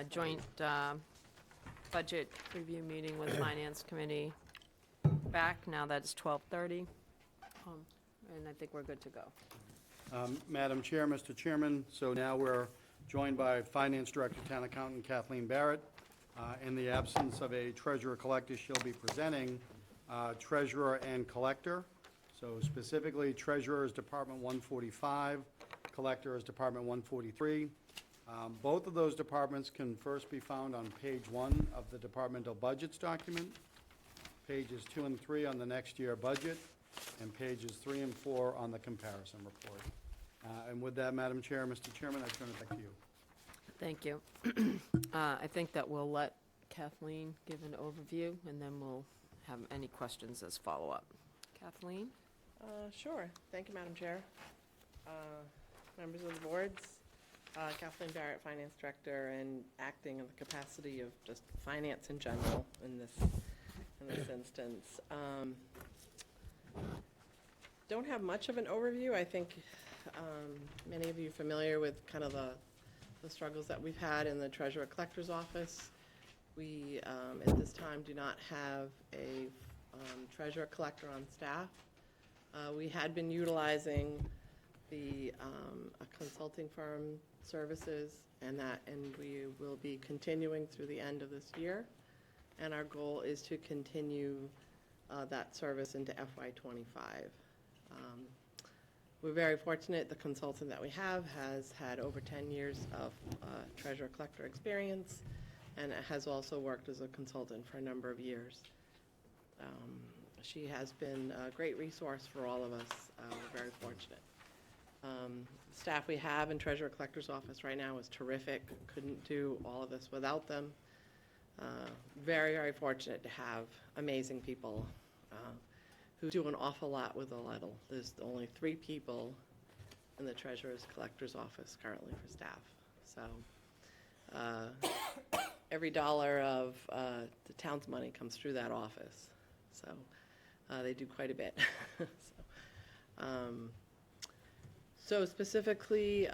joint budget review meeting with Finance Committee back, now that it's 12:30. And I think we're good to go. Madam Chair, Mr. Chairman, so now we're joined by Finance Director, Town Accountant Kathleen Barrett. In the absence of a treasurer-collector, she'll be presenting treasurer and collector. So specifically, treasurer is Department 145, collector is Department 143. Both of those departments can first be found on page 1 of the departmental budgets document, pages 2 and 3 on the next year budget, and pages 3 and 4 on the comparison report. And with that, Madam Chair, Mr. Chairman, I turn it back to you. Thank you. I think that we'll let Kathleen give an overview, and then we'll have any questions as follow-up. Kathleen? Sure. Thank you, Madam Chair. Members of the boards, Kathleen Barrett, Finance Director, and acting in the capacity of just finance in general in this instance. Don't have much of an overview. I think many of you are familiar with kind of the struggles that we've had in the Treasurer Collector's Office. We, at this time, do not have a Treasurer Collector on staff. We had been utilizing a consulting firm services, and we will be continuing through the end of this year. And our goal is to continue that service into FY25. We're very fortunate the consultant that we have has had over 10 years of treasurer collector experience and has also worked as a consultant for a number of years. She has been a great resource for all of us. We're very fortunate. Staff we have in Treasurer Collector's Office right now is terrific. Couldn't do all of this without them. Very, very fortunate to have amazing people who do an awful lot with a little. There's only 3 people in the Treasurer's Collector's Office currently for staff. So every dollar of the town's money comes through that office. So they do quite a bit. So specifically,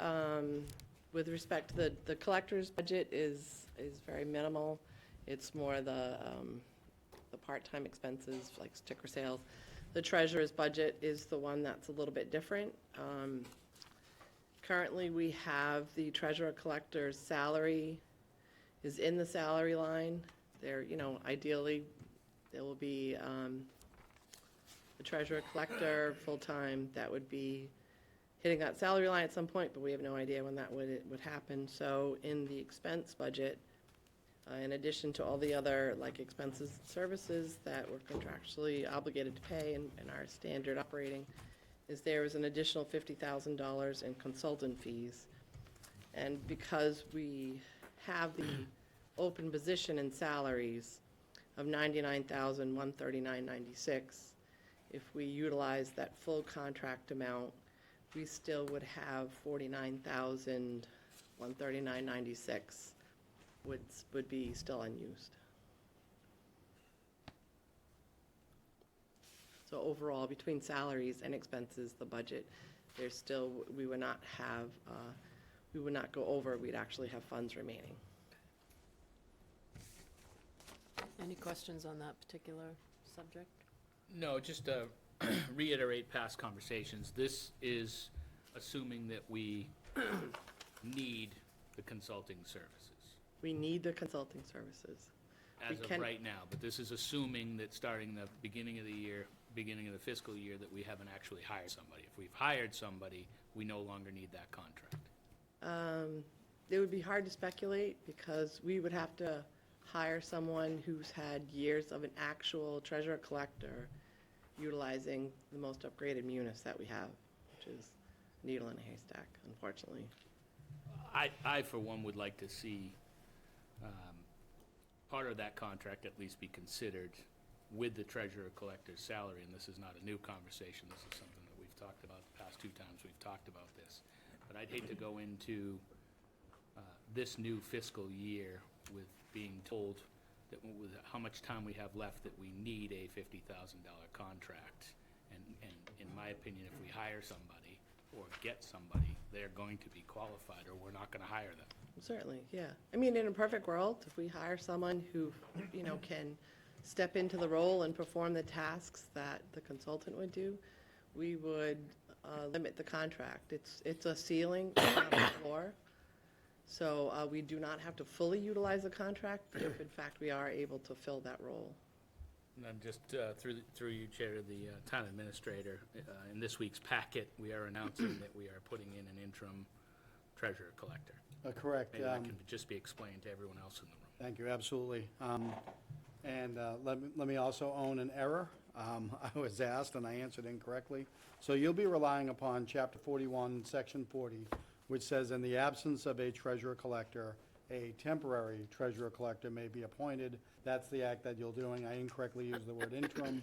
with respect to the collector's budget is very minimal. It's more the part-time expenses like sticker sales. The treasurer's budget is the one that's a little bit different. Currently, we have the treasurer collector's salary is in the salary line. There, ideally, there will be the treasurer collector full-time that would be hitting that salary line at some point, but we have no idea when that would happen. So in the expense budget, in addition to all the other expenses and services that we're contractually obligated to pay in our standard operating, there is an additional $50,000 in consultant fees. And because we have the open position in salaries of $99,139.96, if we utilize that full contract amount, we still would have $49,139.96 would be still unused. So overall, between salaries and expenses, the budget, we would not go over, we'd actually have funds remaining. Any questions on that particular subject? No, just to reiterate past conversations, this is assuming that we need the consulting services. We need the consulting services. As of right now, but this is assuming that starting the beginning of the fiscal year, that we haven't actually hired somebody. If we've hired somebody, we no longer need that contract. It would be hard to speculate because we would have to hire someone who's had years of an actual treasurer collector utilizing the most upgraded munis that we have, which is needle in a haystack, unfortunately. I for one, would like to see part of that contract at least be considered with the treasurer collector's salary, and this is not a new conversation. This is something that we've talked about the past 2 times we've talked about this. But I'd hate to go into this new fiscal year with being told that with how much time we have left that we need a $50,000 contract. And in my opinion, if we hire somebody, or get somebody, they're going to be qualified, or we're not gonna hire them. Certainly, yeah. I mean, in a perfect world, if we hire someone who, can step into the role and perform the tasks that the consultant would do, we would limit the contract. It's a ceiling, it's not a floor. So we do not have to fully utilize the contract if in fact we are able to fill that role. And then just through you, Chair, to the town administrator, in this week's packet, we are announcing that we are putting in an interim treasurer collector. Correct. Maybe that can just be explained to everyone else in the room. Thank you, absolutely. And let me also own an error. I was asked and I answered incorrectly. So you'll be relying upon Chapter 41, Section 40, which says, in the absence of a treasurer-collector, a temporary treasurer-collector may be appointed. That's the act that you're doing. I incorrectly used the word interim.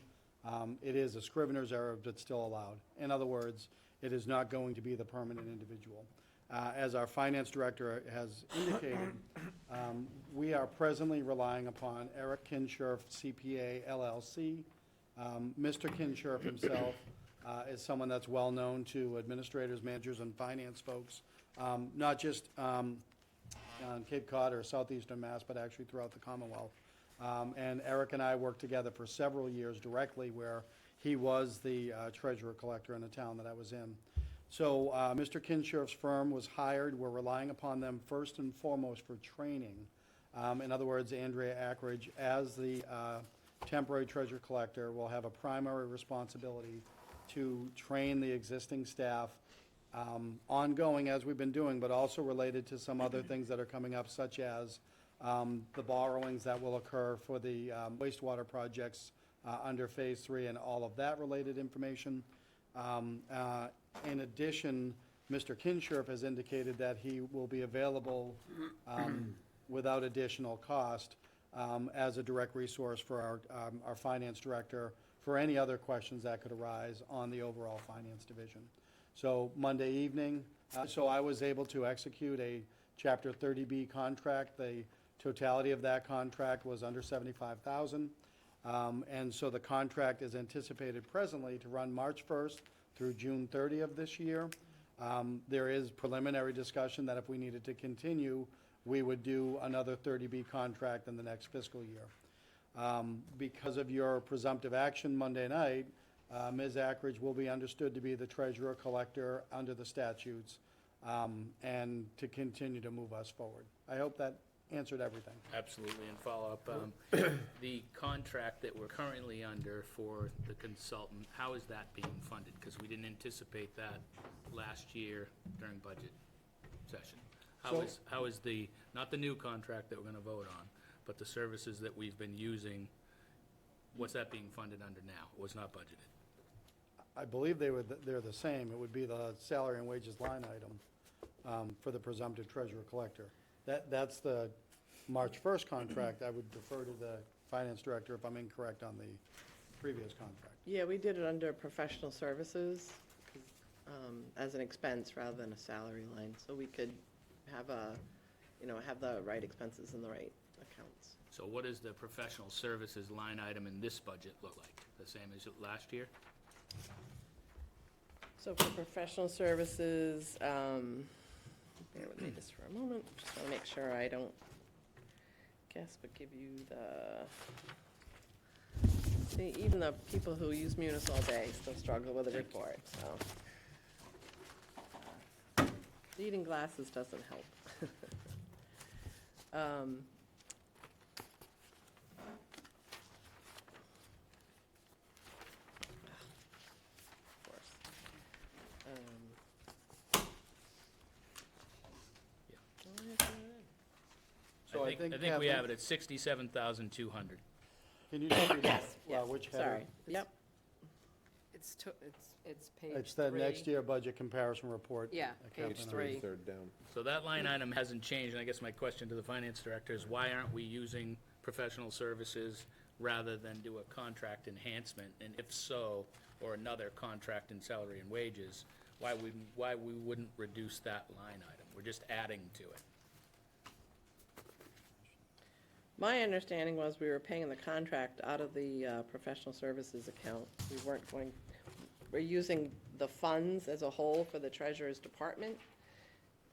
It is a scrivener's error, but still allowed. In other words, it is not going to be the permanent individual. As our finance director has indicated, we are presently relying upon Eric Kinsherf, CPA, LLC. Mr. Kinsherf himself is someone that's well-known to administrators, managers, and finance folks, not just on Cape Cod or southeastern Mass, but actually throughout the Commonwealth. And Eric and I worked together for several years directly, where he was the treasurer-collector in the town that I was in. So Mr. Kinsherf's firm was hired. We're relying upon them first and foremost for training. In other words, Andrea Ackridge, as the temporary treasurer collector, will have a primary responsibility to train the existing staff, ongoing as we've been doing, but also related to some other things that are coming up, such as the borrowings that will occur for the wastewater projects under Phase 3 and all of that related information. In addition, Mr. Kinsherf has indicated that he will be available without additional cost as a direct resource for our finance director for any other questions that could arise on the overall finance division. So Monday evening, so I was able to execute a Chapter 30B contract. The totality of that contract was under $75,000. And so the contract is anticipated presently to run March 1st through June 30 of this year. There is preliminary discussion that if we needed to continue, we would do another 30B contract in the next fiscal year. Because of your presumptive action Monday night, Ms. Ackridge will be understood to be the treasurer collector under the statutes, and to continue to move us forward. I hope that answered everything. Absolutely, and follow up, the contract that we're currently under for the consultant, how is that being funded? Because we didn't anticipate that last year during budget session. How is the, not the new contract that we're gonna vote on, but the services that we've been using, what's that being funded under now? It was not budgeted. I believe they're the same. It would be the salary and wages line item for the presumptive treasurer collector. That's the March 1st contract. I would defer to the finance director if I'm incorrect on the previous contract. Yeah, we did it under professional services as an expense rather than a salary line, so we could have have the right expenses in the right accounts. So what does the professional services line item in this budget look like? The same as last year? So for professional services, bear with me just for a moment, just want to make sure I don't guess, but give you see, even the people who use Munis all day still struggle with the report, so. Reading glasses doesn't help. Of course. So I think we Kathleen- have it at 67,200. Can you just read Yes, yes, which header? sorry, yep. It's page It's the 3. next year budget comparison report. Yeah, Kathleen. page 3. Third down. So that line item hasn't changed, and I guess my question to the finance director is, why aren't we using professional services rather than do a contract enhancement? And if so, or another contract in salary and wages, why we wouldn't reduce that line item? We're just adding to it. My understanding was we were paying the contract out of the professional services account. We're using the funds as a whole for the treasurer's department,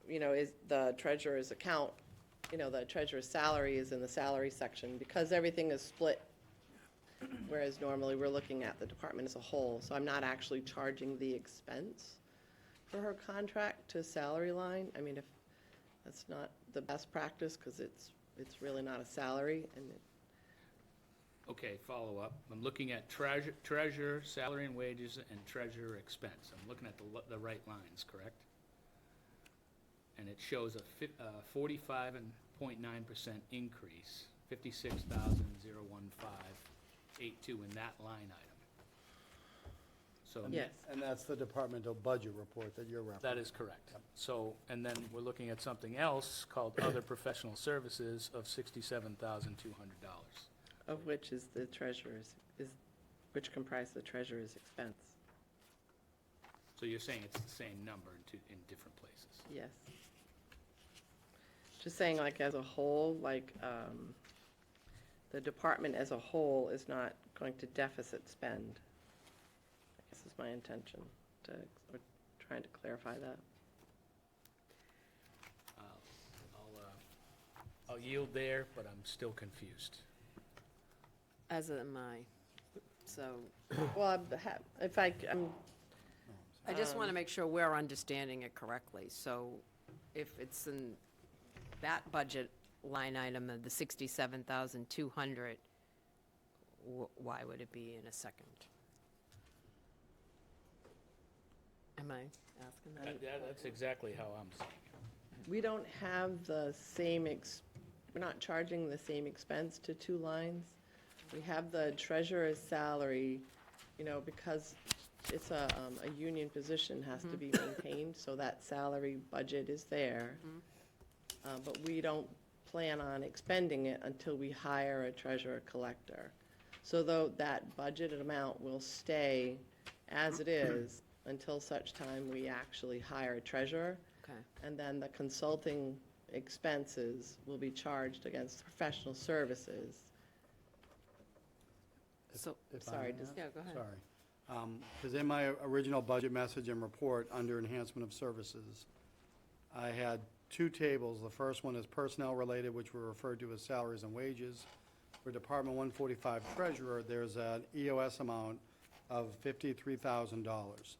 you know, is the treasurer's account, you know, the treasurer's salary is in the salary section, because everything is split, whereas normally we're looking at the department as a whole, so I'm not actually charging the expense for her contract to salary line. I mean, if, that's not the best practice, because it's really not a salary, and Okay, follow up. I'm looking at treasurer, salary and wages, and treasurer expense. I'm looking at the right lines, correct? And it shows a 45.9% increase, 56,015.82 in that line item. So yes. And that's the departmental budget report that you're referencing. that is correct. So, and then we're looking at something else called other professional services of $67,200. Of which is the treasurer's, which comprise the treasurer's expense, So you're saying it's the same number in different places? yes. Just saying, like, as a whole, like, the department as a whole is not going to deficit spend. This is my intention, or trying to clarify that. I'll yield there, but I'm still confused. As am I. So Well, if I'm, I just want to make sure we're understanding it correctly. So if it's in that budget line item of the 67,200, why would it be in a second? Am I asking that? That's exactly how I'm seeing it. we don't have the same, we're not charging the same expense to two lines. We have the treasurer's salary, you know, because it's a union position, has to be maintained, so that salary budget is there. But we don't plan on expending it until we hire a treasurer collector. So though that budgeted amount will stay as it is until such time we actually hire a treasurer. Okay. And then the consulting expenses will be charged against professional services. So, If I Sorry, may does- ask? yeah, go ahead. Sorry. Because in my original budget message and report, under enhancement of services, I had two tables. The first one is personnel-related, which were referred to as salaries and wages. For Department 145 Treasurer, there's an EOS amount of $53,000,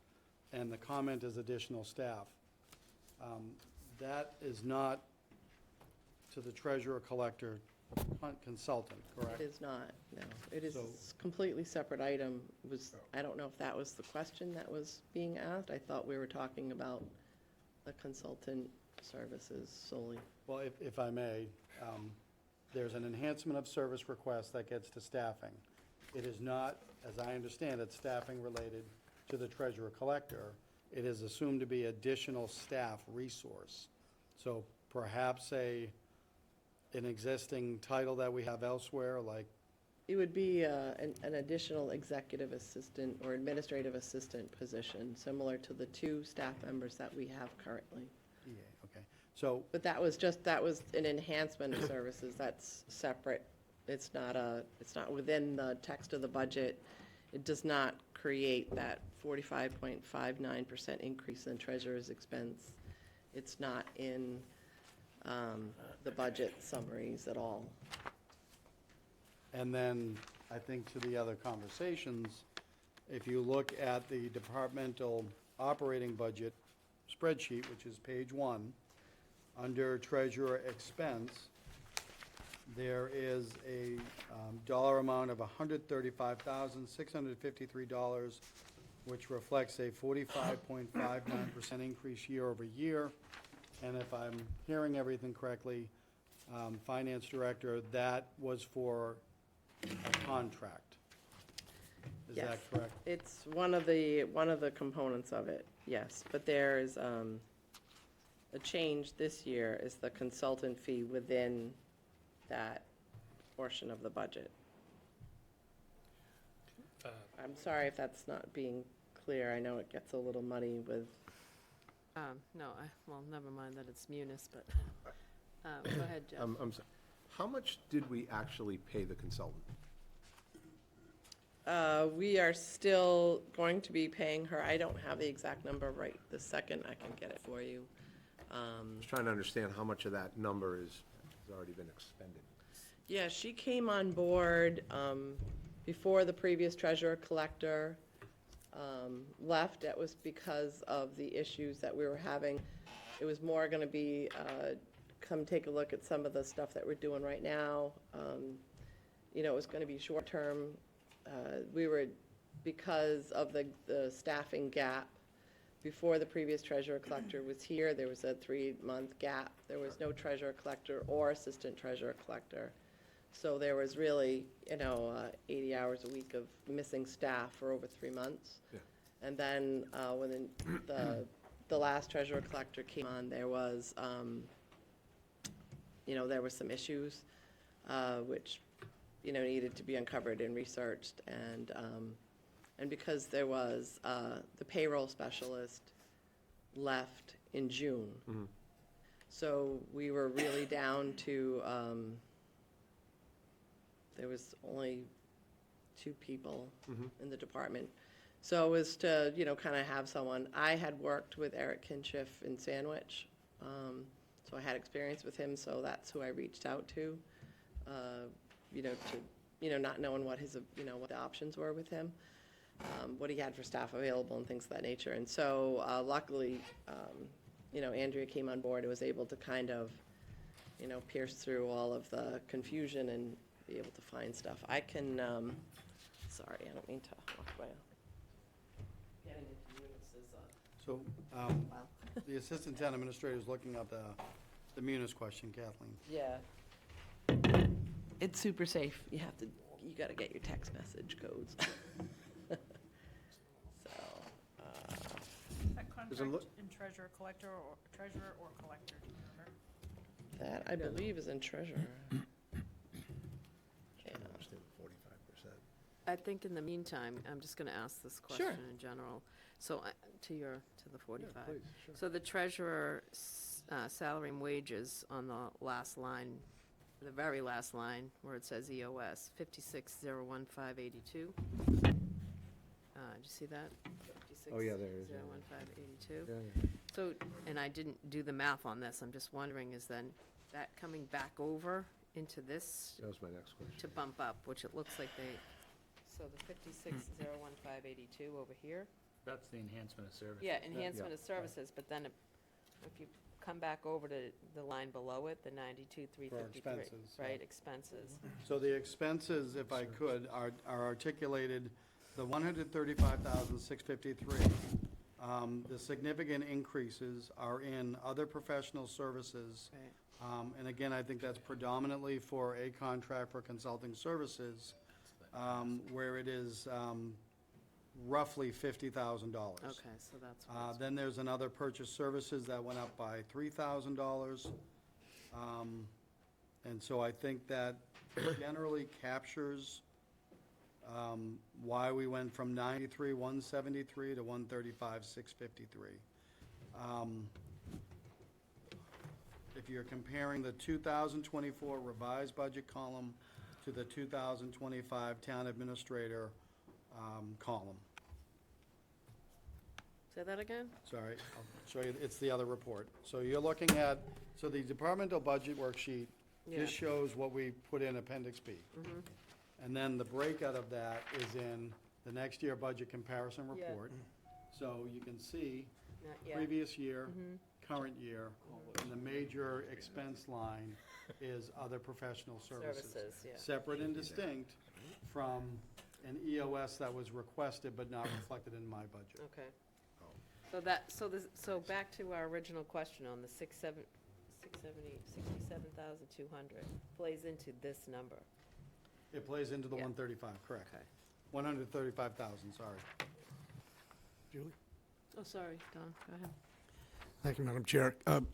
and the comment is additional staff. That is not to the treasurer-collector consultant, correct? It is not, no. It is So- a completely separate item. It was, I don't know if that was the question that was being asked. I thought we were talking about the consultant services solely. Well, if I may, there's an enhancement of service request that gets to staffing. It is not, as I understand it, staffing related to the treasurer collector. It is assumed to be additional staff resource. So perhaps an existing title that we have elsewhere, like, It would be an additional executive assistant or administrative assistant position, similar to the two staff members that we have currently. EA, okay. So, But that was an enhancement of services, that's separate. It's not within the text of the budget. It does not create that 45.59% increase in treasurer's expense. It's not in the budget summaries at all. and then, I think to the other conversations, if you look at the departmental operating budget spreadsheet, which is page 1, under treasurer expense, there is a dollar amount of $135,653, which reflects a 45.59% increase year over year. And if I'm hearing everything correctly, Finance Director, that was for a contract. Is that Yes. correct? It's one of the components of it, yes. But there is a change this year is the consultant fee within that portion of the budget. I'm sorry if that's not being clear. I know it gets a little muddy with, No, well, never mind that it's Munis, but, go ahead, Jeff. I'm sorry. How much did we actually pay the consultant? We are still going to be paying her. I don't have the exact number right this second. I can get it for you. Just trying to understand how much of that number has already been expended. Yeah, she came on board before the previous treasurer collector left. That was because of the issues that we were having. It was more going to be, come take a look at some of the stuff that we're doing right now. You know, it was going to be short-term. Because of the staffing gap, before the previous treasurer collector was here, there was a 3-month gap. There was no treasurer collector or assistant treasurer collector. So there was really, 80 hours a week of missing staff for over 3 months. Yeah. And then when the last treasurer collector came on, there was, there were some issues, which, needed to be uncovered and researched. And because there was, the payroll specialist left in June. So we were really down to, there was only 2 people in the department. So it was to, kind of have someone. I had worked with Eric Kinchiff in Sandwich, so I had experience with him, so that's who I reached out to, not knowing what his, what the options were with him, what he had for staff available and things of that nature. And so luckily, Andrea came on board and was able to kind of, pierce through all of the confusion and be able to find stuff. I can, sorry, I don't mean to walk away. Getting into Munis is, So, wow. the assistant town administrator is looking up the Munis question, Kathleen. Yeah. It's super safe. You gotta get your text message codes. So, That Does it look- contract in treasurer or collector, do you remember? that I believe is in treasurer. Yeah. I understand the 45%. I think in the meantime, I'm just going to ask this Sure. question in general. So to the 45. please, sure. So the treasurer salary and wages on the last line, the very last line where it says EOS, 56,01582. Did you see that? Oh, yeah, there is, yeah. 56,01582. Yeah, So, and I didn't do the math on this, I'm just wondering, is then that coming back over into this that was my next question. to bump up, which it looks like they, so the 56,01582 over here? That's the enhancement of services. Yeah, enhancement yeah. of services, but then if you come back over to the line below it, the 92,353. expenses, yeah. Right, expenses. So the expenses, if I could, are articulated, the 135,653. The significant increases are in other professional services. Right. And again, I think that's predominantly for a contract for consulting services, where it is roughly $50,000. Okay, so that's what it's, Then there's another purchase services that went up by $3,000. And so I think that generally captures why we went from 93,173 to 135,653. If you're comparing the 2024 revised budget column to the 2025 town administrator column. say that again? Sorry, I'll show you, it's the other report. So you're looking at, so the departmental budget worksheet, Yeah. this shows what we put in Appendix B. And then the breakout of that is in the next year budget comparison Yeah. report. So you can see Not yet. previous year, current year, and the major expense line is other professional services. Services, yeah. Separate and distinct from an EOS that was requested but not reflected in my budget. Okay. So back to our original question on the 67,200 plays into this number. It plays into the Yeah. 135, correct. Okay. 135,000, sorry. Julie? Oh, sorry, Don, go ahead. Thank you, Madam Chair. I'm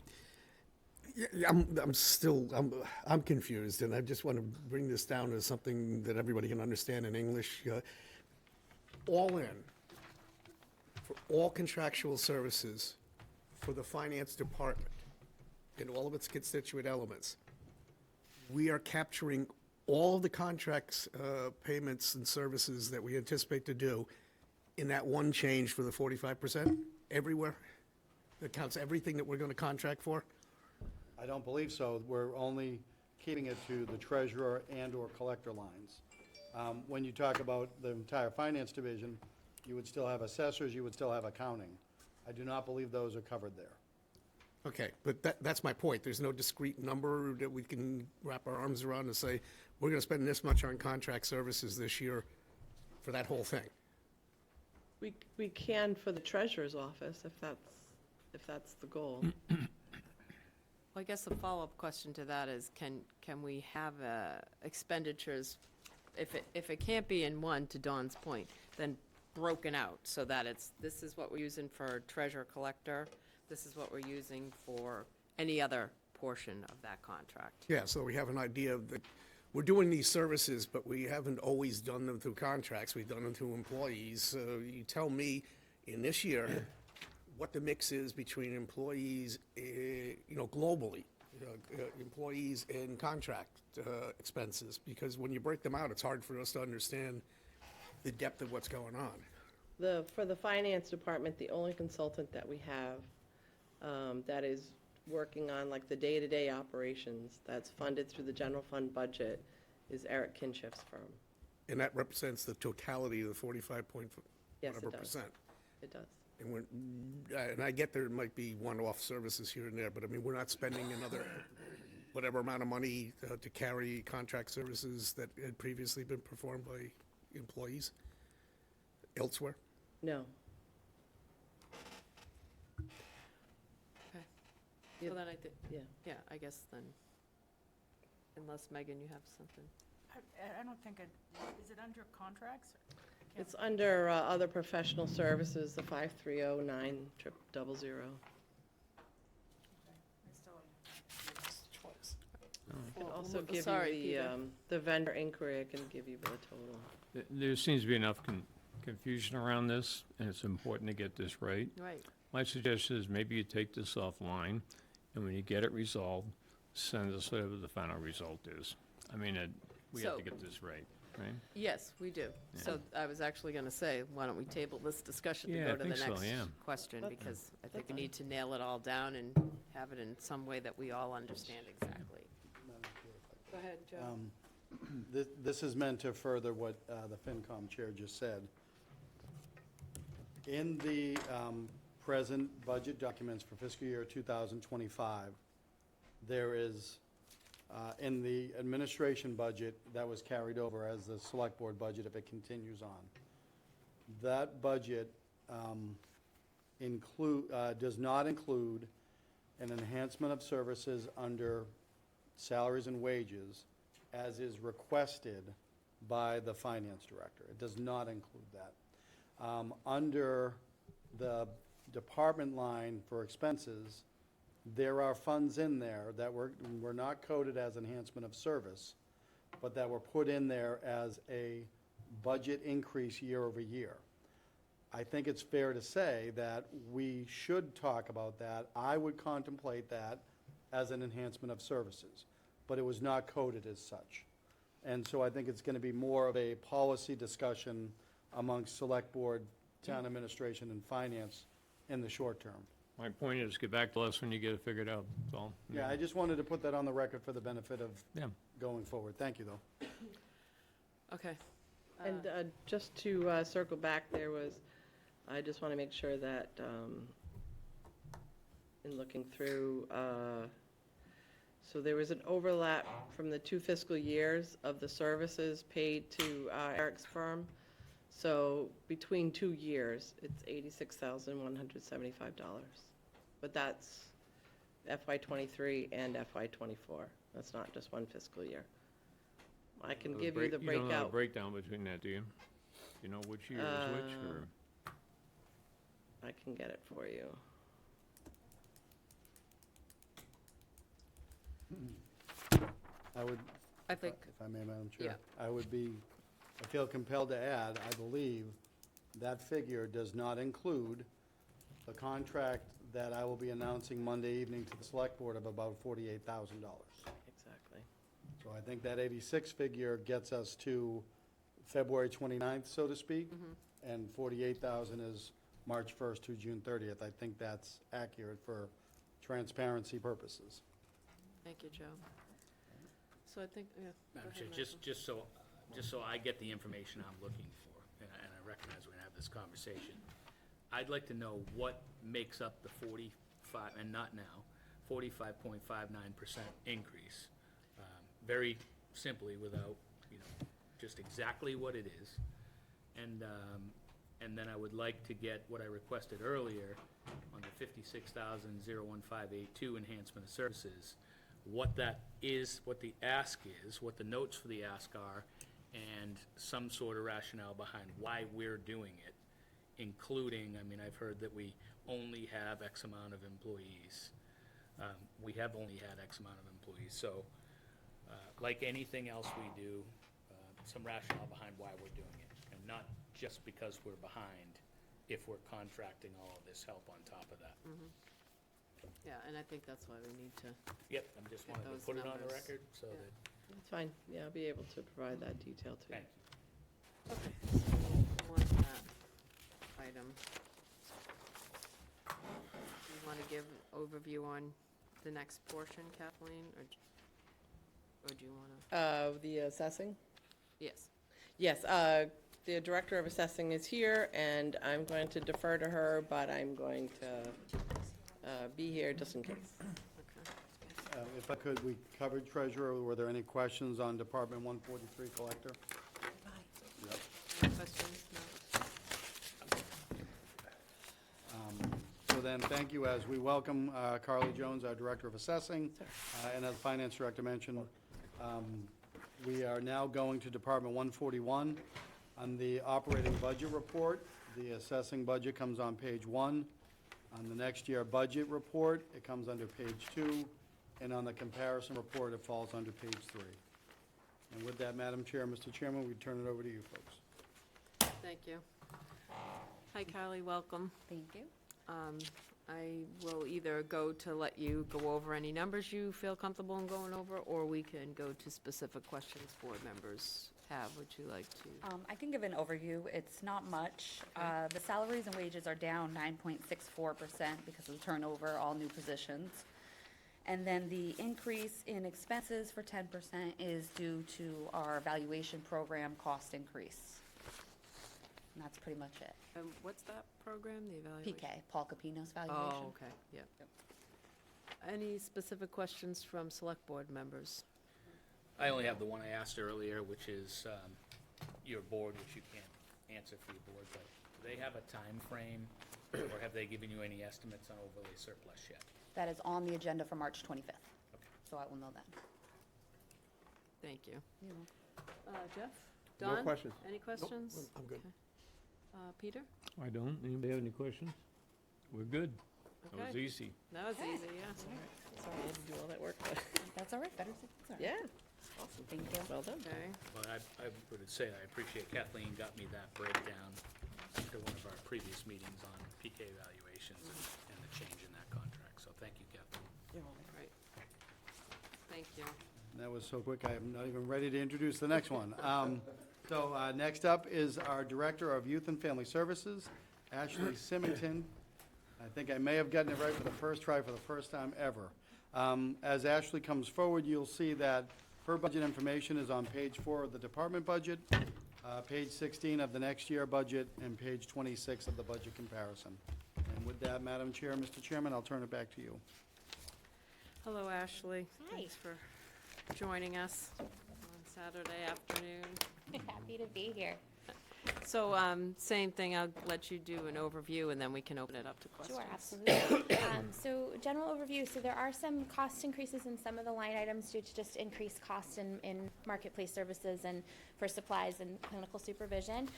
confused, and I just want to bring this down to something that everybody can understand in English. All in, for all contractual services for the finance department, in all of its constituent elements, we are capturing all the contracts, payments and services that we anticipate to do in that one change for the 45% everywhere? That counts everything that we're going to contract for? I don't believe so. We're only keeping it to the treasurer and/or collector lines. When you talk about the entire finance division, you would still have assessors, you would still have accounting. I do not believe those are covered there. Okay, but that's my point. There's no discrete number that we can wrap our arms around and say, we're going to spend this much on contract services this year for that whole thing. We can for the treasurer's office, if that's the goal. Well, I guess the follow-up question to that is, can we have expenditures, if it can't be in one, to Dawn's point, then broken out, so that this is what we're using for treasurer collector, this is what we're using for any other portion of that contract? Yeah, so we have an idea of that, we're doing these services, but we haven't always done them through contracts, we've done them through employees. So you tell me, in this year, what the mix is between employees, globally, employees and contract expenses, because when you break them out, it's hard for us to understand the depth of what's going on. For the finance department, the only consultant that we have that is working on like the day-to-day operations, that's funded through the general fund budget, is Eric Kinship's firm. And that represents the totality of the 45 point Yes, whatever it does. percent. It does. And I get there might be one-off services here and there, but I mean, we're not spending another whatever amount of money to carry contract services that had previously been performed by employees elsewhere? No. Okay. Yeah. Well, then Yeah. I guess then, unless, Megan, you have something? I don't think is it under contracts? It's under other professional services, the 5309000. I can also give Sorry, you Peter. the vendor inquiry, I can give you the total. There seems to be enough confusion around this, and it's important to get this right. Right. My suggestion is maybe you take this offline, and when you get it resolved, send us whatever the final result is. I mean, we have So- to get this right, right? Yes, we do. So I was actually going to say, why don't we table this discussion to Yeah, go I to the think so, next yeah. question? That's- Because I think that's we need to nail it all down and have it in some way that we all understand exactly. Go ahead, Joe. This is meant to further what the FinCom chair just said. In the present budget documents for fiscal year 2025, there is, in the administration budget that was carried over as the select board budget if it continues on, that budget does not include an enhancement of services under salaries and wages as is requested by the finance director. It does not include that. Under the department line for expenses, there are funds in there that were not coded as enhancement of service, but that were put in there as a budget increase year over year. I think it's fair to say that we should talk about that. I would contemplate that as an enhancement of services, but it was not coded as such. And so I think it's going to be more of a policy discussion amongst select board, town administration, and finance in the short term. My point is, get back to us when you get it figured out, that's all. Yeah, I just wanted to put that on the record for the benefit of Yeah. going forward. Thank you, though. Okay. And just to circle back, I just want to make sure that, in looking through, so there was an overlap from the 2 fiscal years of the services paid to Eric's firm. So between 2 years, it's $86,175. But that's FY '23 and FY '24. That's not just one fiscal year. I can give you the You don't know the breakout. breakdown between that, do you? You know which year is which, or? I can get it for you. I would, I think, if I may, Madam Chair. Yeah. I feel compelled to add, I believe that figure does not include the contract that I will be announcing Monday evening to the select board of about $48,000. Exactly. So I think that 86 figure gets us to February 29th, so to speak, and 48,000 is March 1st to June 30th. I think that's accurate for transparency purposes. Thank you, Joe. So I think, yeah. go Madam ahead, Chair, Michael. just so I get the information I'm looking for, and I recognize we're gonna have this conversation, I'd like to know what makes up the 45, and not now, 45.59% increase. Very simply, without, just exactly what it is. And then I would like to get what I requested earlier on the 56,01582 enhancement of services, what that is, what the ask is, what the notes for the ask are, and some sort of rationale behind why we're doing it, including, I've heard that we only have X amount of employees. We have only had X amount of employees, so, like anything else we do, some rationale behind why we're doing it, and not just because we're behind, if we're contracting all of this help on top of that. Yeah, and I think that's why we need to, Yep, I'm just Get wanted to those put it on the numbers. record, so Yeah. that, It's fine, yeah, I'll be able to provide that detail too. thank you. okay, so on to that item. You want to give an overview on the next portion, Kathleen, or do you want to? The assessing? Yes. Yes, the Director of Assessing is here, and I'm going to defer to her, but I'm going to be here just in case. Okay. If I could, we covered treasurer. Were there any questions on Department 143 collector? Yep. Any questions? No? So then, thank you, as we welcome Carly Jones, our Director of Assessing, and as the Finance Director mentioned, we are now going to Department 141. On the operating budget report, the assessing budget comes on page 1. On the next year budget report, it comes under page 2, and on the comparison report, it falls under page 3. And with that, Madam Chair, Mr. Chairman, we turn it over to you folks. Thank you. Hi, Carly, welcome. Thank you. I will either go to let you go over any numbers you feel comfortable in going over, or we can go to specific questions board members have. Would you like to? I can give an overview. It's not much. The salaries and wages are down 9.64% because of the turnover, all new positions. And then the increase in expenses for 10% is due to our evaluation program cost increase. And that's pretty much it. What's that program, the evaluation? PK, Paul Capino's valuation. Oh, okay, yep. Any specific questions from select board members? I only have the one I asked earlier, which is your board, which you can't answer for your board, but do they have a time frame, or have they given you any estimates on overlay surplus yet? That is on the agenda for March 25th. Okay. So I will know then. Thank you. You're Jeff? No Don? questions. Any questions? I'm good. Okay. Peter? I don't. Anybody have any questions? We're good. That was Okay. easy. That was easy, yeah. Sorry I had to do all that work, but, That's all right. Better safe than sorry. yeah, Thank you. well done. Okay. Well, I would say I appreciate Kathleen got me that breakdown after one of our previous meetings on PK evaluations and the change in that contract, so thank you, Kathleen. Right. Thank you. That was so quick, I am not even ready to introduce the next one. Next up is our Director of Youth and Family Services, Ashley Symington. I think I may have gotten it right for the first try for the first time ever. As Ashley comes forward, you'll see that her budget information is on page 4 of the department budget, page 16 of the next year budget, and page 26 of the budget comparison. And with that, Madam Chair, Mr. Chairman, I'll turn it back to you. Hello, Ashley. Hi. Thanks for joining us on Saturday afternoon. Happy to be here. So, same thing, I'll let you do an overview, and then we can open it up to questions. Sure, absolutely. So general overview, so there are some cost increases in some of the line items due to just increased costs in marketplace services and for supplies and clinical supervision.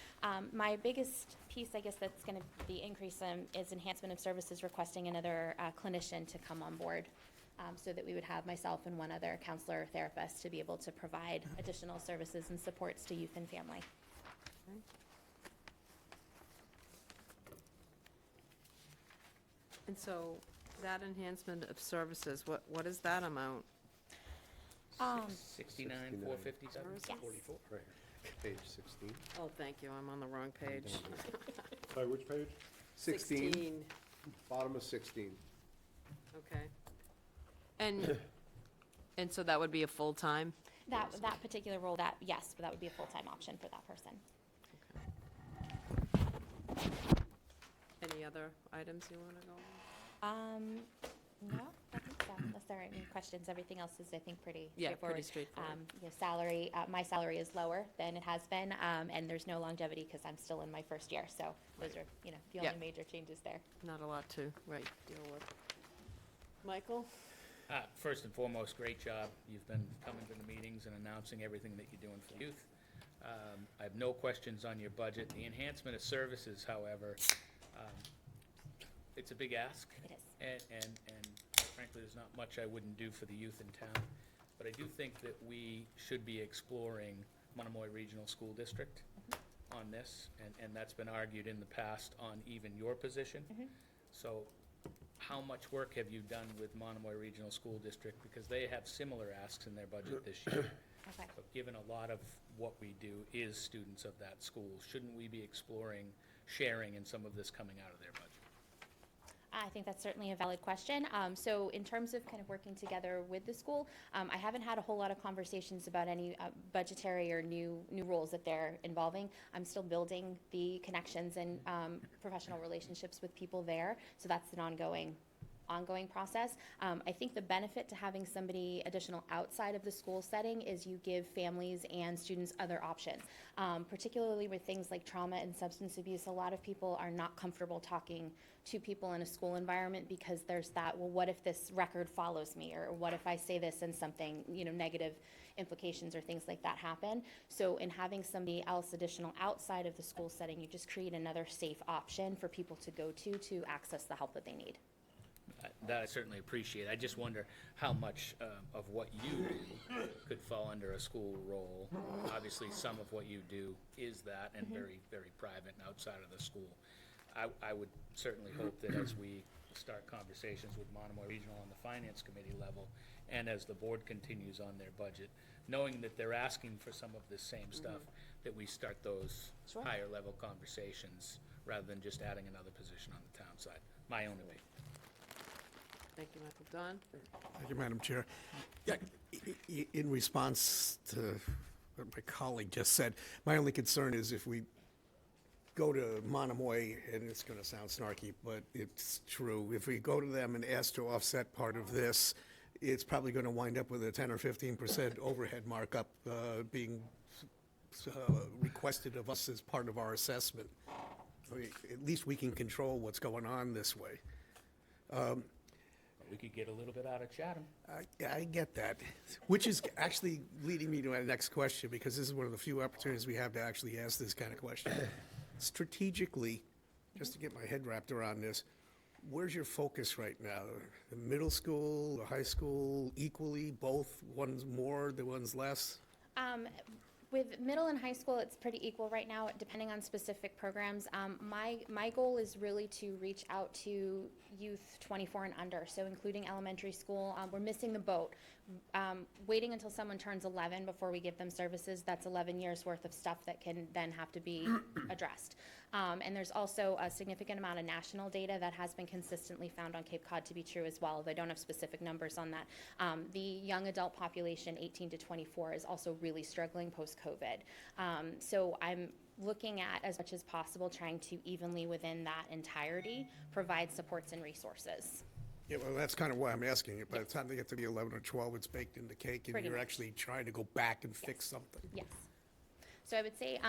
My biggest piece, I guess, that's going to be increased is enhancement of services, requesting another clinician to come on board. So that we would have myself and one other counselor or therapist to be able to provide additional services and supports to youth and family. And so, that enhancement of services, what is that amount? 69, 457? Yes. Right, page 16. Oh, thank you, I'm on the wrong page. Sorry, which page? 16, bottom of 16. Okay. And so that would be a full-time? That particular role, yes, but that would be a full-time option for that person. Any other items you want to go over? No, I think so, unless there are any questions. Everything else is, I think, pretty Yeah, straightforward. pretty straightforward. Salary, my salary is lower than it has been, and there's no longevity because I'm still in my first year. So those are, the only Yeah. major changes there. Not a lot to, deal with. Michael? First and foremost, great job. You've been coming to the meetings and announcing everything that you're doing for youth. I have no questions on your budget. The enhancement of services, however, it's a big ask. It is. And quite frankly, there's not much I wouldn't do for the youth in town. But I do think that we should be exploring Monomoy Regional School District on this, and that's been argued in the past on even your position. So how much work have you done with Monomoy Regional School District? Because they have similar asks in their budget this year. Okay. So given a lot of what we do is students of that school, shouldn't we be exploring sharing in some of this coming out of their budget? I think that's certainly a valid question. So in terms of kind of working together with the school, I haven't had a whole lot of conversations about any budgetary or new roles that they're involving. I'm still building the connections and professional relationships with people there. So that's an ongoing process. I think the benefit to having somebody additional outside of the school setting is you give families and students other options, particularly with things like trauma and substance abuse. A lot of people are not comfortable talking to people in a school environment because there's that, well, what if this record follows me? Or what if I say this and something, negative implications or things like that happen? So in having somebody else additional outside of the school setting, you just create another safe option for people to go to access the help that they need. That I certainly appreciate. I just wonder how much of what you do could fall under a school role. Obviously, some of what you do is that, and very, very private and outside of the school. I would certainly hope that as we start conversations with Monomoy Regional on the Finance Committee level, and as the board continues on their budget, knowing that they're asking for some of this same stuff, that we start those Sure. higher level conversations rather than just adding another position on the town side. My own opinion. Thank you, Michael. Don? Thank you, Madam Chair. Yeah, in response to what my colleague just said, my only concern is if we go to Monomoy, and it's going to sound snarky, but it's true, if we go to them and ask to offset part of this, it's probably going to wind up with a 10 or 15% overhead markup being requested of us as part of our assessment. At least we can control what's going on this way. We could get a little bit out of Chatham. I get that, which is actually leading me to my next question, because this is one of the few opportunities we have to actually ask this kind of question. Strategically, just to get my head wrapped around this, where's your focus right now? The middle school, the high school, equally, both, one's more, the one's less? With middle and high school, it's pretty equal right now, depending on specific programs. My goal is really to reach out to youth 24 and under, so including elementary school. We're missing the boat. Waiting until someone turns 11 before we give them services, that's 11 years worth of stuff that can then have to be addressed. And there's also a significant amount of national data that has been consistently found on Cape Cod to be true as well. They don't have specific numbers on that. The young adult population, 18 to 24, is also really struggling post-COVID. So I'm looking at, as much as possible, trying to evenly within that entirety provide supports and resources. Yeah, well, that's kind of why I'm asking it. By the time they get to be 11 or 12, it's baked in the cake, and Pretty you're much. actually trying to go back and fix something. Yes. So I would say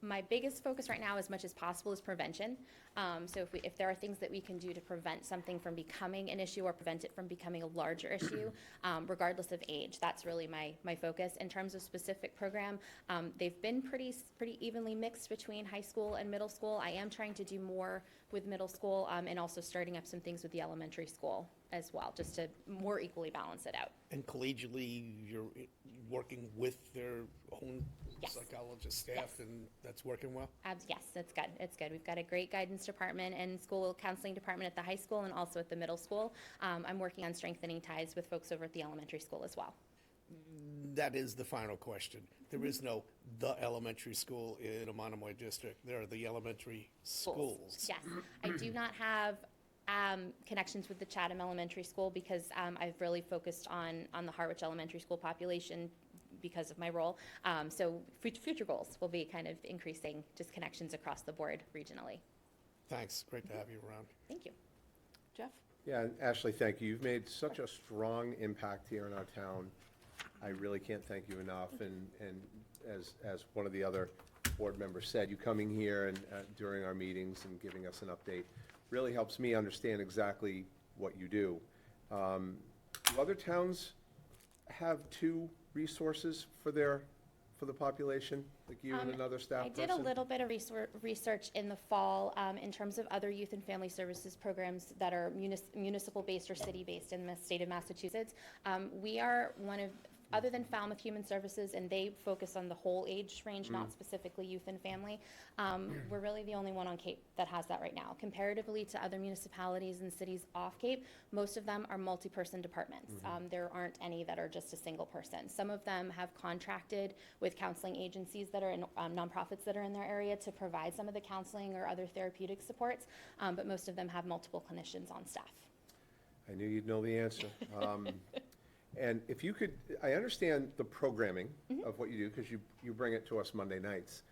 my biggest focus right now, as much as possible, is prevention. So if there are things that we can do to prevent something from becoming an issue or prevent it from becoming a larger issue, regardless of age, that's really my focus. In terms of specific program, they've been pretty evenly mixed between high school and middle school. I am trying to do more with middle school and also starting up some things with the elementary school as well, just to more equally balance it out. And collegially, you're working with their own Yes. psychologist staff, and that's working well? Yes, it's good. It's good. We've got a great guidance department and school counseling department at the high school and also at the middle school. I'm working on strengthening ties with folks over at the elementary school as well. That is the final question. There is no the elementary school in a Monomoy district. There are the elementary schools. Yes. I do not have connections with the Chatham Elementary School because I've really focused on the Harwich Elementary School population because of my role. So future goals will be kind of increasing just connections across the board regionally. Thanks. Great to have you around. Thank you. Jeff? Yeah, and Ashley, thank you. You've made such a strong impact here in our town. I really can't thank you enough. And as one of the other board members said, you coming here and during our meetings and giving us an update really helps me understand exactly what you do. Do other towns have two resources for the population, like you and another staff I person? did a little bit of research in the fall in terms of other youth and family services programs that are municipal-based or city-based in the state of Massachusetts. We are one of, other than Falmouth Human Services, and they focus on the whole age range, not specifically youth and family, we're really the only one on Cape that has that right now. Comparatively to other municipalities and cities off Cape, most of them are multi-person departments. There aren't any that are just a single person. Some of them have contracted with counseling agencies that are in, nonprofits that are in their area to provide some of the counseling or other therapeutic supports, but most of them have multiple clinicians on staff. I knew you'd know the answer. And if you could, I understand the programming of what you do, because you bring it to us Monday nights.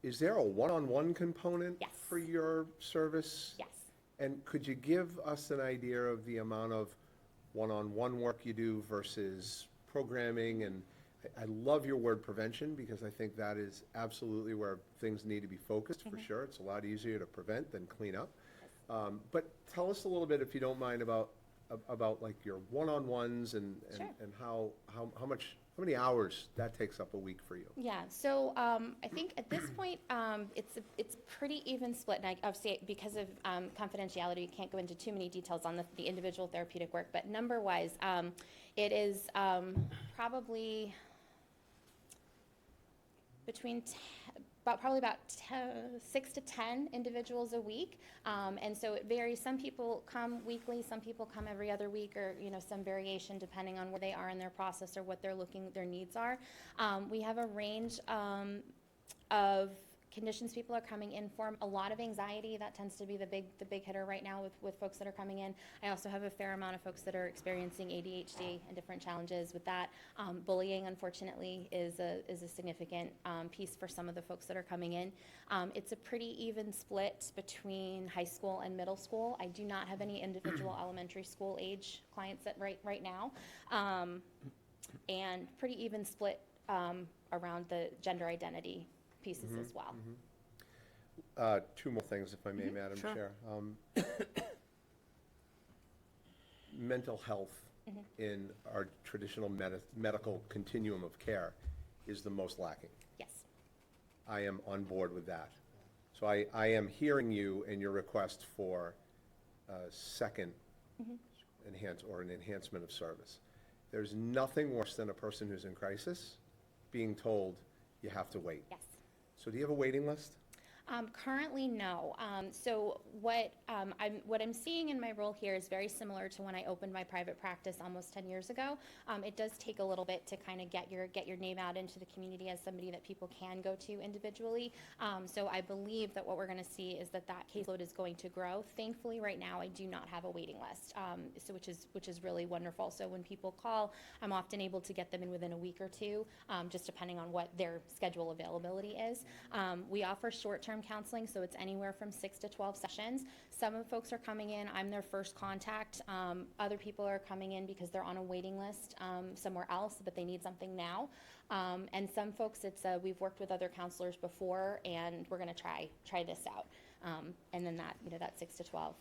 Is there a one-on-one component Yes. for your service? Yes. And could you give us an idea of the amount of one-on-one work you do versus programming? And I love your word prevention, because I think that is absolutely where things need to be focused, for sure. It's a lot easier to prevent than clean up. But tell us a little bit, if you don't mind, about like your one-on-ones and Sure. how many hours that takes up a week for you. Yeah, so I think at this point, it's pretty even split, and obviously, because of confidentiality, we can't go into too many details on the individual therapeutic work, but number-wise, it is probably between about 6 to 10 individuals a week, and so it varies. Some people come weekly, some people come every other week, or some variation depending on where they are in their process or what their needs are. We have a range of conditions people are coming in for. A lot of anxiety, that tends to be the big hitter right now with folks that are coming in. I also have a fair amount of folks that are experiencing ADHD and different challenges with that. Bullying, unfortunately, is a significant piece for some of the folks that are coming in. It's a pretty even split between high school and middle school. I do not have any individual elementary school age clients right now, and pretty even split around the gender identity pieces as well. Two more things, if I may, Madam Sure. Chair. Mental health in our traditional medical continuum of care is the most lacking. Yes. I am on board with that. So I am hearing you in your request for a second an enhancement of service. There's nothing worse than a person who's in crisis being told you have to wait. Yes. So do you have a waiting list? Currently, no. So what I'm seeing in my role here is very similar to when I opened my private practice almost 10 years ago. It does take a little bit to kind of get your name out into the community as somebody that people can go to individually. So I believe that what we're going to see is that caseload is going to grow. Thankfully, right now, I do not have a waiting list, so which is really wonderful. So when people call, I'm often able to get them in within a week or two, just depending on what their schedule availability is. We offer short-term counseling, so it's anywhere from 6 to 12 sessions. Some of the folks are coming in, I'm their first contact. Other people are coming in because they're on a waiting list somewhere else, but they need something now. And some folks, we've worked with other counselors before, and we're going to try this out. And then that 6 to 12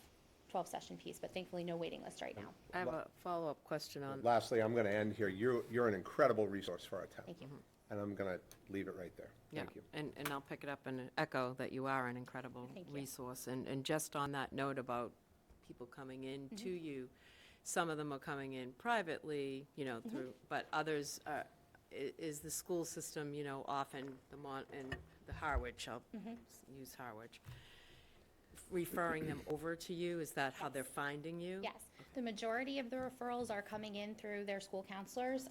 session piece, but thankfully no waiting list right now. I have a follow-up question on, Lastly, I'm going to end here. You're an incredible resource for our town. Thank you. And I'm going to leave it right there. yeah, Thank you. and I'll pick it up and echo that you are an incredible Thank you. resource. And just on that note about people coming in to you, some of them are coming in privately, through, but others are, is the school system, often and the Harwich, I'll use Harwich, referring them over to you? Is that how they're finding you? Yes, the majority of the referrals are coming in through their school counselors.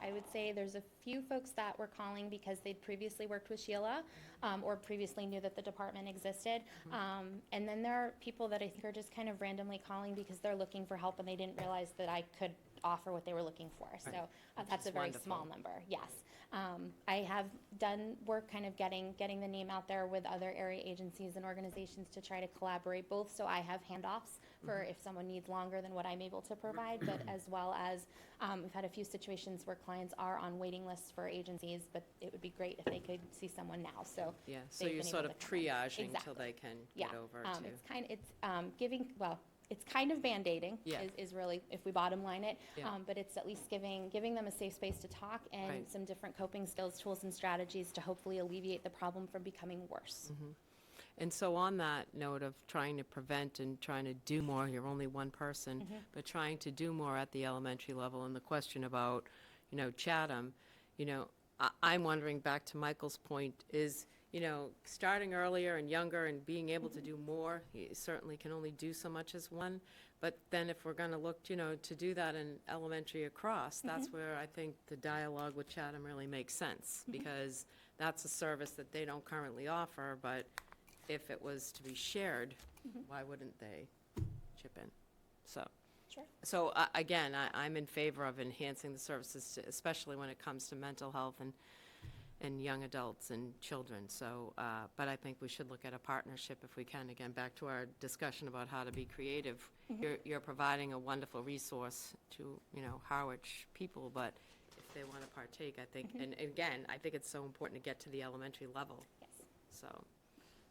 I would say there's a few folks that were calling because they'd previously worked with Sheila, or previously knew that the department existed. And then there are people that I think are just kind of randomly calling because they're looking for help and they didn't realize that I could offer what they were looking for. So that's is a very wonderful. small number, yes. I have done work kind of getting the name out there with other area agencies and organizations to try to collaborate both, so I have handoffs for if someone needs longer than what I'm able to provide, but as well as, we've had a few situations where clients are on waiting lists for agencies, but it would be great if they could see someone now, so. Yeah, so they've you're been sort able of to come in. triaging till Exactly. they can Yeah, get over to. it's giving, well, it's kind of Band-Aiding Yeah. is really, if we bottom line it. Yeah. But it's at least giving them a safe space to talk and Right. some different coping skills, tools, and strategies to hopefully alleviate the problem from becoming worse. And so on that note of trying to prevent and trying to do more, you're only one person, but trying to do more at the elementary level, and the question about, Chatham, I'm wondering, back to Michael's point, is, starting earlier and younger and being able to do more, you certainly can only do so much as one, but then if we're gonna look, to do that in elementary across, that's where I think the dialogue with Chatham really makes sense, because that's a service that they don't currently offer, but if it was to be shared, why wouldn't they chip in? Sure. So, again, I'm in favor of enhancing the services, especially when it comes to mental health and young adults and children. So, but I think we should look at a partnership if we can. Again, back to our discussion about how to be creative. You're providing a wonderful resource to, Harwich people, but if they want to partake, I think, and again, I think it's so important to get to the elementary level. Yes.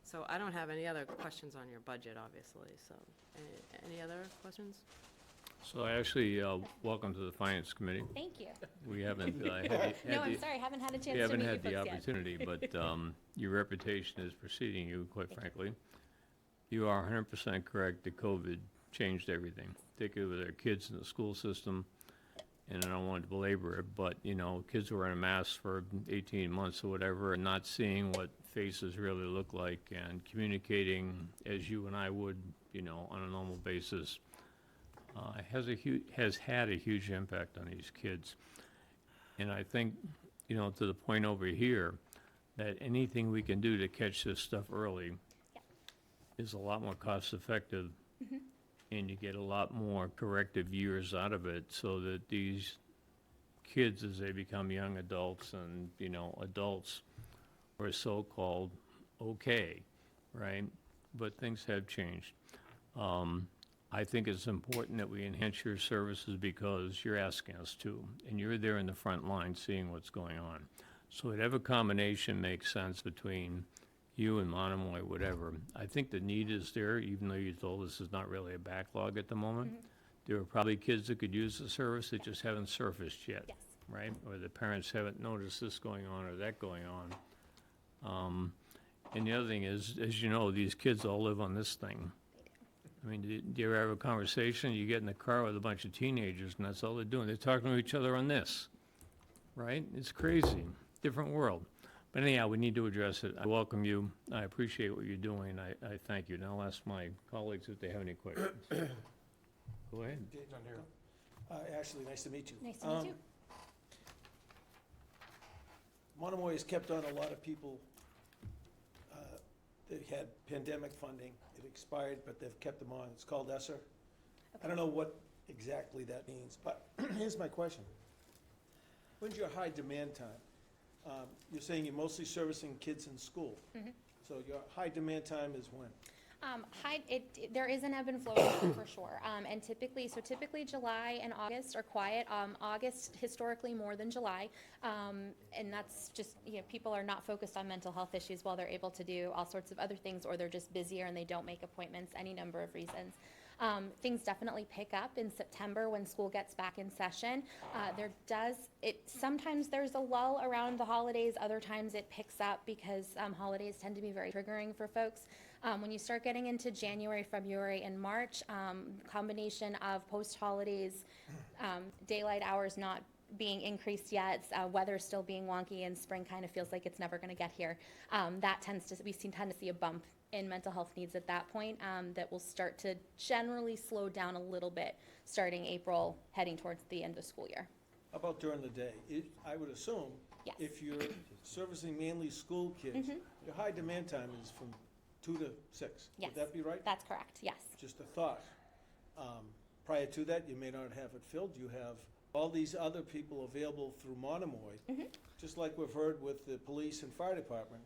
So I don't have any other questions on your budget, obviously, so, any other questions? So actually, welcome to the Finance Committee. Thank you. We haven't No, I'm sorry, I haven't had a chance to meet You haven't you had the folks yet. opportunity, but your reputation is preceding you, quite frankly. You are 100% correct that COVID changed everything, particularly with our kids in the school system. And I don't want to belabor it, but, kids wearing a mask for 18 months or whatever and not seeing what faces really look like and communicating as you and I would, on a normal basis, has had a huge impact on these kids. And I think, to the point over here, that anything we can do to catch this stuff early is a lot more cost-effective, and you get a lot more corrective years out of it, so that these kids, as they become young adults and, adults, are so-called okay, right? But things have changed. I think it's important that we enhance your services because you're asking us to, and you're there in the front line seeing what's going on. So whatever combination makes sense between you and Monomoy, whatever, I think the need is there, even though you told us it's not really a backlog at the moment. There are probably kids that could use the service that just haven't surfaced yet. Yes. Right? Or the parents haven't noticed this going on or that going on. And the other thing is, as you know, these kids all live on this thing. I mean, do you ever have a conversation, you get in the car with a bunch of teenagers, and that's all they're doing, they're talking to each other on this, right? It's crazy, different world. But anyhow, we need to address it. I welcome you, I appreciate what you're doing, I thank you. Now I'll ask my colleagues if they have any questions. Go ahead. Dave Dondero. Ashley, nice to meet you. Nice to meet you. Monomoy has kept on a lot of people that had pandemic funding. It expired, but they've kept them on. It's called ESSER. I don't know what exactly that means, but here's my question. When's your high demand time? You're saying you're mostly servicing kids in school. So your high demand time is when? There is an ebb and flow for sure. And typically July and August are quiet. August historically more than July. And that's just, people are not focused on mental health issues while they're able to do all sorts of other things, or they're just busier and they don't make appointments, any number of reasons. Things definitely pick up in September when school gets back in session. Sometimes there's a lull around the holidays, other times it picks up because holidays tend to be very triggering for folks. When you start getting into January, February, and March, combination of post-holidays, daylight hours not being increased yet. Weather's still being wonky, and spring kind of feels like it's never going to get here. That tend to see a bump in mental health needs at that point, that will start to generally slow down a little bit starting April, heading towards the end of the school year. How about during the day? I would assume, Yes. if you're servicing mainly school kids, your high demand time is from 2 to 6. Yes. Would that be right? That's correct, yes. Just a thought. Prior to that, you may not have it filled. You have all these other people available through Monomoy. Just like we've heard with the police and fire department,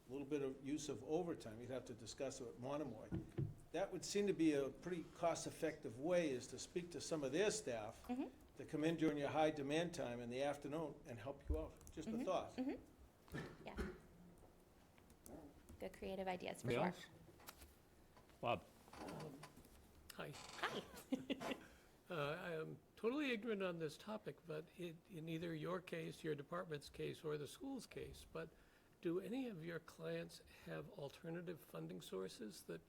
a little bit of use of overtime. You'd have to discuss it with Monomoy. That would seem to be a pretty cost-effective way, is to speak to some of their staff to come in during your high demand time in the afternoon and help you out. Just a thought. Yeah. Good creative ideas, for Anybody sure. else? Bob? Hi. Hi. I am totally ignorant on this topic, but in either your case, your department's case, or the school's case, but do any of your clients have alternative funding sources that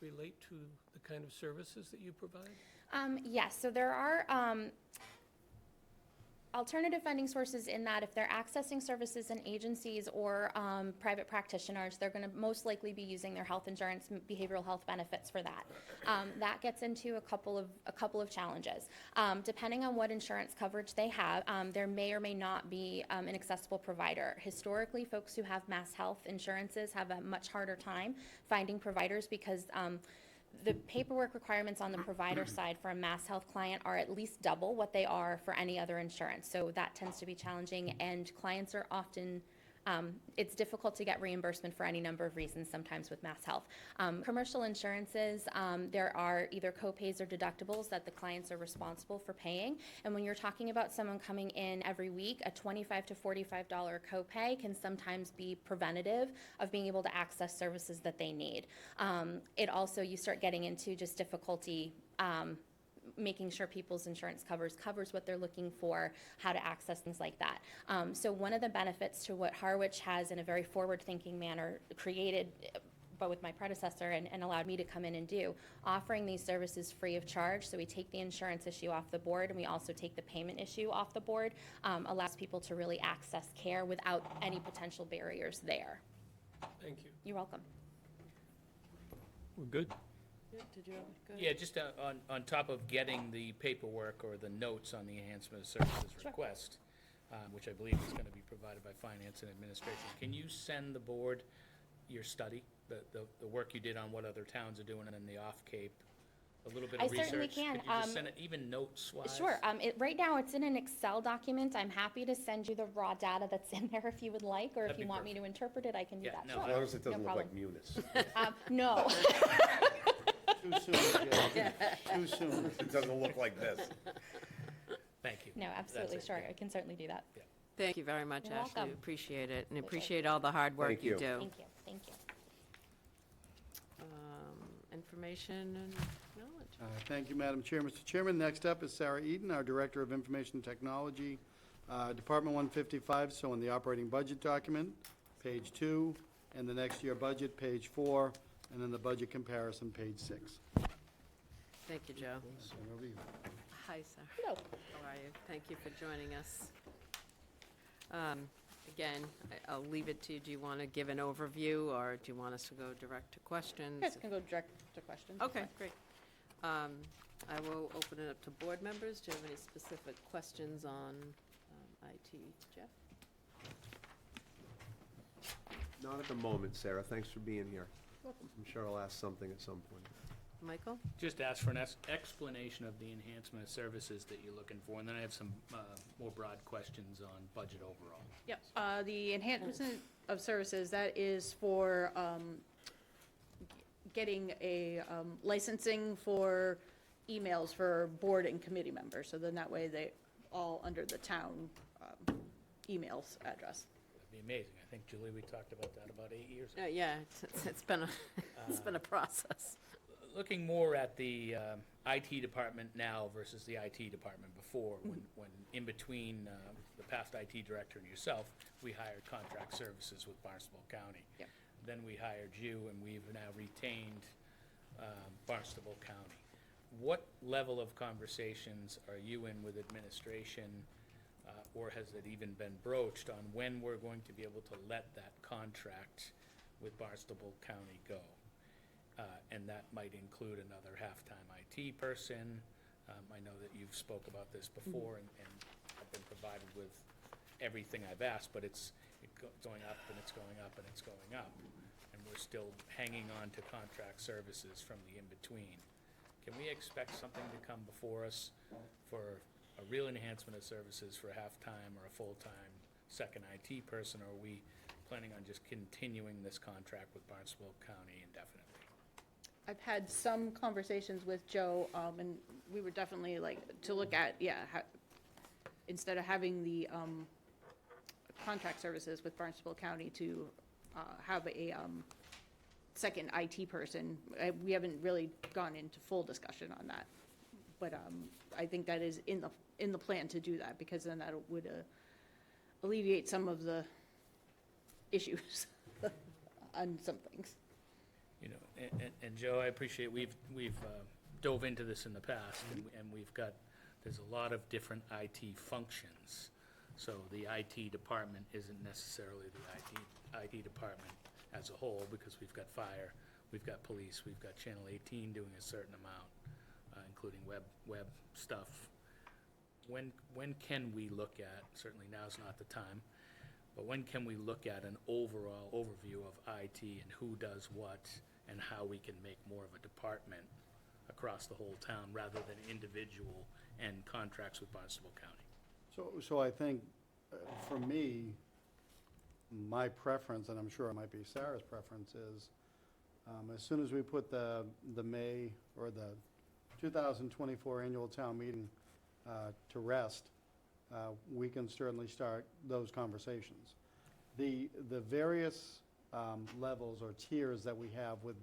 relate to the kind of services that you provide? Yes, so there are alternative funding sources in that if they're accessing services and agencies or private practitioners, they're going to most likely be using their health insurance, behavioral health benefits for that. That gets into a couple of challenges. Depending on what insurance coverage they have, there may or may not be an accessible provider. Historically, folks who have mass health insurances have a much harder time finding providers because the paperwork requirements on the provider side for a mass health client are at least double what they are for any other insurance. So that tends to be challenging, and clients are often, it's difficult to get reimbursement for any number of reasons, sometimes with mass health. Commercial insurances, there are either co-pays or deductibles that the clients are responsible for paying. And when you're talking about someone coming in every week, a $25 to $45 copay can sometimes be preventative of being able to access services that they need. It also, you start getting into just difficulty making sure people's insurance covers what they're looking for, how to access things like that. So one of the benefits to what Harwich has in a very forward-thinking manner created, but with my predecessor and allowed me to come in and do, offering these services free of charge. So we take the insurance issue off the board, and we also take the payment issue off the board, allows people to really access care without any potential barriers there. Thank you. You're welcome. We're good? Did you have, go ahead. Yeah, just on top of getting the paperwork or the notes on the enhancement of services Sure. request, which I believe is going to be provided by finance and administration, can you send the board your study, the work you did on what other towns are doing in the off-Cape, a little bit I of research? certainly can. Could you just send it, even notes-wise? Sure. Right now, it's in an Excel document. I'm happy to send you the raw data that's in there if you would like, or if That'd you be want me to interpret it, I can do Yeah, that. no, Sure. As long as it doesn't No look like problem. Munis. No. Too soon, Jim. Too soon. It doesn't look like this. Thank you. No, absolutely, it. sure. I can certainly do that. Thank you very much, You're Ashley. welcome. Appreciate it, and Appreciate it. appreciate all the hard work Thank you you. do. Thank you, thank you. Information and knowledge. Thank you, Madam Chair. Mr. Chairman, next up is Sarah Eden, our Director of Information Technology, Department 155, so in the operating budget document, page 2, and the next year budget, page 4, and then the budget comparison, page 6. Thank you, Joe. So over to you. Hi, Sarah. Hello. How are you? Thank you for joining us. Again, I'll leave it to you. Do you want to give an overview, or do you want us to go direct to questions? You guys can go direct to questions. Okay, great. I will open it up to board members. Do you have any specific questions on IT? Jeff? Not at the moment, Sarah. Thanks for being here. I'm sure I'll ask something at some point. Michael? Just ask for an explanation of the enhancement of services that you're looking for, and then I have some more broad questions on budget overall. Yep, the enhancement of services, that is for getting a licensing for emails for board and committee members, so then that way they all under the town emails address. That'd be amazing. I think, Julie, we talked about that about 8 years ago. Yeah, it's been a, it's been a process. Looking more at the IT department now versus the IT department before, when in between the past IT director and yourself, we hired contract services with Barnstable County. Yep. Then we hired you, and we've now retained Barnstable County. What level of conversations are you in with administration or has it even been broached on when we're going to be able to let that contract with Barnstable County go? And that might include another half-time IT person. I know that you've spoke about this before, and I've been provided with everything I've asked, but it's going up, and it's going up, and it's going up. And we're still hanging on to contract services from the in-between. Can we expect something to come before us for a real enhancement of services for a half-time or a full-time second IT person, or are we planning on just continuing this contract with Barnstable County indefinitely? I've had some conversations with Joe, and we were definitely like, to look at, instead of having the contract services with Barnstable County to have a second IT person. We haven't really gone into full discussion on that. But I think that is in the plan to do that, because then that would alleviate some of the issues on some things. You know, and Joe, I appreciate, we've dove into this in the past, and there's a lot of different IT functions. So the IT department isn't necessarily the IT department as a whole, because we've got fire, we've got police, we've got Channel 18 doing a certain amount, including web stuff. When can we look at, certainly now's not the time, but when can we look at an overall overview of IT and who does what, and how we can make more of a department across the whole town rather than individual and contracts with Barnstable County? So I think, for me, my preference, and I'm sure it might be Sarah's preference, is as soon as we put the May, or the 2024 annual town meeting to rest, we can certainly start those conversations. The various levels or tiers that we have with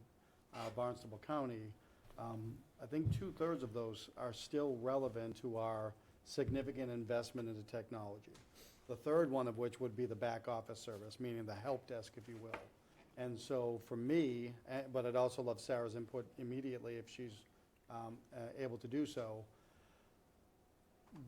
Barnstable County, I think 2/3 of those are still relevant to our significant investment into technology. The third one of which would be the back office service, meaning the help desk, if you will. And so for me, but I'd also love Sarah's input immediately if she's able to do so.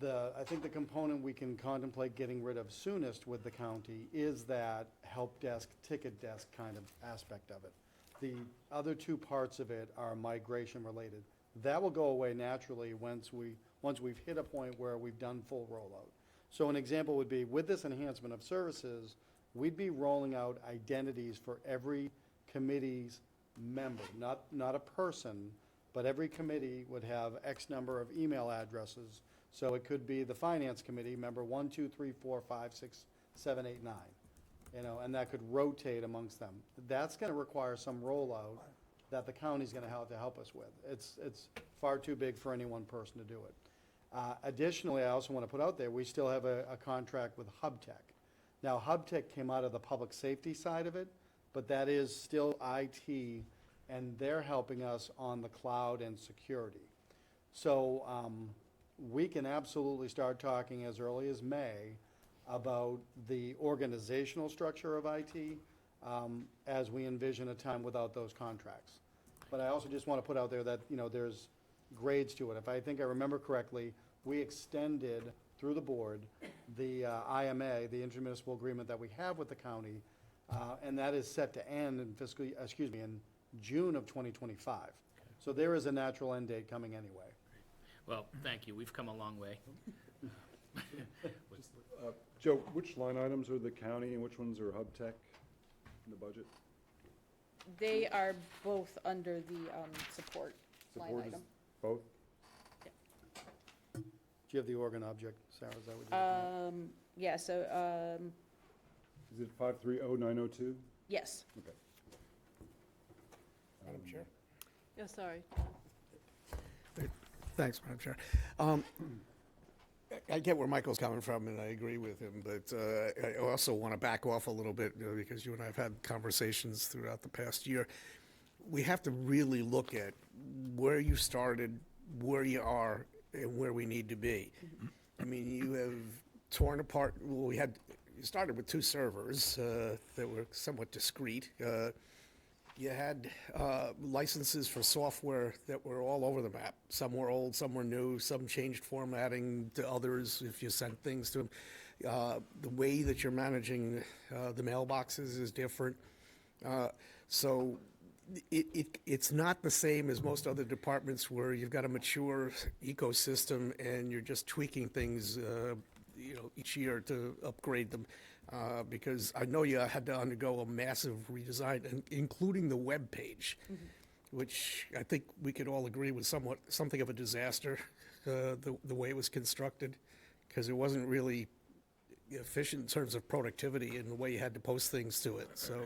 I think the component we can contemplate getting rid of soonest with the county is that help desk, ticket desk kind of aspect of it. The other two parts of it are migration related. That will go away naturally once we've hit a point where we've done full rollout. So an example would be, with this enhancement of services, we'd be rolling out identities for every committee's member, not a person, but every committee would have X number of email addresses. So it could be the finance committee, member 1, 2, 3, 4, 5, 6, 7, 8, 9. And that could rotate amongst them. That's gonna require some rollout that the county's gonna have to help us with. It's far too big for any one person to do it. Additionally, I also wanna put out there, we still have a contract with HubTech. Now, HubTech came out of the public safety side of it, but that is still IT, and they're helping us on the cloud and security. So, we can absolutely start talking as early as May about the organizational structure of IT as we envision a time without those contracts. But I also just want to put out there that, there's grades to it. If I think I remember correctly, we extended through the board the IMA, the intermunicipal agreement that we have with the county, and that is set to end in June of 2025. So there is a natural end date coming anyway. Well, thank you, we've come a long way. Joe, which line items are the county and which ones are HubTech in the budget? They are both under the support line Support is item. both? Do you have the organ object, Sarah? Is that what you're looking at? Yeah, so, Is it 530902? yes. Okay. Madam Chair? Yeah, sorry. Thanks, Madam Chair. I get where Michael's coming from, and I agree with him, but I also want to back off a little bit, because you and I have had conversations throughout the past year. We have to really look at where you started, where you are, and where we need to be. I mean, you have torn apart, you started with 2 servers that were somewhat discrete. You had licenses for software that were all over the map. Some were old, some were new, some changed formatting to others if you sent things to them. The way that you're managing the mailboxes is different. So it's not the same as most other departments where you've got a mature ecosystem and you're just tweaking things, each year to upgrade them. Because I know you had to undergo a massive redesign, including the web page, which I think we could all agree was something of a disaster, the way it was constructed, because it wasn't really efficient in terms of productivity and the way you had to post things to it. So,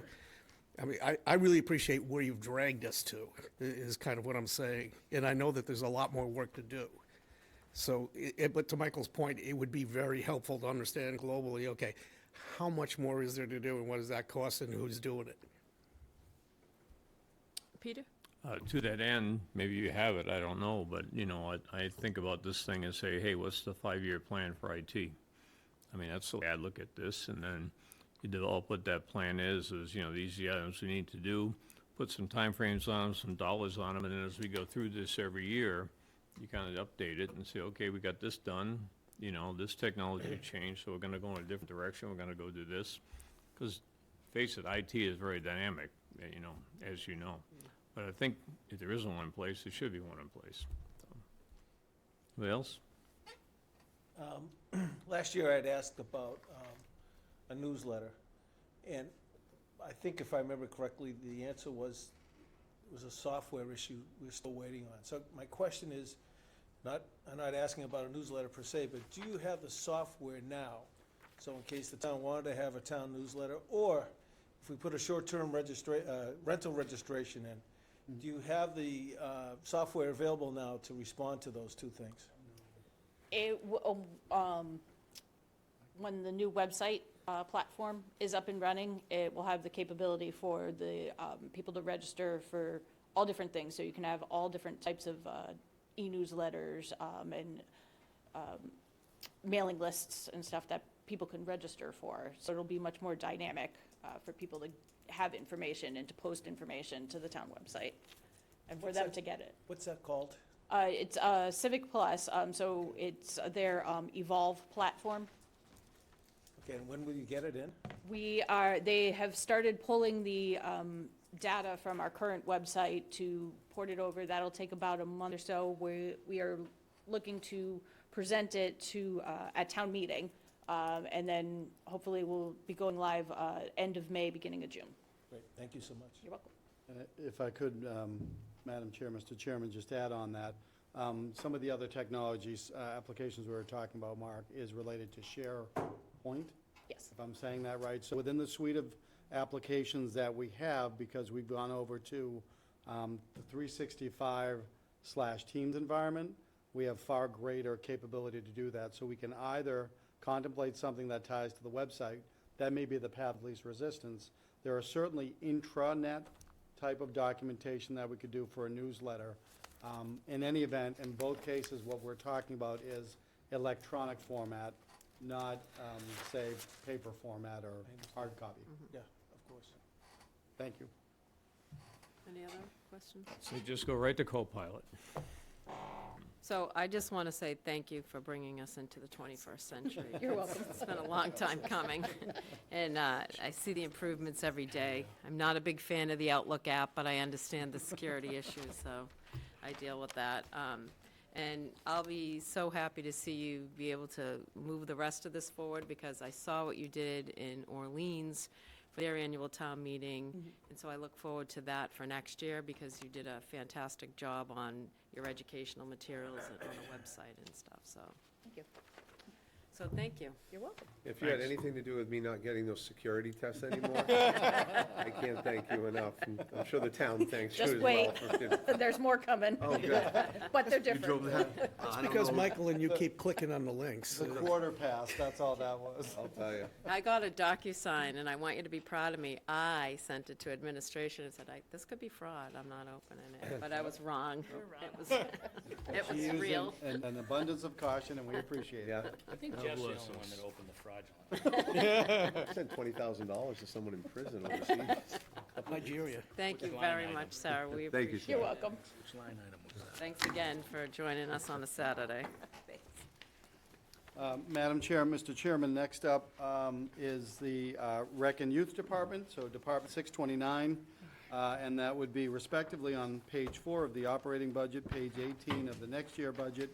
I mean, I really appreciate where you've dragged us to, is kind of what I'm saying. And I know that there's a lot more work to do. So, but to Michael's point, it would be very helpful to understand globally, okay, how much more is there to do and what does that cost and who's doing it? Peter? To that end, maybe you have it, I don't know, but, I think about this thing and say, hey, what's the 5-year plan for IT? I mean, that's the way I look at this, and then you develop what that plan is, these are the items we need to do, put some timeframes on them, some dollars on them, and then as we go through this every year, you kind of update it and say, okay, we got this done, this technology changed, so we're gonna go in a different direction, we're gonna go do this. Because, face it, IT is very dynamic, as you know. But I think if there isn't one in place, there should be one in place. So. Anybody else? Last year I'd asked about a newsletter, and I think if I remember correctly, the answer was, it was a software issue we're still waiting on. So my question is, I'm not asking about a newsletter per se, but do you have the software now? So in case the town wanted to have a town newsletter, or if we put a short-term rental registration in, do you have the software available now to respond to those two things? When the new website platform is up and running, it will have the capability for the people to register for all different things. So you can have all different types of e-newsletters and mailing lists and stuff that people can register for. So it'll be much more dynamic for people to have information and to post information to the town website and for them to get it. What's that called? It's Civic Plus, so it's their Evolve platform. Okay, and when will you get it in? They have started pulling the data from our current website to port it over. That'll take about a month or so. We are looking to present it to, at town meeting, and then hopefully we'll be going live end of May, beginning of June. Great, thank you so much. You're welcome. If I could, Madam Chair, Mr. Chairman, just add on that. Some of the other technologies, applications we were talking about, Mark, is related to SharePoint. Yes. If I'm saying that right. So within the suite of applications that we have, because we've gone over to the 365/Teams environment, we have far greater capability to do that. So we can either contemplate something that ties to the website. That may be the path of least resistance. There are certainly intranet type of documentation that we could do for a newsletter. In any event, in both cases, what we're talking about is electronic format, not, say, paper format or hard copy. Yeah, of course. Thank you. Any other questions? So just go right to Copilot. So I just want to say thank you for bringing us into the 21st century. You're welcome. It's been a long time coming, and I see the improvements every day. I'm not a big fan of the Outlook app, but I understand the security issues, so I deal with that. And I'll be so happy to see you be able to move the rest of this forward, because I saw what you did in Orleans for their annual town meeting, and so I look forward to that for next year, because you did a fantastic job on your educational materials and on the website and stuff, so. Thank you. So thank you. You're welcome. If you had anything to do with me not getting those security tests anymore, I can't thank you enough. And I'm sure the town thanks you Just as wait. well. There's more coming. Oh, good. But they're You drove different. that? It's because Michael and you keep clicking on the links. The quarter past, that's all that was. I'll tell you. I got a DocuSign, and I want you to be proud of me. I sent it to administration and said, this could be fraud, I'm not opening it, but I was wrong. It was Using real. an abundance of caution, and we appreciate it. Yeah. I think Jeff's the only one that opened the fraudulent. I sent $20,000 to someone in prison overseas. Nigeria. Thank you Line very item. much, Sarah, we Thank you, appreciate sir. You're welcome. Which line item was that? Thanks again for joining us on a Saturday. Madam Chair, Mr. Chairman, next up is the Rec and Youth Department, so Department 629, and that would be respectively on page 4 of the operating budget, page 18 of the next year budget,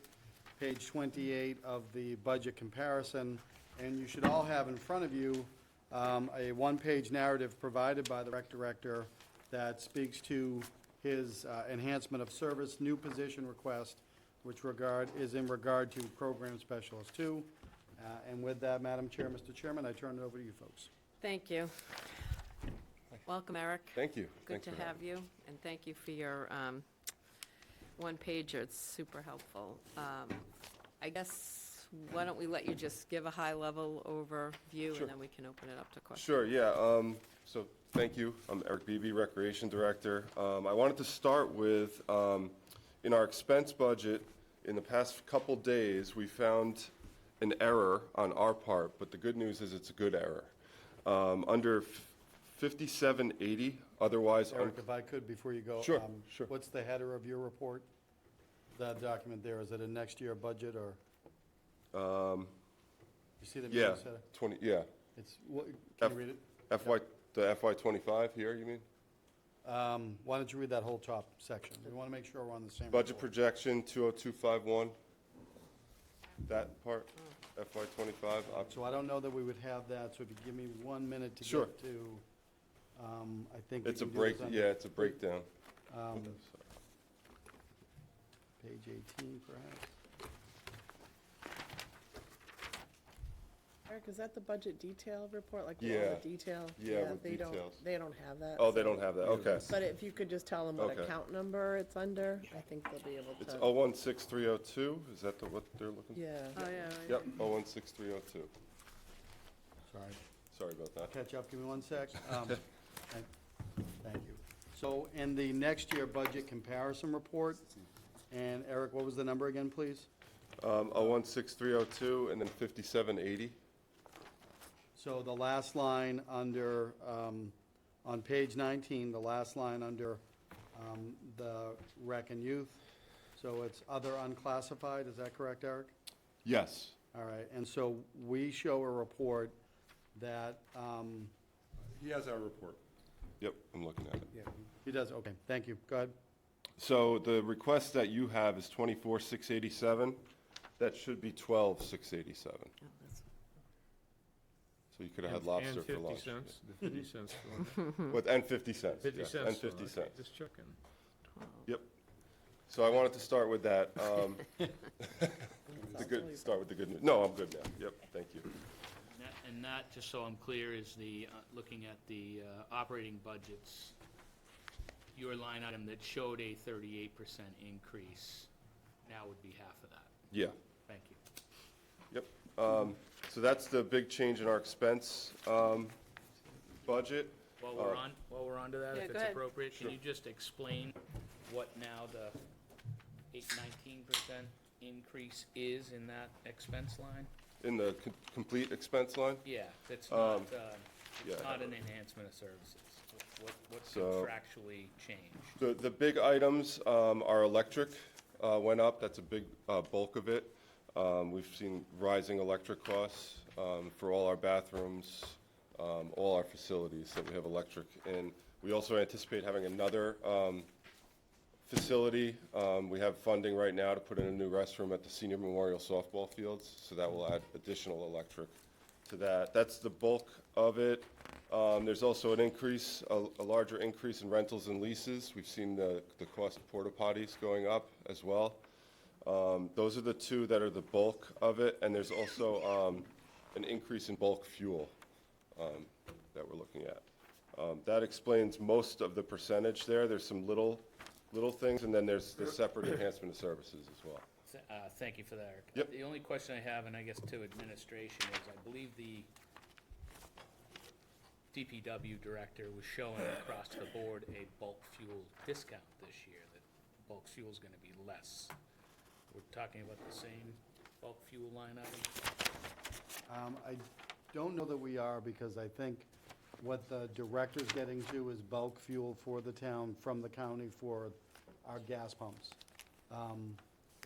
page 28 of the budget comparison, and you should all have in front of you a one-page narrative provided by the Rec Director that speaks to his enhancement of service, new position request, which is in regard to Program Specialist 2. And with that, Madam Chair, Mr. Chairman, I turn it over to you folks. Thank you. Welcome, Eric. Thank you. Good Thanks to for having have you, and thank you for your one-pager. It's super helpful. I guess, why don't we let you just give a high-level overview, Sure. and then we can open it up to questions. Sure, yeah. So thank you. I'm Eric Beebe, Recreation Director. I wanted to start with, in our expense budget, in the past couple days, we found an error on our part, but the good news is it's a good error. Under 5780, otherwise. Eric, if I could, before you go. Sure, sure. What's the header of your report? That document there, is it a next year budget, or? You see the Yeah, meeting header? 20, yeah. It's, can you read it? The FY 25 here, you mean? Why don't you read that whole top section? We want to make sure we're on the same. Budget report. projection, 20251. That part, FY 25. So I don't know that we would have that, so if you give me 1 minute to Sure. get to, I think. we It's a can do break, this on yeah, it's a breakdown. Page 18, perhaps. Eric, is that the budget detail report, like all Yeah. the detail? Yeah, with they don't- details. They don't have that. Oh, they so- don't have that, okay. But if you could just tell them what Okay. account number it's under, I think they'll be able It's to. 016302, is that what they're looking for? Yeah. Oh, yeah. Yep, 016302. Sorry. Sorry about that. Catch up, give me 1 sec. Thank you. So in the next year budget comparison report, and Eric, what was the number again, please? 016302 and then 5780. So the last line under, on page 19, the last line under the rec and youth, so it's other unclassified, is that correct, Eric? Yes. All right, and so we show a report that, He has our report. Yep, I'm looking at it. he does, okay, thank you, go ahead. So the request that you have is 24,687. That should be 12,687. So you could have had lobster for lunch. And 50 cents, the 50 cents for lunch. And 50 cents. 50 yes, cents. And for 50 lunch. cents. Just checking. Yep. So I wanted to start with that. Start with the good news. No, I'm good now. Yep, thank you. And that, just so I'm clear, is the, looking at the operating budgets, your line item that showed a 38% increase now would be half of that. Yeah. Thank you. Yep. So that's the big change in our expense budget. While we're on to that, Yeah, if go it's ahead. appropriate, can you just explain what now the 19% increase is in that expense line? In the complete expense line? Yeah, that's yeah. not an enhancement of services. What's So- contractually changed? The big items, our electric went up, that's a big bulk of it. We've seen rising electric costs for all our bathrooms, all our facilities that we have electric in. We also anticipate having another facility. We have funding right now to put in a new restroom at the Senior Memorial Softball Fields, so that will add additional electric to that. That's the bulk of it. There's also an increase, a larger increase in rentals and leases. We've seen the cost of porta potties going up as well. Those are the two that are the bulk of it, and there's also an increase in bulk fuel that we're looking at. That explains most of the percentage there. There's some little things, and then there's the separate enhancement of services as well. Thank you for that, Eric. Yep. The only question I have, and I guess to administration, is I believe the DPW director was showing across the board a bulk fuel discount this year, that bulk fuel is gonna be less. We're talking about the same bulk fuel line item? I don't know that we are, because I think what the director's getting to is bulk fuel for the town from the county for our gas pumps.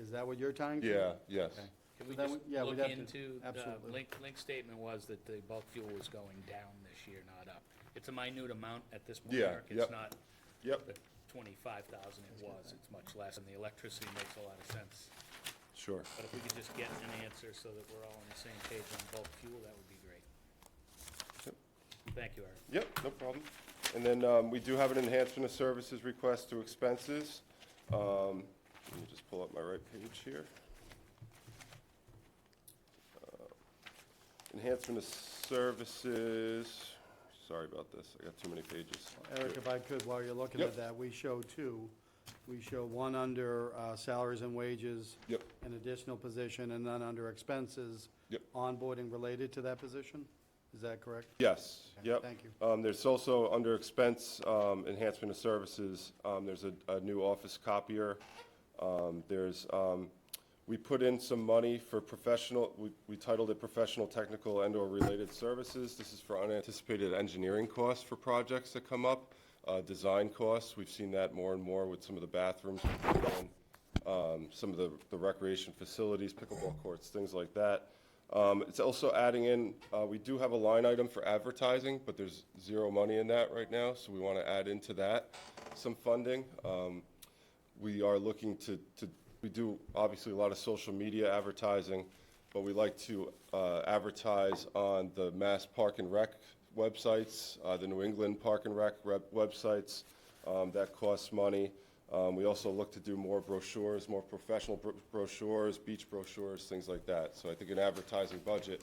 Is that what you're tying to? Yeah, yes. Okay. Can we Then just we- yeah, we'd look have to- into, absolutely. Link's statement was that the bulk fuel was going down this year, not up. It's a minute amount at this point, Yeah, Eric. yep. It's not Yep, the 25,000 it was, it's much less, and the electricity makes a lot of sense. sure. But if we could just get an answer so that we're all on the same page on bulk fuel, that would be great. Yep. Thank you, Eric. Yep, no problem. And then we do have an enhancement of services request to expenses. Let me just pull up my right page here. Enhancement of services, sorry about this, I got too many pages. Eric, if I could, while you're looking Yep. at that, we show two. We show one under salaries and wages. Yep. An additional position, and then under expenses. Yep. Onboarding related to that position. Is that correct? Yes, Okay, yep. thank you. There's also, under expense, enhancement of services, there's a new office copier. We put in some money for professional, we titled it Professional, Technical, and/or Related Services. This is for unanticipated engineering costs for projects that come up, design costs. We've seen that more and more with some of the bathrooms we put in, some of the recreation facilities, pickleball courts, things like that. It's also adding in, we do have a line item for advertising, but there's zero money in that right now, so we want to add into that some funding. We are looking we do obviously a lot of social media advertising, but we like to advertise on the Mass Park and Rec websites, the New England Park and Rec websites. That costs money. We also look to do more brochures, more professional brochures, beach brochures, things like that. So I think an advertising budget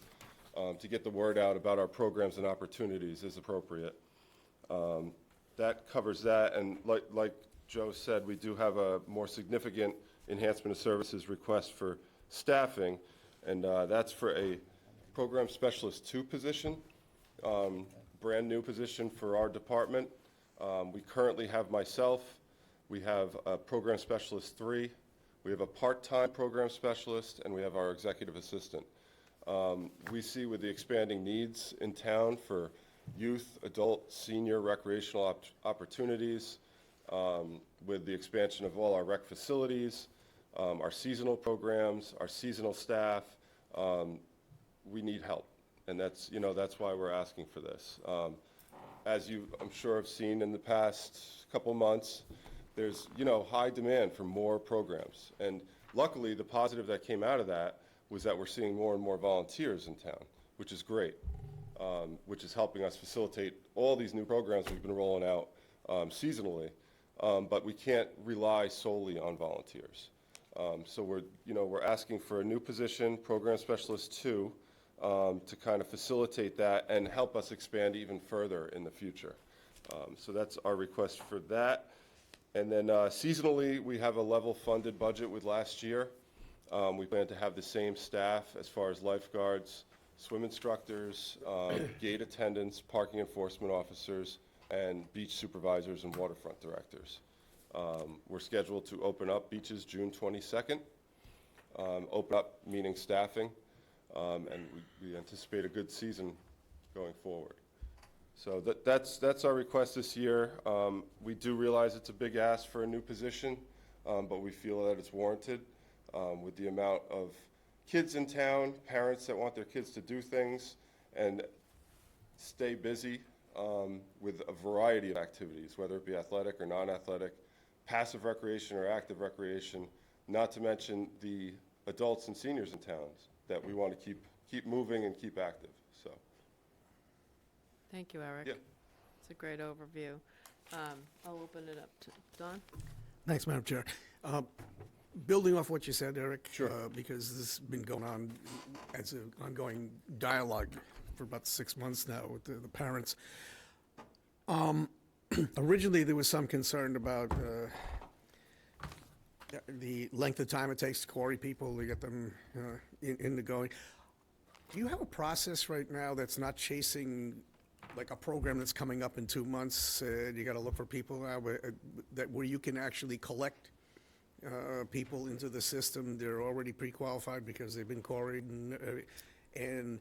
to get the word out about our programs and opportunities is appropriate. That covers that, and like Joe said, we do have a more significant enhancement of services request for staffing, and that's for a Program Specialist 2 position, brand new position for our department. We currently have myself, we have a Program Specialist 3, we have a part-time Program Specialist, and we have our Executive Assistant. We see with the expanding needs in town for youth, adult, senior recreational opportunities, with the expansion of all our rec facilities, our seasonal programs, our seasonal staff, we need help. And that's why we're asking for this. As you, I'm sure, have seen in the past couple months, there's, high demand for more programs. And luckily, the positive that came out of that was that we're seeing more and more volunteers in town, which is great, which is helping us facilitate all these new programs we've been rolling out seasonally. But we can't rely solely on volunteers. So we're asking for a new position, Program Specialist 2, to kind of facilitate that and help us expand even further in the future. So that's our request for that. And then seasonally, we have a level funded budget with last year. We plan to have the same staff as far as lifeguards, swim instructors, gate attendants, parking enforcement officers, and beach supervisors and waterfront directors. We're scheduled to open up beaches June 22nd. Open up meaning staffing, and we anticipate a good season going forward. So that's our request this year. We do realize it's a big ask for a new position, but we feel that it's warranted with the amount of kids in town, parents that want their kids to do things and stay busy with a variety of activities, whether it be athletic or non-athletic, passive recreation or active recreation, not to mention the adults and seniors in towns that we want to keep moving and keep active, so. Thank you, Eric. Yeah. It's a great overview. I'll open it up to Don. Thanks, Madam Chair. Building off what you said, Eric. Sure. Because this has been going on as an ongoing dialogue for about 6 months now with the parents. Originally, there was some concern about the length of time it takes to query people to get them into going. Do you have a process right now that's not chasing, like a program that's coming up in 2 months? You got to look for people now where you can actually collect people into the system. They're already pre-qualified because they've been queried, and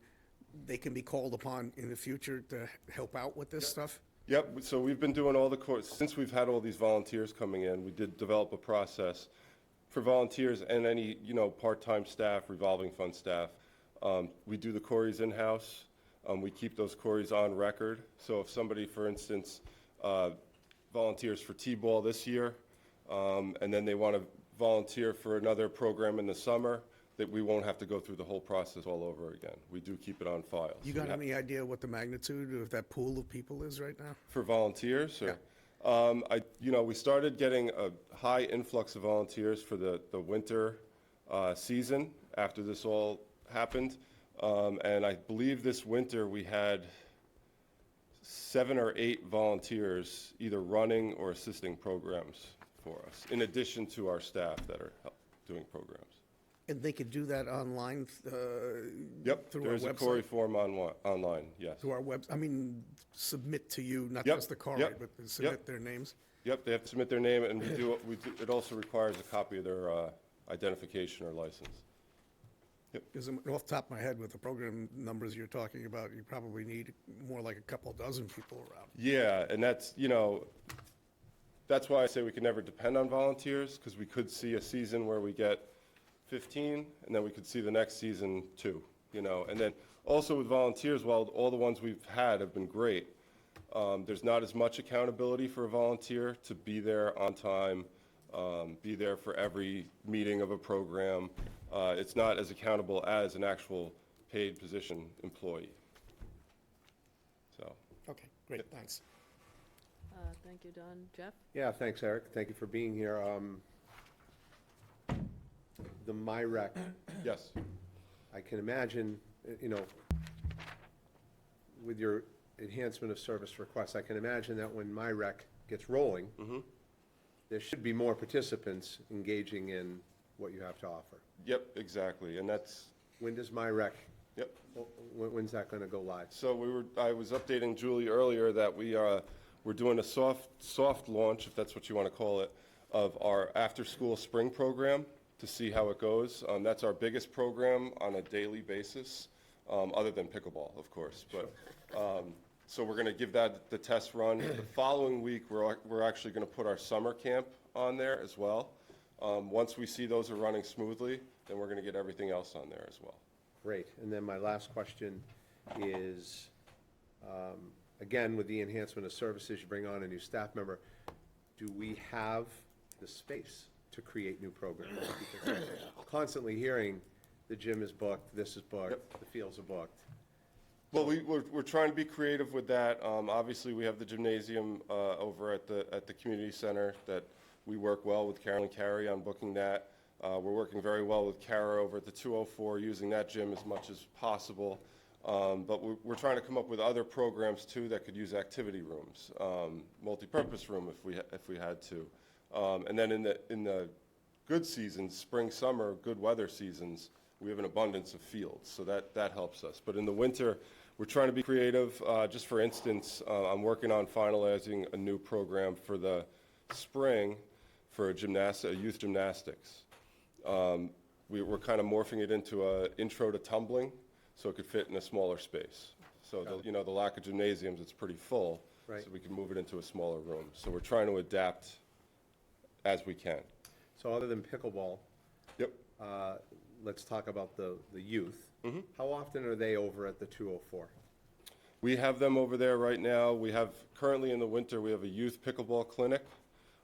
they can be called upon in the future to help out with this stuff? Yep, so we've been doing all the since we've had all these volunteers coming in, we did develop a process for volunteers and any, part-time staff, revolving fund staff. We do the queries in-house. We keep those queries on record. So if somebody, for instance, volunteers for T-ball this year, and then they want to volunteer for another program in the summer, that we won't have to go through the whole process all over again. We do keep it on file. You So got we have- any idea what the magnitude of that pool of people is right now? For volunteers, or? We started getting a high influx of volunteers for the winter season after this all happened. And I believe this winter we had 7 or 8 volunteers either running or assisting programs for us, in addition to our staff that are doing programs. And they could do that online, Yep, through our there's a query website? form online, yes. Through our submit to you, not Yep, just the call yep, rate, but submit yep. their names? Yep, they have to submit their name, and it also requires a copy of their identification or license. Because off the top of my head, with the program numbers you're talking about, you probably need more like a couple dozen people around. Yeah, and that's why I say we can never depend on volunteers, because we could see a season where we get 15, and then we could see the next season 2, And then also with volunteers, while all the ones we've had have been great, there's not as much accountability for a volunteer to be there on time, be there for every meeting of a program. It's not as accountable as an actual paid position employee. So, Okay, great, thanks. Thank you, Don. Jeff? Yeah, thanks, Eric. Thank you for being here. The MyRec, yes. I can imagine, with your enhancement of service requests, I can imagine that when MyRec gets rolling, there should be more participants engaging in what you have to offer. Yep, exactly, and that's, When does MyRec, yep. when's that going to go live? So I was updating Julie earlier that we're doing a soft launch, if that's what you want to call it, of our after-school spring program to see how it goes. That's our biggest program on a daily basis, other than pickleball, of course. But so we're going to give that the test run. The following week, we're actually going to put our summer camp on there as well. Once we see those are running smoothly, then we're going to get everything else on there as well. Great. And then my last question is, again, with the enhancement of services, you bring on a new staff member. Do we have the space to create new programs? Because I'm constantly hearing the gym is booked, this is booked, the fields are booked. Well, we're trying to be creative with that. Obviously, we have the gymnasium over at the community center that we work well with Carolyn Carey on booking that. We're working very well with Kara over at the 204, using that gym as much as possible. But we're trying to come up with other programs too that could use activity rooms, multi-purpose room if we had to. And then in the good seasons, spring, summer, good weather seasons, we have an abundance of fields, so that helps us. But in the winter, we're trying to be creative. Just for instance, I'm working on finalizing a new program for the spring for youth gymnastics. We're kind of morphing it into an intro to tumbling, so it could fit in a smaller space. So the lack of gymnasiums, it's pretty full, Right. so we can move it into a smaller room. So we're trying to adapt as we can. So other than pickleball, Yep. let's talk about the youth. How often are they over at the 204? We have them over there right now. Currently in the winter, we have a youth pickleball clinic.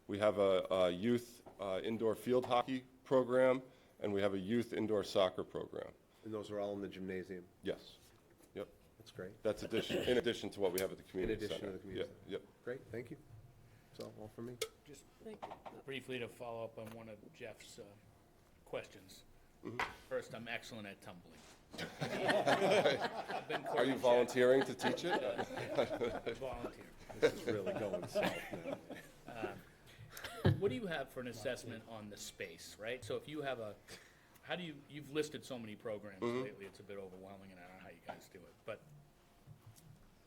We have a youth indoor field hockey program, and we have a youth indoor soccer program. And those are all in the gymnasium? Yes. Yep. That's great. That's in addition to what we have at the community center. addition to the community Yep, Yep. Great, thank you. That's all for me. Briefly to follow up on one of Jeff's questions. First, I'm excellent at tumbling. I've been Are you courting Jack- volunteering to teach it? Volunteer. This is really going south now. What do you have for an assessment on the space, right? So if you have you've listed so many programs lately, it's a bit overwhelming, and I don't know how you guys do it. But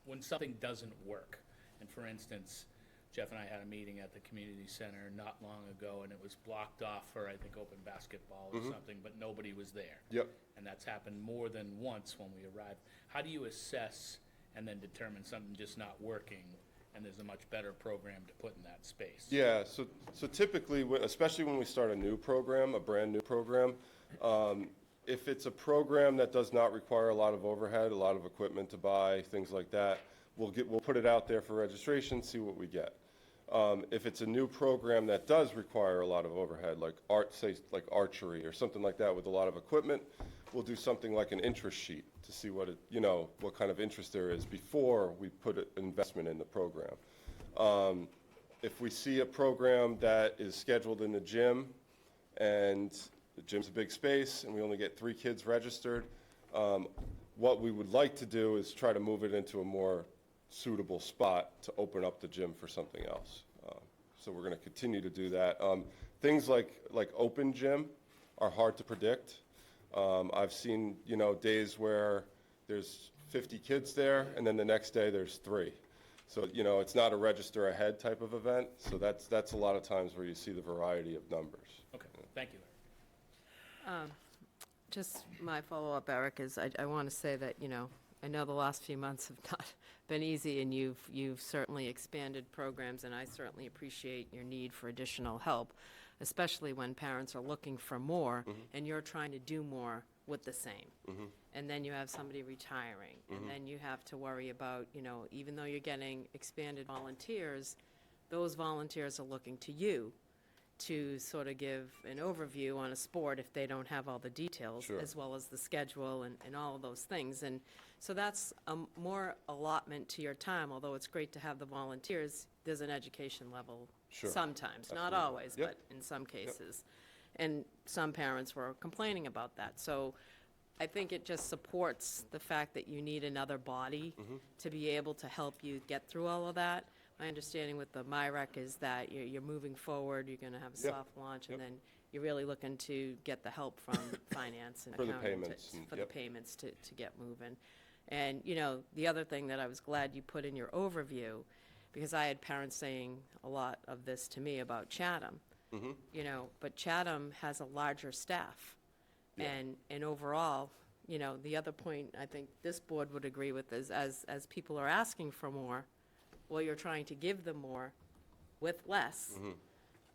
when something doesn't work, and for instance, Jeff and I had a meeting at the community center not long ago, and it was blocked off for, I think, open basketball or something, but nobody was there. Yep. And that's happened more than once when we arrived. How do you assess and then determine something just not working and there's a much better program to put in that space. Yeah, so typically, especially when we start a new program, a brand-new program, if it's a program that does not require a lot of overhead, a lot of equipment to buy, things like that, we'll put it out there for registration, see what we get. If it's a new program that does require a lot of overhead, like like archery or something like that with a lot of equipment, we'll do something like an interest sheet to see what what kind of interest there is before we put an investment in the program. If we see a program that is scheduled in the gym and the gym's a big space and we only get 3 kids registered, what we would like to do is try to move it into a more suitable spot to open up the gym for something else. So we're going to continue to do that. Things like open gym are hard to predict. I've seen, days where there's 50 kids there, and then the next day there's 3. So, it's not a register ahead type of event. So that's a lot of times where you see the variety of numbers. Okay, thank you. Just my follow-up, Eric, is I want to say that, I know the last few months have not been easy, and you've certainly expanded programs, and I certainly appreciate your need for additional help, especially when parents are looking for more, and you're trying to do more with the same. And then you have somebody retiring, and then you have to worry about, even though you're getting expanded volunteers, those volunteers are looking to you to sort of give an overview on a sport if they don't have all the details, Sure. as well as the schedule and all of those things. And so that's a more allotment to your time, although it's great to have the volunteers, there's an education level Sure. sometimes, not Absolutely. always, Yep. but in some cases. And some parents were complaining about that. So I think it just supports the fact that you need another body to be able to help you get through all of that. My understanding with the MyRec is that you're moving forward, you're going to have a Yep. soft launch, and Yep. then you're really looking to get the help from finance and For the accounting payments and- for the yep. payments to get moving. And, the other thing that I was glad you put in your overview, because I had parents saying a lot of this to me about Chatham, but Chatham has a larger staff. Yeah. And overall, the other point I think this board would agree with is as people are asking for more, well, you're trying to give them more with less.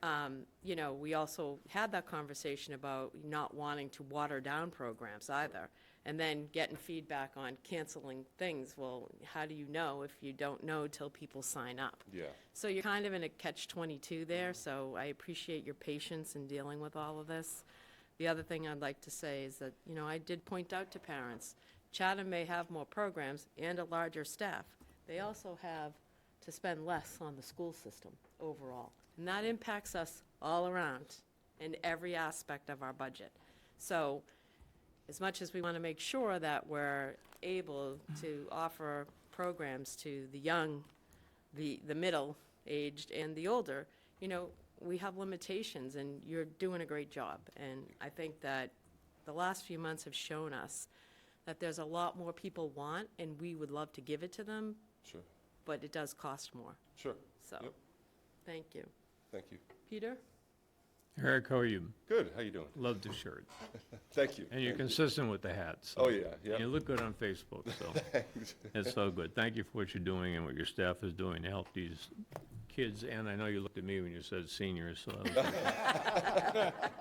We also had that conversation about not wanting to water down programs either, and then getting feedback on canceling things. Well, how do you know if you don't know till people sign up? Yeah. So you're kind of in a catch-22 there, so I appreciate your patience in dealing with all of this. The other thing I'd like to say is that, I did point out to parents, Chatham may have more programs and a larger staff. They also have to spend less on the school system overall. And that impacts us all around in every aspect of our budget. So as much as we want to make sure that we're able to offer programs to the young, the middle-aged, and the older, we have limitations, and you're doing a great job. And I think that the last few months have shown us that there's a lot more people want, and we would love to give it to them, Sure. but it does cost more. Sure. So, Yep. thank you. Thank you. Peter? Eric, how are you? Good. How you doing? Love the shirt. Thank you. And you're Thank you. consistent with the hats. so- Oh, yeah, yeah. And you look good on Facebook, so it's so good. Thank you for what you're doing and what your staff is doing to help these kids. And I know you looked at me when you said seniors, so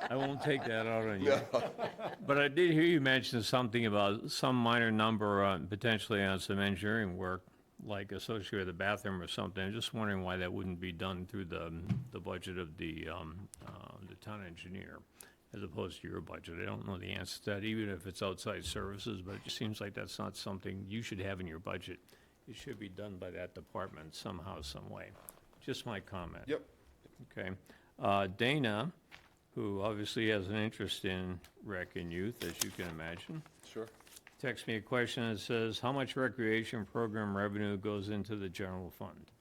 I won't take that out on you. But I did hear you mention something about some minor number on, potentially on some engineering work, like associated with a bathroom or something. I'm just wondering why that wouldn't be done through the budget of the town engineer, as opposed to your budget. I don't know the answer to that, even if it's outside services, but it just seems like that's not something you should have in your budget. It should be done by that department somehow, some way. Just my comment. Yep. Okay. Dana, who obviously has an interest in rec and youth, as you can imagine, Sure. texts me a question that says, how much recreation program revenue goes into the general fund?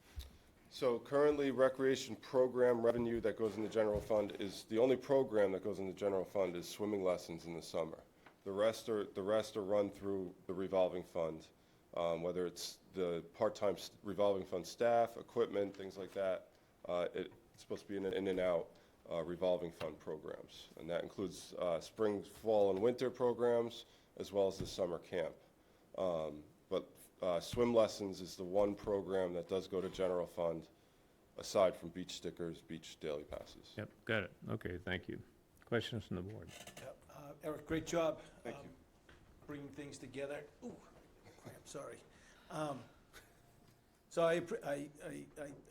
So currently, recreation program revenue that goes in the general fund is, the only program that goes in the general fund is swimming lessons in the summer. The rest are run through the revolving fund, whether it's the part-time revolving fund staff, equipment, things like that. It's supposed to be an in and out revolving fund programs. And that includes spring, fall, and winter programs, as well as the summer camp. But swim lessons is the one program that does go to general fund, aside from beach stickers, beach daily passes. Yep, got it. Okay, thank you. Questions from the board? Yep. Eric, great job. Thank you. Bringing things together. Ooh, crap, sorry. So I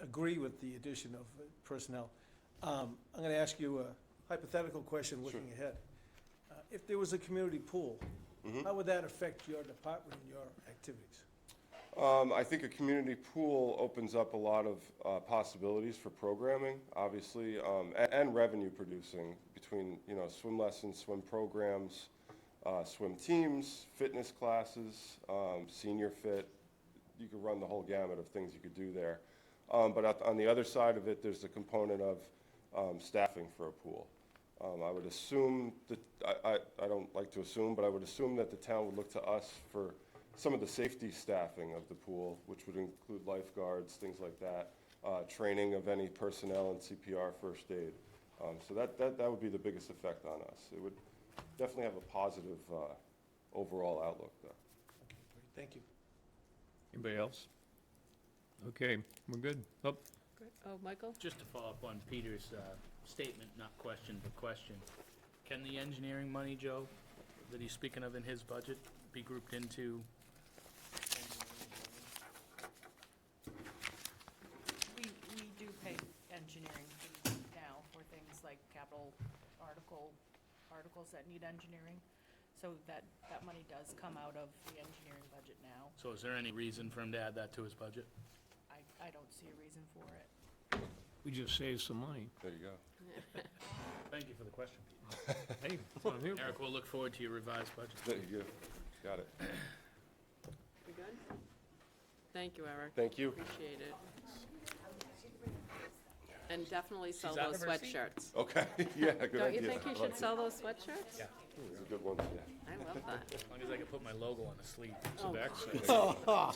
agree with the addition of personnel. I'm going to ask you a hypothetical question looking ahead. If there was a community pool, how would that affect your department and your activities? I think a community pool opens up a lot of possibilities for programming, obviously, and revenue producing between, swim lessons, swim programs, swim teams, fitness classes, senior fit. You could run the whole gamut of things you could do there. But on the other side of it, there's the component of staffing for a pool. I would assume that, I don't like to assume, but I would assume that the town would look to us for some of the safety staffing of the pool, which would include lifeguards, things like that, training of any personnel in CPR, first aid. So that would be the biggest effect on us. It would definitely have a positive overall outlook, though. Thank you. Anybody else? Okay, we're good. Oh, Oh, Michael? Just to follow up on Peter's statement, not question, but question. Can the engineering money, Joe, that he's speaking of in his budget, be grouped into? We do pay engineering fees now for things like capital articles that need engineering. So that money does come out of the engineering budget now. So is there any reason for him to add that to his budget? I don't see a reason for it. we just saved some money. There you go. Thank you for the question, Pete. Hey, that's what I'm here for. Eric, we'll look forward to your revised budget. There you go. Got it. We good? Thank you, Eric. Thank you. Appreciate it. And definitely sell out those of her seat? sweatshirts. Okay, yeah, good idea. Don't you think you should sell those sweatshirts? Yeah. It's a good one, yeah. I love that. As long as I can put my logo on the sleeve. Oh, It's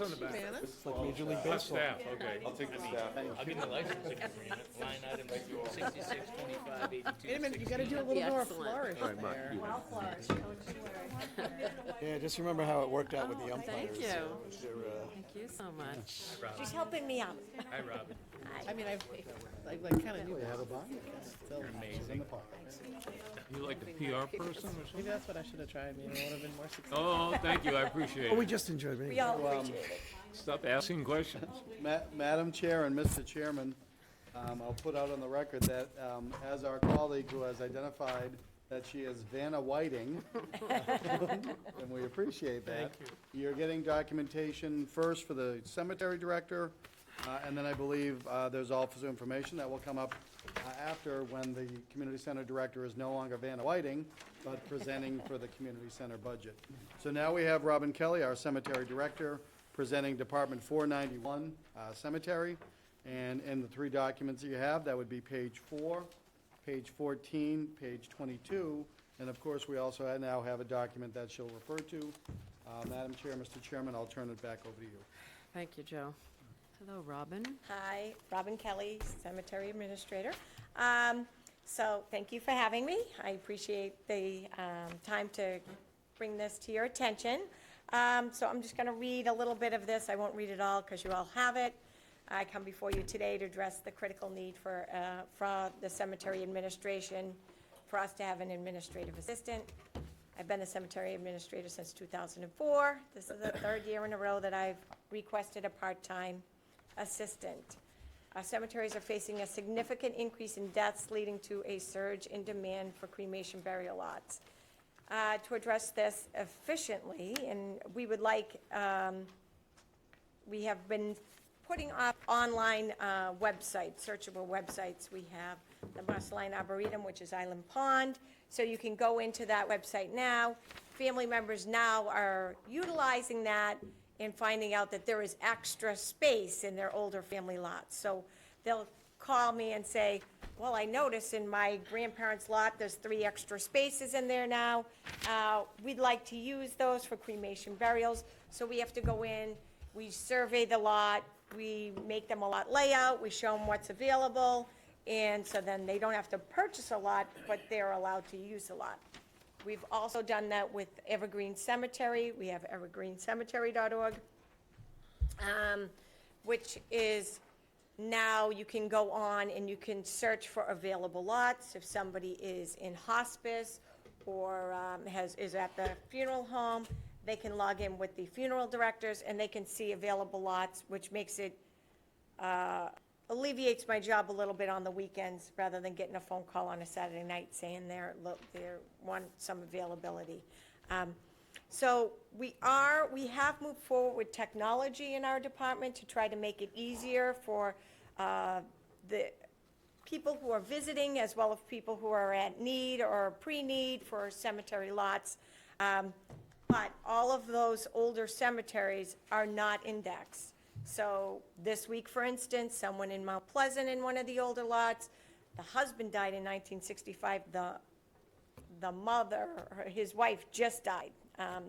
on the back. It's like Major League That's Baseball. staff, okay. I'll take the staff. I'll give you the license agreement, line item 66, 25, 82, Wait a minute, you gotta do a little more Excellent. flourish All right, Mark, there. you- Well, Flores, don't you worry. Yeah, just remember how it worked out with the umpires. Thank you. They're, Thank you so much. She's helping me out. Hi, Robin. I mean, I kinda knew that. Still, Amazing. You like the PR person or maybe something? that's what I should have tried, maybe I would have been more successful. Oh, thank you, I appreciate Oh, we it. just enjoyed meeting. We all appreciate it. Stop asking questions. Madam Chair and Mr. Chairman, I'll put out on the record that as our colleague who has identified that she is Vanna Whiting, and we appreciate that. You're getting documentation first for the cemetery director, and then I believe there's also information that will come up after when the community center director is no longer Vanna Whiting, but presenting for the community center budget. So now we have Robin Kelly, our cemetery director, presenting Department 491 Cemetery. And in the three documents that you have, that would be page 4, page 14, page 22, and of course, we also now have a document that she'll refer to. Madam Chair, Mr. Chairman, I'll turn it back over to you. Thank you, Joe. Hello, Robin. Hi, Robin Kelly, Cemetery Administrator. So thank you for having me. I appreciate the time to bring this to your attention. So I'm just going to read a little bit of this. I won't read it all because you all have it. I come before you today to address the critical need for the cemetery administration, for us to have an administrative assistant. I've been a cemetery administrator since 2004. This is the third year in a row that I've requested a part-time assistant. Our cemeteries are facing a significant increase in deaths, leading to a surge in demand for cremation burial lots. To address this efficiently, and we would like, we have been putting up online websites, searchable websites. We have the Marceline Arboretum, which is Island Pond, so you can go into that website now. Family members now are utilizing that and finding out that there is extra space in their older family lots. So they'll call me and say, well, I noticed in my grandparents' lot, there's 3 extra spaces in there now. We'd like to use those for cremation burials. So we have to go in, we survey the lot, we make them a lot layout, we show them what's available, and so then they don't have to purchase a lot, but they're allowed to use a lot. We've also done that with Evergreen Cemetery. We have evergreencemetery.org. which is now you can go on and you can search for available lots. If somebody is in hospice or is at the funeral home, they can log in with the funeral directors and they can see available lots, which makes it, alleviates my job a little bit on the weekends rather than getting a phone call on a Saturday night saying they want some availability. So we have moved forward with technology in our department to try to make it easier for the people who are visiting as well as people who are at need or pre-need for cemetery lots. But all of those older cemeteries are not indexed. So this week, for instance, someone in Mount Pleasant in one of the older lots, the husband died in 1965, the mother, his wife just died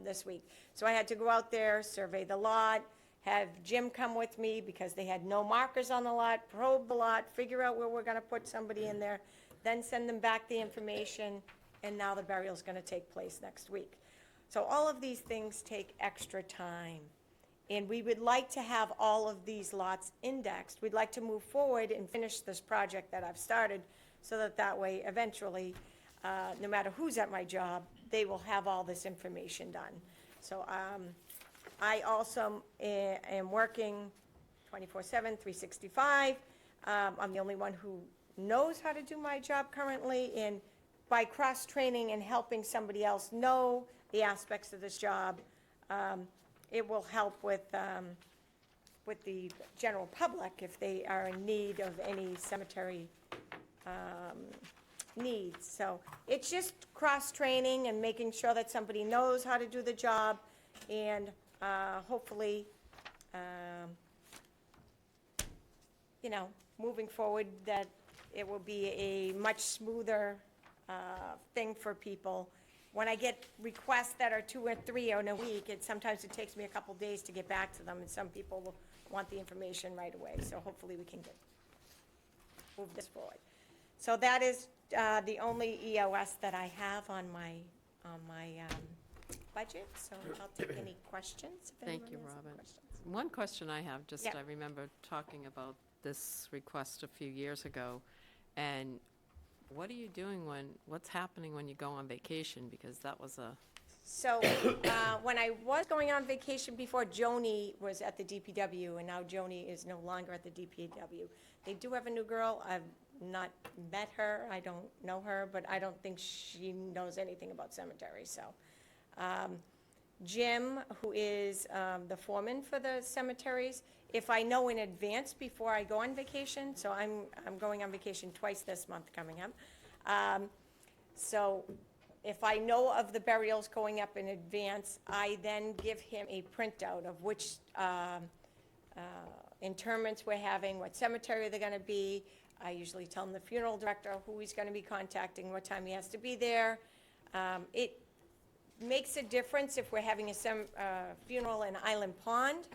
this week. So I had to go out there, survey the lot, have Jim come with me because they had no markers on the lot, probe the lot, figure out where we're gonna put somebody in there, then send them back the information, and now the burial's gonna take place next week. So all of these things take extra time. And we would like to have all of these lots indexed. We'd like to move forward and finish this project that I've started so that way, eventually, no matter who's at my job, they will have all this information done. So I also am working 24/7, 365. I'm the only one who knows how to do my job currently, and by cross-training and helping somebody else know the aspects of this job, it will help with the general public if they are in need of any cemetery needs. So it's just cross-training and making sure that somebody knows how to do the job, and hopefully, moving forward, that it will be a much smoother thing for people. When I get requests that are 2 or 3 in a week, sometimes it takes me a couple days to get back to them, and some people will want the information right away. So hopefully we can move this forward. So that is the only EOS that I have on my budget. So I'll take any questions. If Thank anyone you, has Robin. questions. One question I have, just Yeah. I remember talking about this request a few years ago, and what are you doing what's happening when you go on vacation? Because that was So when I was going on vacation before, Joni was at the DPW, and now Joni is no longer at the DPW. They do have a new girl. I've not met her. I don't know her, but I don't think she knows anything about cemeteries. So Jim, who is the foreman for the cemeteries, if I know in advance before I go on vacation, so I'm going on vacation twice this month coming up. So if I know of the burials going up in advance, I then give him a printout of which interments we're having, what cemetery they're gonna be. I usually tell him the funeral director who he's gonna be contacting, what time he has to be there. It makes a difference if we're having a funeral in Island Pond,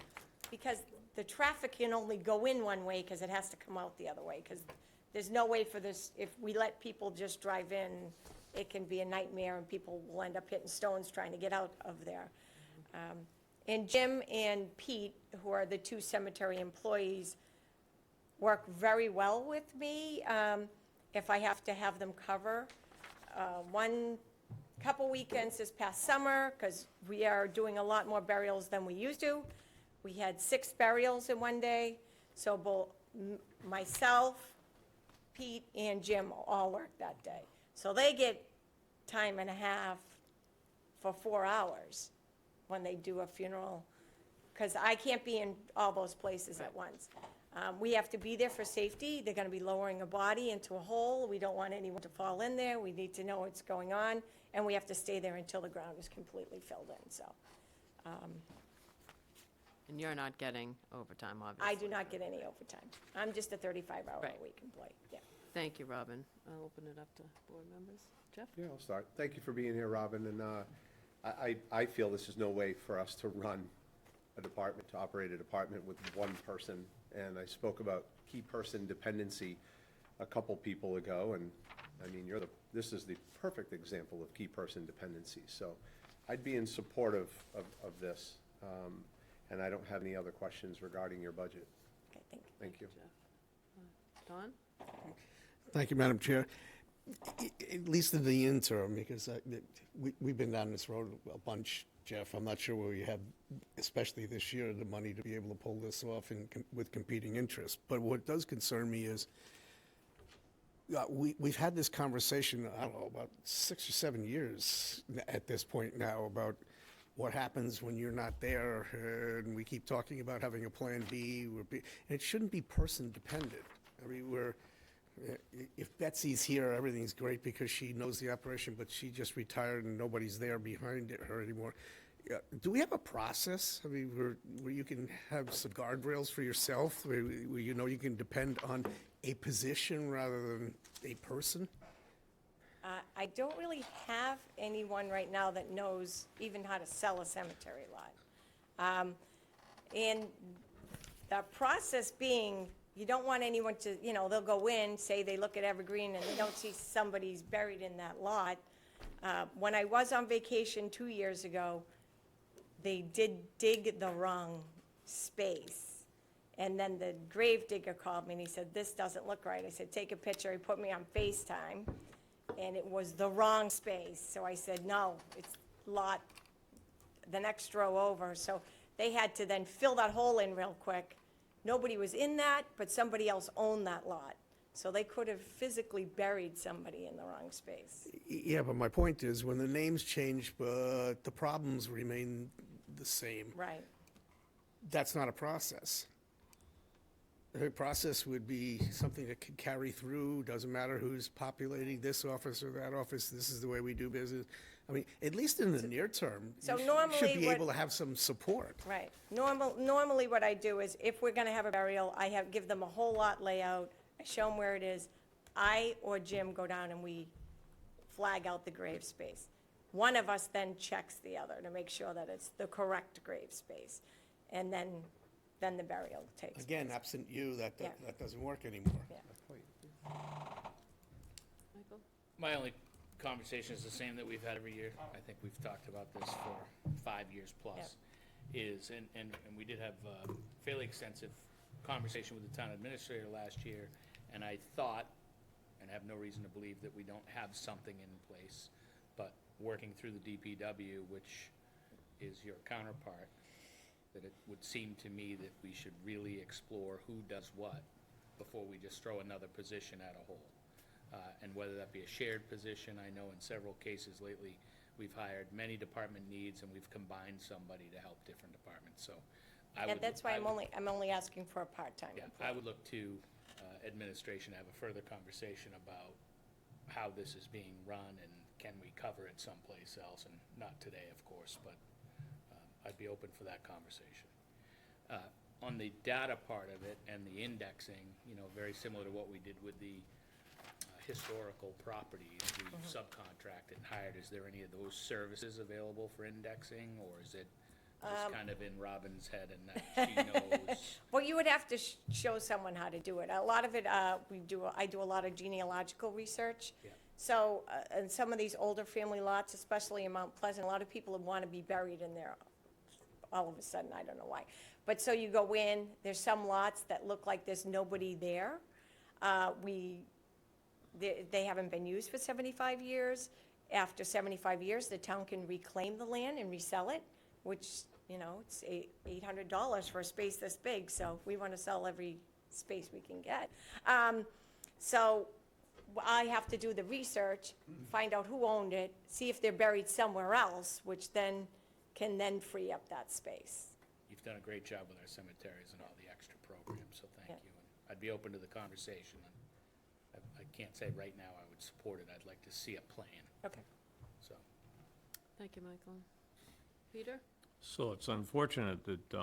because the traffic can only go in one way because it has to come out the other way, because there's no way for this, if we let people just drive in, it can be a nightmare, and people will end up hitting stones trying to get out of there. And Jim and Pete, who are the 2 cemetery employees, work very well with me if I have to have them cover. Couple weekends this past summer, because we are doing a lot more burials than we used to. We had 6 burials in one day, so both myself, Pete, and Jim all worked that day. So they get time and a half for 4 hours when they do a funeral, because I can't be in all those places at once. We have to be there for safety. They're gonna be lowering a body into a hole. We don't want anyone to fall in there. We need to know what's going on, and we have to stay there until the ground is completely filled in, so. and you're not getting overtime, obviously. I do not get any overtime. I'm just a 35-hour Right. a week employee, yeah. Thank you, Robin. I'll open it up to board members. Jeff? Yeah, I'll start. Thank you for being here, Robin, and I feel this is no way for us to run a department, to operate a department with one person. And I spoke about key person dependency a couple people ago, and I mean, this is the perfect example of key person dependency. So I'd be in support of this. and I don't have any other questions regarding your budget. Okay, thank you. Thank you. Don? Thank you, Madam Chair. At least in the interim, because we've been down this road a bunch, Jeff. I'm not sure where we have, especially this year, the money to be able to pull this off with competing interests. But what does concern me is, we've had this conversation, I don't know, about 6 or 7 years at this point now about what happens when you're not there, and we keep talking about having a plan B. And it shouldn't be person dependent. I mean, if Betsy's here, everything's great because she knows the operation, but she just retired and nobody's there behind her anymore. Do we have a process, I mean, where you can have some guardrails for yourself, where you know you can depend on a position rather than a person? I don't really have anyone right now that knows even how to sell a cemetery lot. And the process being, you don't want anyone to, they'll go in, say they look at Evergreen and they don't see somebody's buried in that lot. When I was on vacation 2 years ago, they did dig the wrong space. And then the grave digger called me and he said, "This doesn't look right." I said, "Take a picture." He put me on FaceTime, and it was the wrong space. So I said, "No, it's lot, the next row over." So they had to then fill that hole in real quick. Nobody was in that, but somebody else owned that lot. So they could have physically buried somebody in the wrong space. Yeah, but my point is, when the names change, but the problems remain the same, Right. that's not a process. A process would be something that could carry through, doesn't matter who's populating this office or that office, this is the way we do business. I mean, at least in the near term, So you should normally be what- able to have some support. Right. Normally what I do is, if we're gonna have a burial, give them a whole lot layout, I show them where it is. I or Jim go down and we flag out the grave space. One of us then checks the other to make sure that it's the correct grave space. And then the burial takes place. Again, absent you, that Yeah. doesn't work anymore. Yeah. Michael? My only conversation is the same that we've had every year. I think we've talked about this for 5 years plus. And we did have a fairly extensive conversation with the town administrator last year, and I thought, and have no reason to believe that we don't have something in place, but working through the DPW, which is your counterpart, that it would seem to me that we should really explore who does what before we just throw another position at a hole. And whether that be a shared position, I know in several cases lately, we've hired many department needs and we've combined somebody to help different departments, so. And that's why I'm only asking for a part-time Yeah, employee. I would look to administration to have a further conversation about how this is being run and can we cover it someplace else, and not today, of course, but I'd be open for that conversation. On the data part of it and the indexing, very similar to what we did with the historical properties we subcontracted and hired, is there any of those services available for indexing, or is it just kind of in Robin's head and that she knows? Well, you would have to show someone how to do it. A lot of it, I do a lot of genealogical research. Yeah. So, and some of these older family lots, especially in Mount Pleasant, a lot of people would want to be buried in there all of a sudden, I don't know why. But so you go in, there's some lots that look like there's nobody there. They haven't been used for 75 years. After 75 years, the town can reclaim the land and resell it, which, it's $800 for a space this big, so we want to sell every space we can get. So I have to do the research, find out who owned it, see if they're buried somewhere else, which then can then free up that space. You've done a great job with our cemeteries and all the extra programs, so thank Yeah. you. And I'd be open to the conversation. And I can't say right now I would support it. I'd like to see a plan, Okay. so. Thank you, Michael. Peter? So it's unfortunate that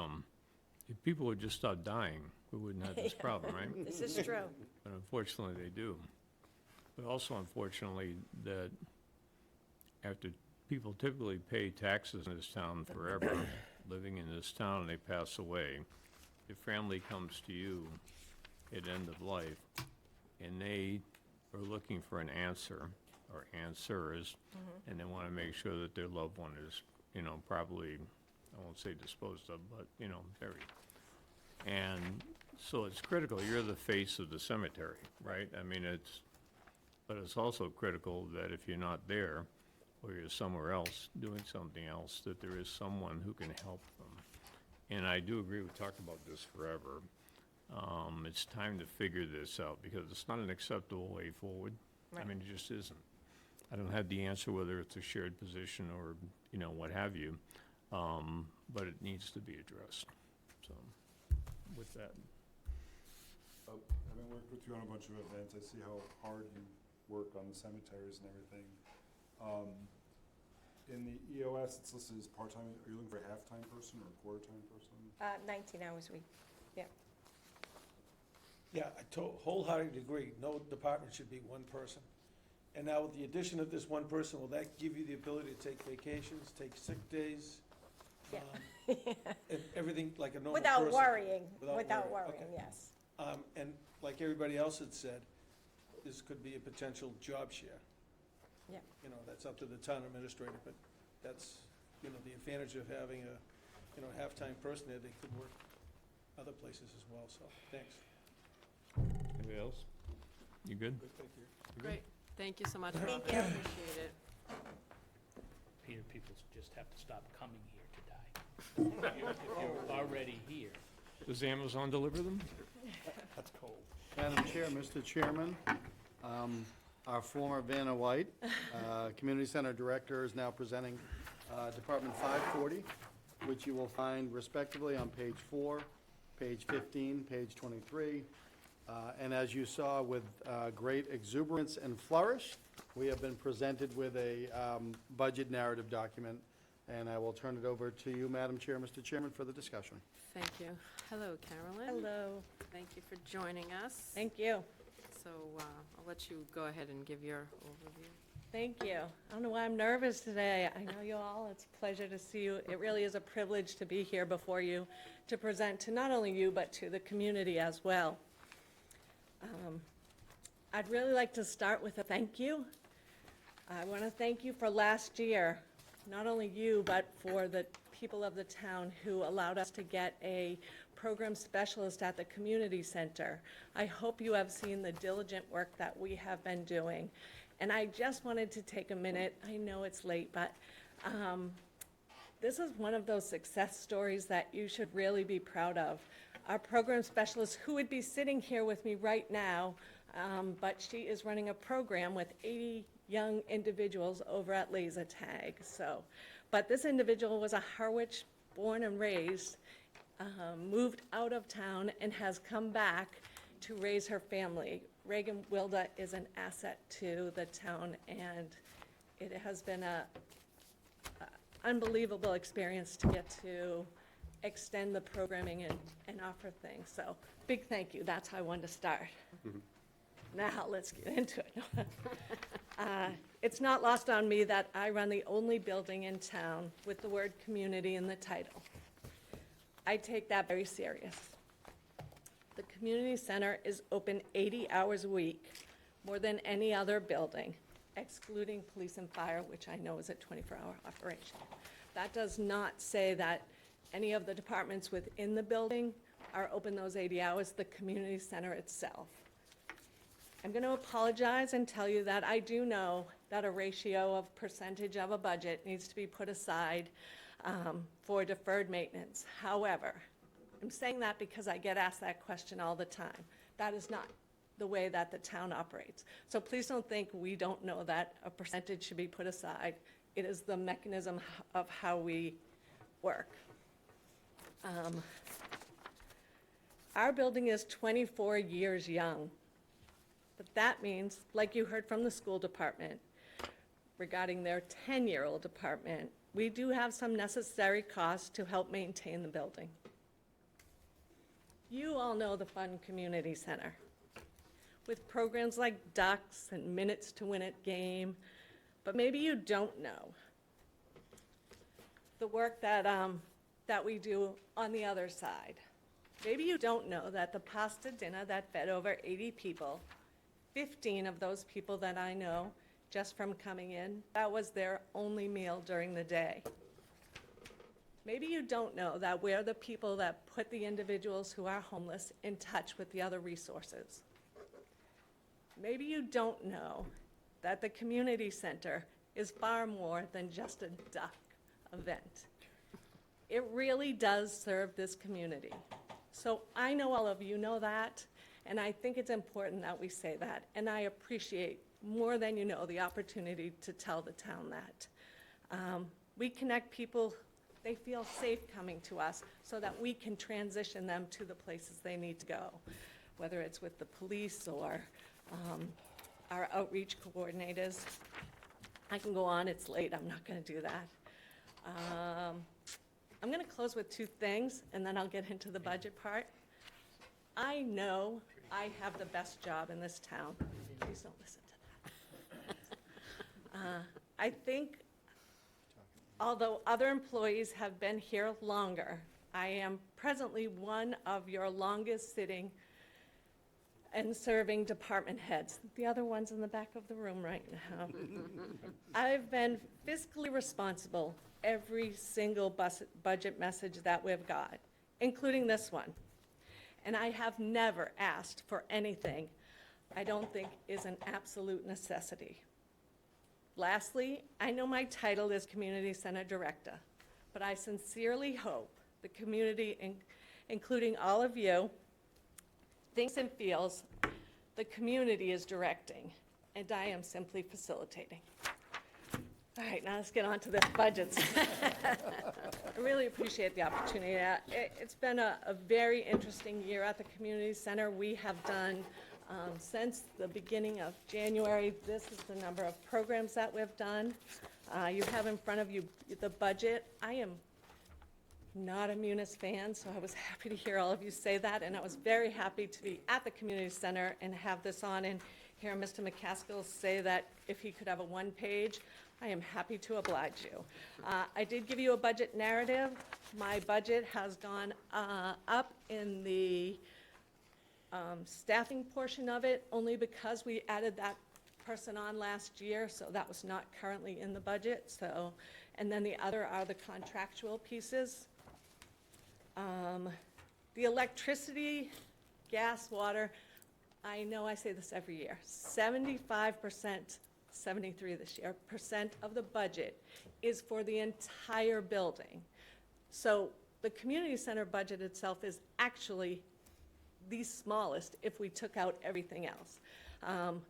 if people would just stop dying, we wouldn't have this problem, right? This is true. But unfortunately, they do. But also unfortunately, that after people typically pay taxes in this town forever, living in this town, and they pass away, your family comes to you at end of life, and they are looking for an answer, or answers, and they want to make sure that their loved one is, properly I won't say disposed of, but, buried. And so it's critical, you're the face of the cemetery, right? I mean, but it's also critical that if you're not there, or you're somewhere else doing something else, that there is someone who can help them. And I do agree, we've talked about this forever. It's time to figure this out, because it's not an acceptable way forward. I mean, it just isn't. I don't have the answer whether it's a shared position or, what have you, but it needs to be addressed. So, with that. Having worked with you on a bunch of events, I see how hard you work on the cemeteries and everything. In the EOS, it's listed as part-time. Are you looking for a half-time person or a quarter-time person? 19 hours a week, yeah. Yeah, I wholeheartedly agree. No department should be one person. And now with the addition of this one person, will that give you the ability to take vacations, take sick days? Yeah. And everything like a normal Without person? worrying, Without without worrying, worrying, okay. yes. And like everybody else had said, this could be a potential job share. Yeah. That's up to the town administrator, but that's, the advantage of having a, half-time person there. They could work other places as well, so, thanks. Anybody else? You good? Good, thank you. Great, thank you so much, Robin. Thank you. Appreciate it. Peter, people just have to stop coming here to die. If you're already here. Does Amazon deliver them? That's cold. Madam Chair, Mr. Chairman, our former Vanna White, Community Center Director, is now presenting Department 540, which you will find respectively on page 4, page 15, page 23. And as you saw, with great exuberance and flourish, we have been presented with a budget narrative document, and I will turn it over to you, Madam Chair, Mr. Chairman, for the discussion. Thank you. Hello, Carolyn. Hello, Thank you for joining us. thank you. So I'll let you go ahead and give your overview. Thank you. I don't know why I'm nervous today. I know you all. It's a pleasure to see you. It really is a privilege to be here before you to present to not only you, but to the community as well. I'd really like to start with a thank you. I want to thank you for last year, not only you, but for the people of the town who allowed us to get a program specialist at the community center. I hope you have seen the diligent work that we have been doing. And I just wanted to take a minute, I know it's late, but this is one of those success stories that you should really be proud of. Our program specialist, who would be sitting here with me right now, but she is running a program with 80 young individuals over at Laser Tag. But this individual was a Harwich born and raised, moved out of town and has come back to raise her family. Reagan Wilda is an asset to the town, and it has been a unbelievable experience to get to extend the programming and offer things. So, big thank you. That's how I wanted to start. Now, let's get into it. It's not lost on me that I run the only building in town with the word community in the title. I take that very serious. The community center is open 80 hours a week, more than any other building, excluding police and fire, which I know is a 24-hour operation. That does not say that any of the departments within the building are open those 80 hours, the community center itself. I'm going to apologize and tell you that I do know that a ratio of percentage of a budget needs to be put aside for deferred maintenance. However, I'm saying that because I get asked that question all the time. That is not the way that the town operates. So please don't think we don't know that a percentage should be put aside. It is the mechanism of how we work. Our building is 24 years young. But that means, like you heard from the school department regarding their 10-year-old department, we do have some necessary costs to help maintain the building. You all know the Fun Community Center, with programs like Ducks and Minutes to Win It game, but maybe you don't know the work that we do on the other side. Maybe you don't know that the pasta dinner that fed over 80 people, 15 of those people that I know, just from coming in, that was their only meal during the day. Maybe you don't know that we're the people that put the individuals who are homeless in touch with the other resources. Maybe you don't know that the community center is far more than just a duck event. It really does serve this community. So I know all of you know that, and I think it's important that we say that. And I appreciate more than you know the opportunity to tell the town that. We connect people, they feel safe coming to us so that we can transition them to the places they need to go, whether it's with the police or our outreach coordinators. I can go on, it's late, I'm not gonna do that. I'm gonna close with two things, and then I'll get into the budget part. I know I have the best job in this town. Please don't listen to that. I think, although other employees have been here longer, I am presently one of your longest-sitting and serving department heads. The other one's in the back of the room right now. I've been fiscally responsible every single budget message that we've got, including this one. And I have never asked for anything I don't think is an absolute necessity. Lastly, I know my title is Community Center Director, but I sincerely hope the community, including all of you, thinks and feels the community is directing, and I am simply facilitating. All right, now let's get on to the budgets. I really appreciate the opportunity. It's been a very interesting year at the community center. We have done, since the beginning of January, this is the number of programs that we've done. You have in front of you the budget. I am not a Munis fan, so I was happy to hear all of you say that, and I was very happy to be at the community center and have this on and hear Mr. McCaskill say that if he could have a one-page, I am happy to oblige you. I did give you a budget narrative. My budget has gone up in the staffing portion of it, only because we added that person on last year, so that was not currently in the budget. So, and then the other are the contractual pieces. The electricity, gas, water, I know I say this every year, 75%, 73 this year, percent of the budget is for the entire building. So the community center budget itself is actually the smallest if we took out everything else. I'm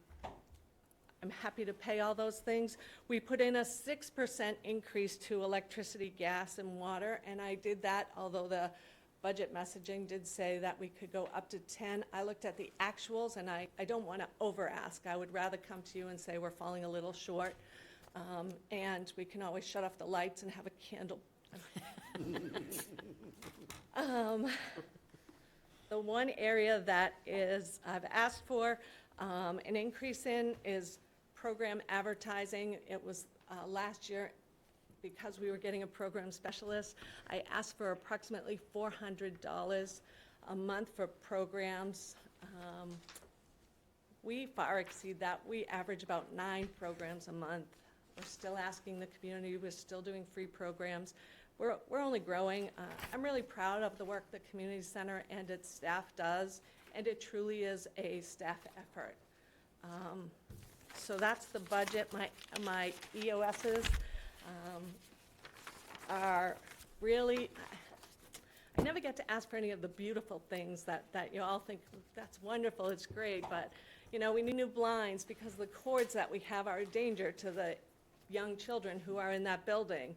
happy to pay all those things. We put in a 6% increase to electricity, gas, and water, and I did that, although the budget messaging did say that we could go up to 10. I looked at the actuals, and I don't want to over-ask. I would rather come to you and say we're falling a little short, and we can always shut off the lights and have a candle. The one area that I've asked for an increase in is program advertising. It was last year, because we were getting a program specialist, I asked for approximately $400 a month for programs. We far exceed that. We average about 9 programs a month. We're still asking the community, we're still doing free programs. We're only growing. I'm really proud of the work the community center and its staff does, and it truly is a staff effort. So that's the budget. My EOSs are really, I never get to ask for any of the beautiful things that you all think, that's wonderful, it's great, but, you know, we need new blinds because the cords that we have are a danger to the young children who are in that building.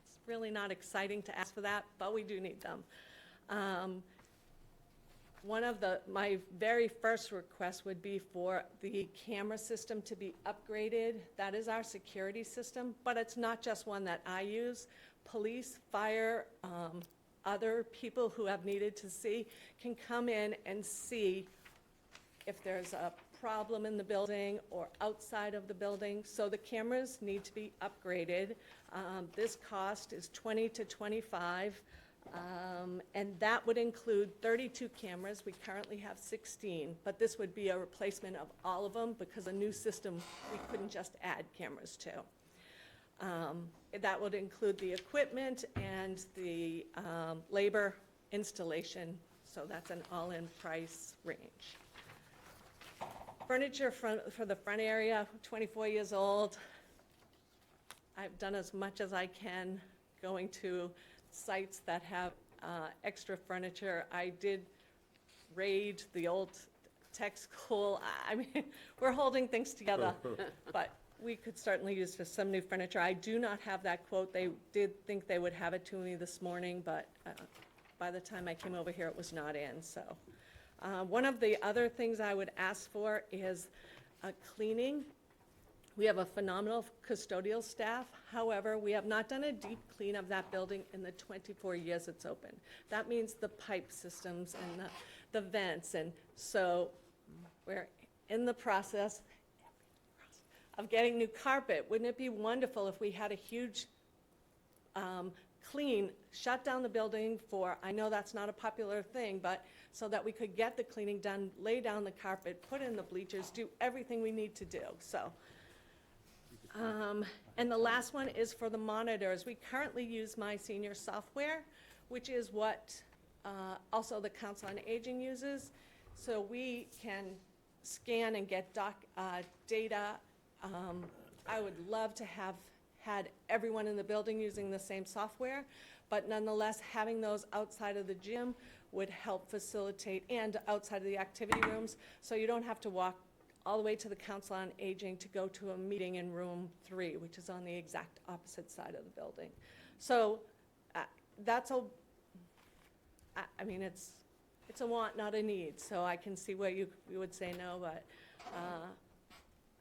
It's really not exciting to ask for that, but we do need them. One of my very first requests would be for the camera system to be upgraded. That is our security system, but it's not just one that I use. Police, fire, other people who have needed to see can come in and see if there's a problem in the building or outside of the building. So the cameras need to be upgraded. This cost is $20 to $25. And that would include 32 cameras. We currently have 16, but this would be a replacement of all of them because a new system we couldn't just add cameras to. That would include the equipment and the labor installation, so that's an all-in price range. Furniture for the front area, 24 years old. I've done as much as I can going to sites that have extra furniture. I did raid the old tech school. I mean, we're holding things together, but we could certainly use just some new furniture. I do not have that quote. They did think they would have it to me this morning, but by the time I came over here, it was not in, so. One of the other things I would ask for is cleaning. We have a phenomenal custodial staff. However, we have not done a deep clean of that building in the 24 years it's open. That means the pipe systems and the vents, and so we're in the process of getting new carpet. Wouldn't it be wonderful if we had a huge clean, shut down the building for, I know that's not a popular thing, but so that we could get the cleaning done, lay down the carpet, put in the bleachers, do everything we need to do, so. And the last one is for the monitors. We currently use My Senior software, which is what also the Council on Aging uses. So we can scan and get data. I would love to have had everyone in the building using the same software, but nonetheless, having those outside of the gym would help facilitate, and outside of the activity rooms, so you don't have to walk all the way to the Council on Aging to go to a meeting in room 3, which is on the exact opposite side of the building. So that's a, I mean, it's a want, not a need, so I can see where you would say no, but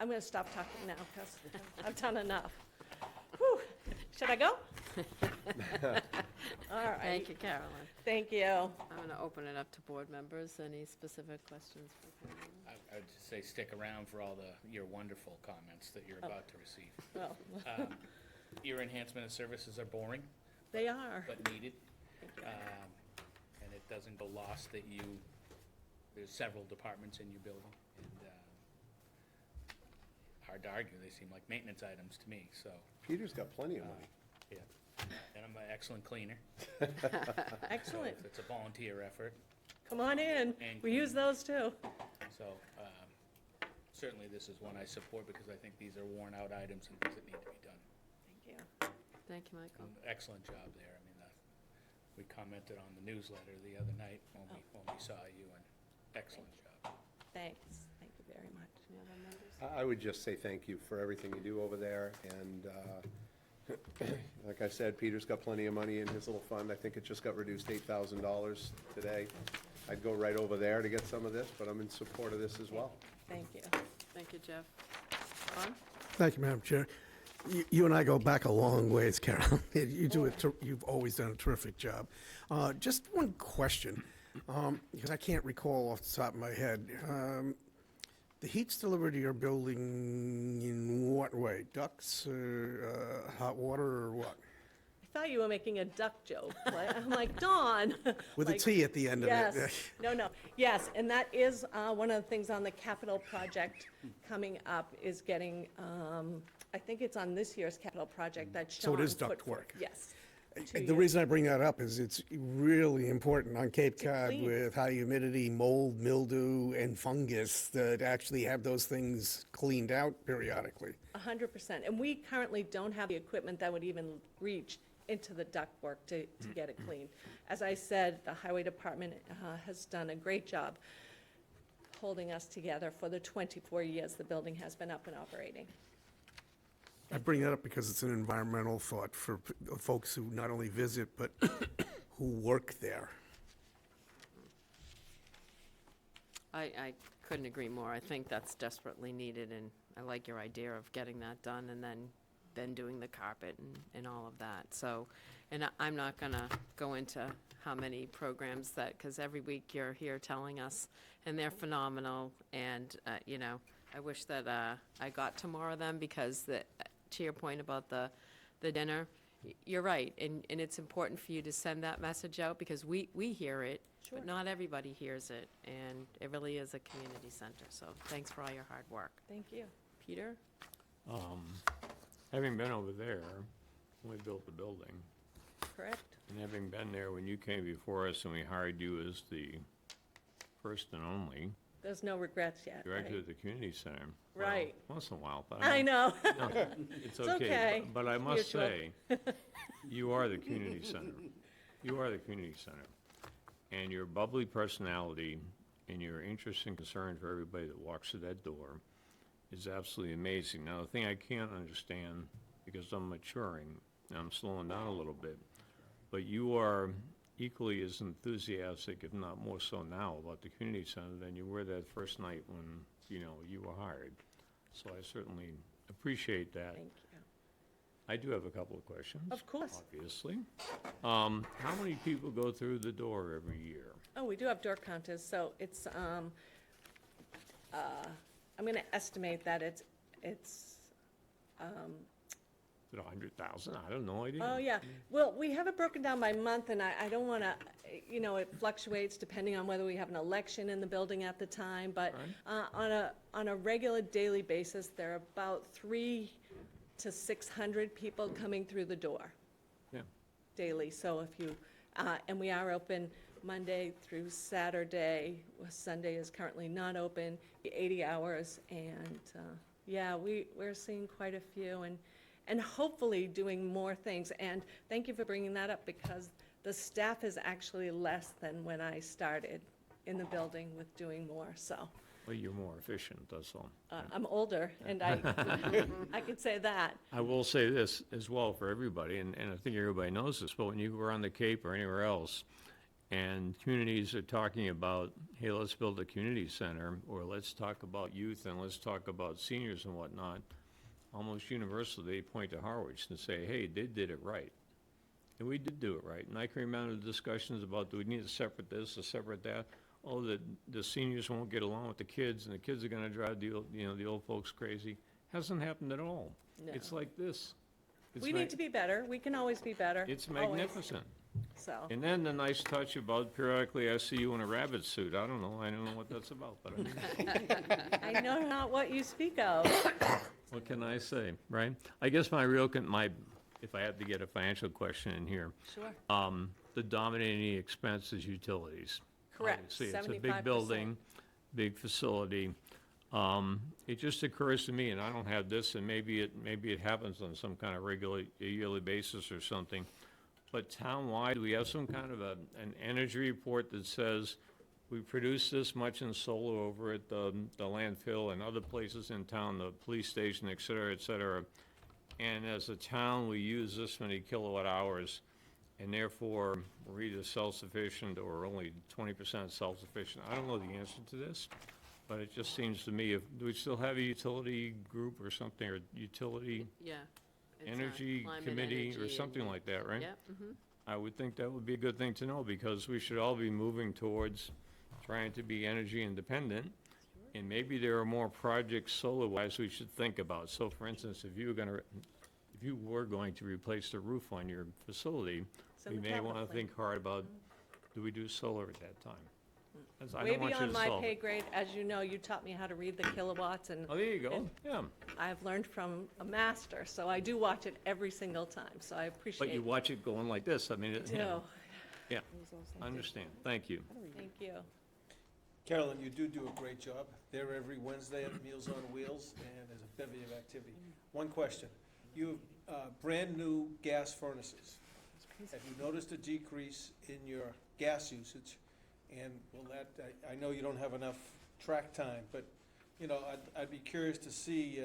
I'm gonna stop talking now, because I've done enough. Whew. Should I go? All right. Thank you, Carolyn. Thank you. I'm going to open it up to board members. Any specific questions for Carolyn? I'd just say stick around for all your wonderful comments that you're about to receive. Well, Your enhancement of services are boring, they are. but needed. And it doesn't go lost that there's several departments in your building, and hard to argue, they seem like maintenance items to me, so, Peter's got plenty of money. yeah. And I'm an excellent cleaner. Excellent. So it's a volunteer effort, Come on in. And We use those too. so certainly this is one I support because I think these are worn-out items and things that need to be done. Thank you. Thank you, Michael. Excellent job there. I mean, we commented on the newsletter the other night when we saw you, and excellent job. Thanks. Thank you very much. Any other members? I would just say thank you for everything you do over there, and like I said, Peter's got plenty of money in his little fund. I think it just got reduced $8,000 today. I'd go right over there to get some of this, but I'm in support of this as well. Thank you. Thank you, Jeff. Ron? Thank you, Madam Chair. You and I go back a long ways, Carol. You've always done a terrific job. Just one question, because I can't recall off the top of my head. The heat's delivered to your building in what way? Ducts, hot water, or what? I thought you were making a duck joke. I'm like, Dawn. With a Like, T at the end of it. Yes. No. Yes, and that is one of the things on the capital project coming up is getting, I think it's on this year's capital project that Sean So it is put duct forth. work. Yes. The reason I bring that up is it's really important on Cape Cod clean. with high humidity, mold, mildew, and fungus to actually have those things cleaned out periodically. 100%. And we currently don't have the equipment that would even reach into the ductwork to get it clean. As I said, the highway department has done a great job holding us together for the 24 years the building has been up and operating. I bring that up because it's an environmental thought for folks who not only visit, but who work there. I couldn't agree more. I think that's desperately needed, and I like your idea of getting that done and then doing the carpet and all of that. So, and I'm not gonna go into how many programs that, because every week you're here telling us, and they're phenomenal, and, you know, I wish that I got to more of them, because to your point about the dinner, you're right, and it's important for you to send that message out, because we hear it, but not everybody hears it, and it really is a community center, so thanks for all your hard work. Thank you. Peter? Having been over there, when we built the building, Correct? and having been there when you came before us and we hired you as the first and only There's no regrets yet, director right? of the community center. well, Right. Once in a while, but I mean, know. no, it's It's okay. okay. But I must Mutual. say, you are the community center. You are the community center. And your bubbly personality and your interest and concern for everybody that walks through that door is absolutely amazing. Now, the thing I can't understand, because I'm maturing, and I'm slowing down a little bit, but you are equally as enthusiastic, if not more so now, about the community center than you were that first night when, you were hired. So I certainly appreciate that. Thank you. I do have a couple of questions. Of course. Obviously. How many people go through the door every year? Oh, we do have door counters, so it's, I'm gonna estimate that it's, Is it 100,000? I have no idea. oh, yeah. Well, we have it broken down by month, and I don't wanna, it fluctuates depending on whether we have an election in the building at the time, but on a regular daily basis, there are about 300 to 600 people coming through the door Yeah. daily. So if you, and we are open Monday through Saturday. Sunday is currently not open, 80 hours, and, yeah, we're seeing quite a few, and hopefully doing more things. And thank you for bringing that up, because the staff is actually less than when I started in the building with doing more, so. Well, you're more efficient, that's all. I'm older, and I could say that. I will say this as well for everybody, and I think everybody knows this, but when you were on the Cape or anywhere else, and communities are talking about, hey, let's build a community center, or let's talk about youth, and let's talk about seniors and whatnot, almost universally, they point to Harwich and say, hey, they did it right. And we did do it right. And I can remember the discussions about, do we need to separate this or separate that? Oh, the seniors won't get along with the kids, and the kids are gonna drive the old folks crazy. Hasn't happened at all. No. It's like this. It's We need to be better. We can always be better. It's always. magnificent. So, And then the nice touch about periodically I see you in a rabbit suit. I don't know what that's about, but I mean, I know not what you speak of. what can I say, right? I guess my if I had to get a financial question in here, Sure. the dominating expense is utilities. Correct, Obviously, it's a 75%. big building, big facility. It just occurs to me, and I don't have this, and maybe it happens on some kind of yearly basis or something, but townwide, do we have some kind of an energy report that says we produce this much in solar over at the landfill and other places in town, the police station, et cetera, and as a town, we use this many kilowatt hours, and therefore, we're either self-sufficient or only 20% self-sufficient. I don't know the answer to this, but it just seems to me, do we still have a utility group or something, or utility Yeah. It's a energy climate committee or energy something and- like that, right? Yep, mhm. I would think that would be a good thing to know, because we should all be moving towards trying to be energy independent. And maybe there are more projects solar-wise we should think about. So for instance, if you were going to replace the roof on your facility, It's in we the may capital want to plan. think hard about, do we do solar at that time? That's- I Way don't want you beyond to my solve pay it. grade. As you know, you taught me how to read the kilowatts, and Oh, there you go, yeah. I've learned from a master, so I do watch it every single time, so I appreciate But it. you watch it going like this, I mean, do. yeah, I understand, thank you. Thank you. Carolyn, you do a great job. They're every Wednesday at Meals on Wheels, and there's a bevy of activity. One question. You have brand-new gas furnaces. Have you noticed a decrease in your gas usage? And will that, I know you don't have enough track time, but, I'd be curious to see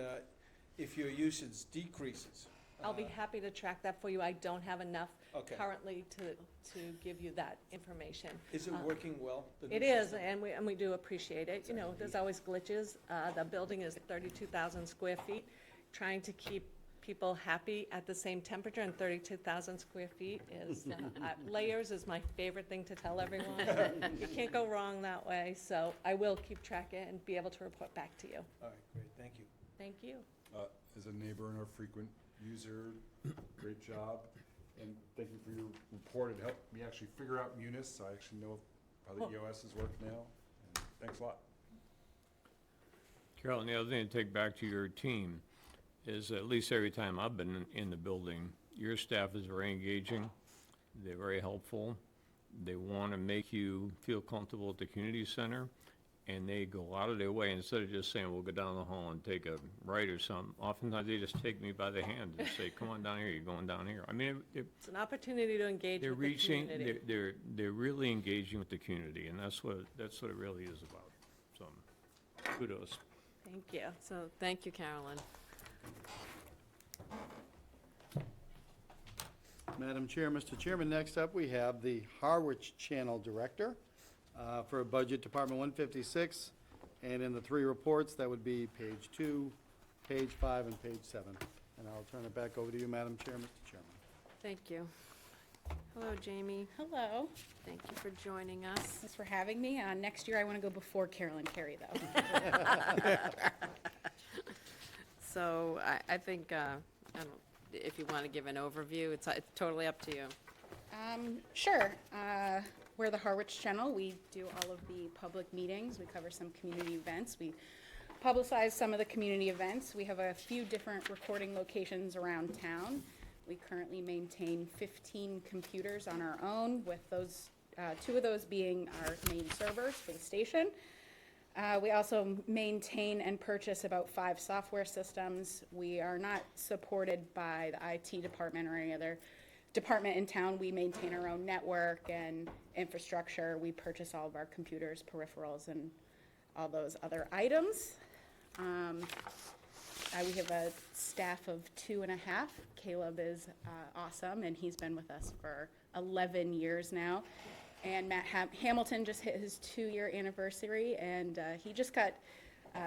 if your usage decreases. I'll be happy to track that for you. I don't have enough Okay. currently to give you that information. Is it working well? the new It is, system? and we do appreciate it. There's always glitches. The building is 32,000 square feet. Trying to keep people happy at the same temperature, and 32,000 square feet is, layers is my favorite thing to tell everyone. You can't go wrong that way, so I will keep track of it and be able to report back to you. All right, great, thank you. Thank you. As a neighbor and a frequent user, great job. And thank you for your report. It helped me actually figure out Munis, so I actually know how the EOSs work now. And thanks a lot. Carolyn, the other thing to take back to your team is at least every time I've been in the building, your staff is very engaging, they're very helpful, they want to make you feel comfortable at the community center, and they go out of their way, instead of just saying, we'll go down the hall and take a right or something, oftentimes they just take me by the hand and say, come on down here, you're going down here. I mean, It's an opportunity to engage they're with the reaching, community. they're really engaging with the community, and that's what it really is about. So, kudos. Thank you. So, thank you, Carolyn. Madam Chair, Mr. Chairman, next up, we have the Harwich Channel Director for Budget Department 156, and in the three reports, that would be page 2, page 5, and page 7. And I'll turn it back over to you, Madam Chair, Mr. Chairman. Thank you. Hello, Jamie. Hello, Thank you for joining us. thanks for having me. Next year, I want to go before Carolyn Carey, though. So I think, I don't, if you want to give an overview, it's totally up to you. Sure. We're the Harwich Channel. We do all of the public meetings. We cover some community events. We publicize some of the community events. We have a few different recording locations around town. We currently maintain 15 computers on our own, with those, 2 of those being our main servers for the station. We also maintain and purchase about 5 software systems. We are not supported by the IT department or any other department in town. We maintain our own network and infrastructure. We purchase all of our computers, peripherals, and all those other items. We have a staff of 2.5. Caleb is awesome, and he's been with us for 11 years now. And Matt Hamilton just hit his 2-year anniversary, and he just got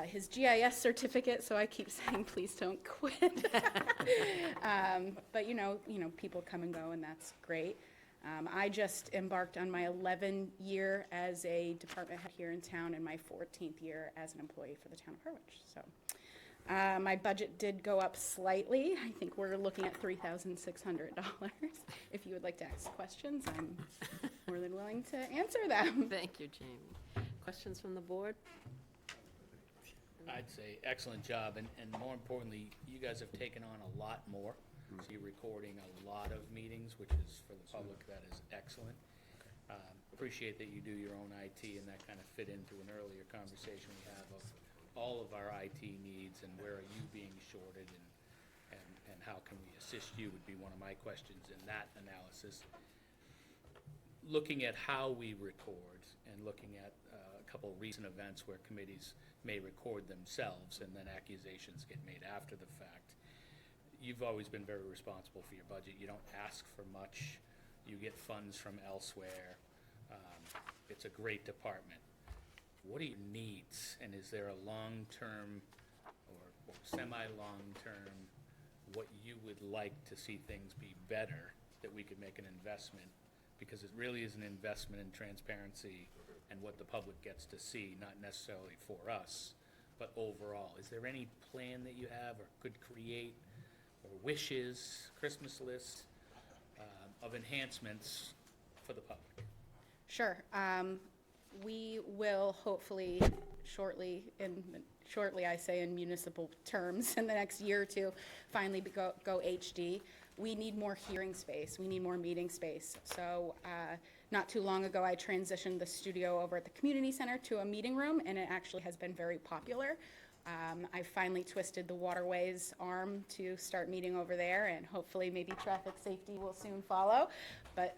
his GIS certificate, so I keep saying, please don't quit. But people come and go, and that's great. I just embarked on my 11th year as a department head here in town, and my 14th year as an employee for the town of Harwich. So my budget did go up slightly. I think we're looking at $3,600. If you would like to ask questions, I'm more than willing to answer them. Thank you, Jamie. Questions from the board? I'd say excellent job, and more importantly, you guys have taken on a lot more. So you're recording a lot of meetings, which is, for the public, that is excellent. Appreciate that you do your own IT, and that kind of fit into an earlier conversation we have of all of our IT needs, and where are you being shorted, and how can we assist you would be one of my questions in that analysis. Looking at how we record, and looking at a couple recent events where committees may record themselves and then accusations get made after the fact. You've always been very responsible for your budget. You don't ask for much. You get funds from elsewhere. It's a great department. What are your needs, and is there a long-term or semi-long-term, what you would like to see things be better, that we could make an investment? Because it really is an investment in transparency and what the public gets to see, not necessarily for us, but overall. Is there any plan that you have or could create, or wishes, Christmas lists, of enhancements for the public? Sure. We will hopefully shortly I say in municipal terms, in the next year or two, finally go HD. We need more hearing space. We need more meeting space. So not too long ago, I transitioned the studio over at the community center to a meeting room, and it actually has been very popular. I finally twisted the Waterways arm to start meeting over there, and hopefully maybe traffic safety will soon follow. But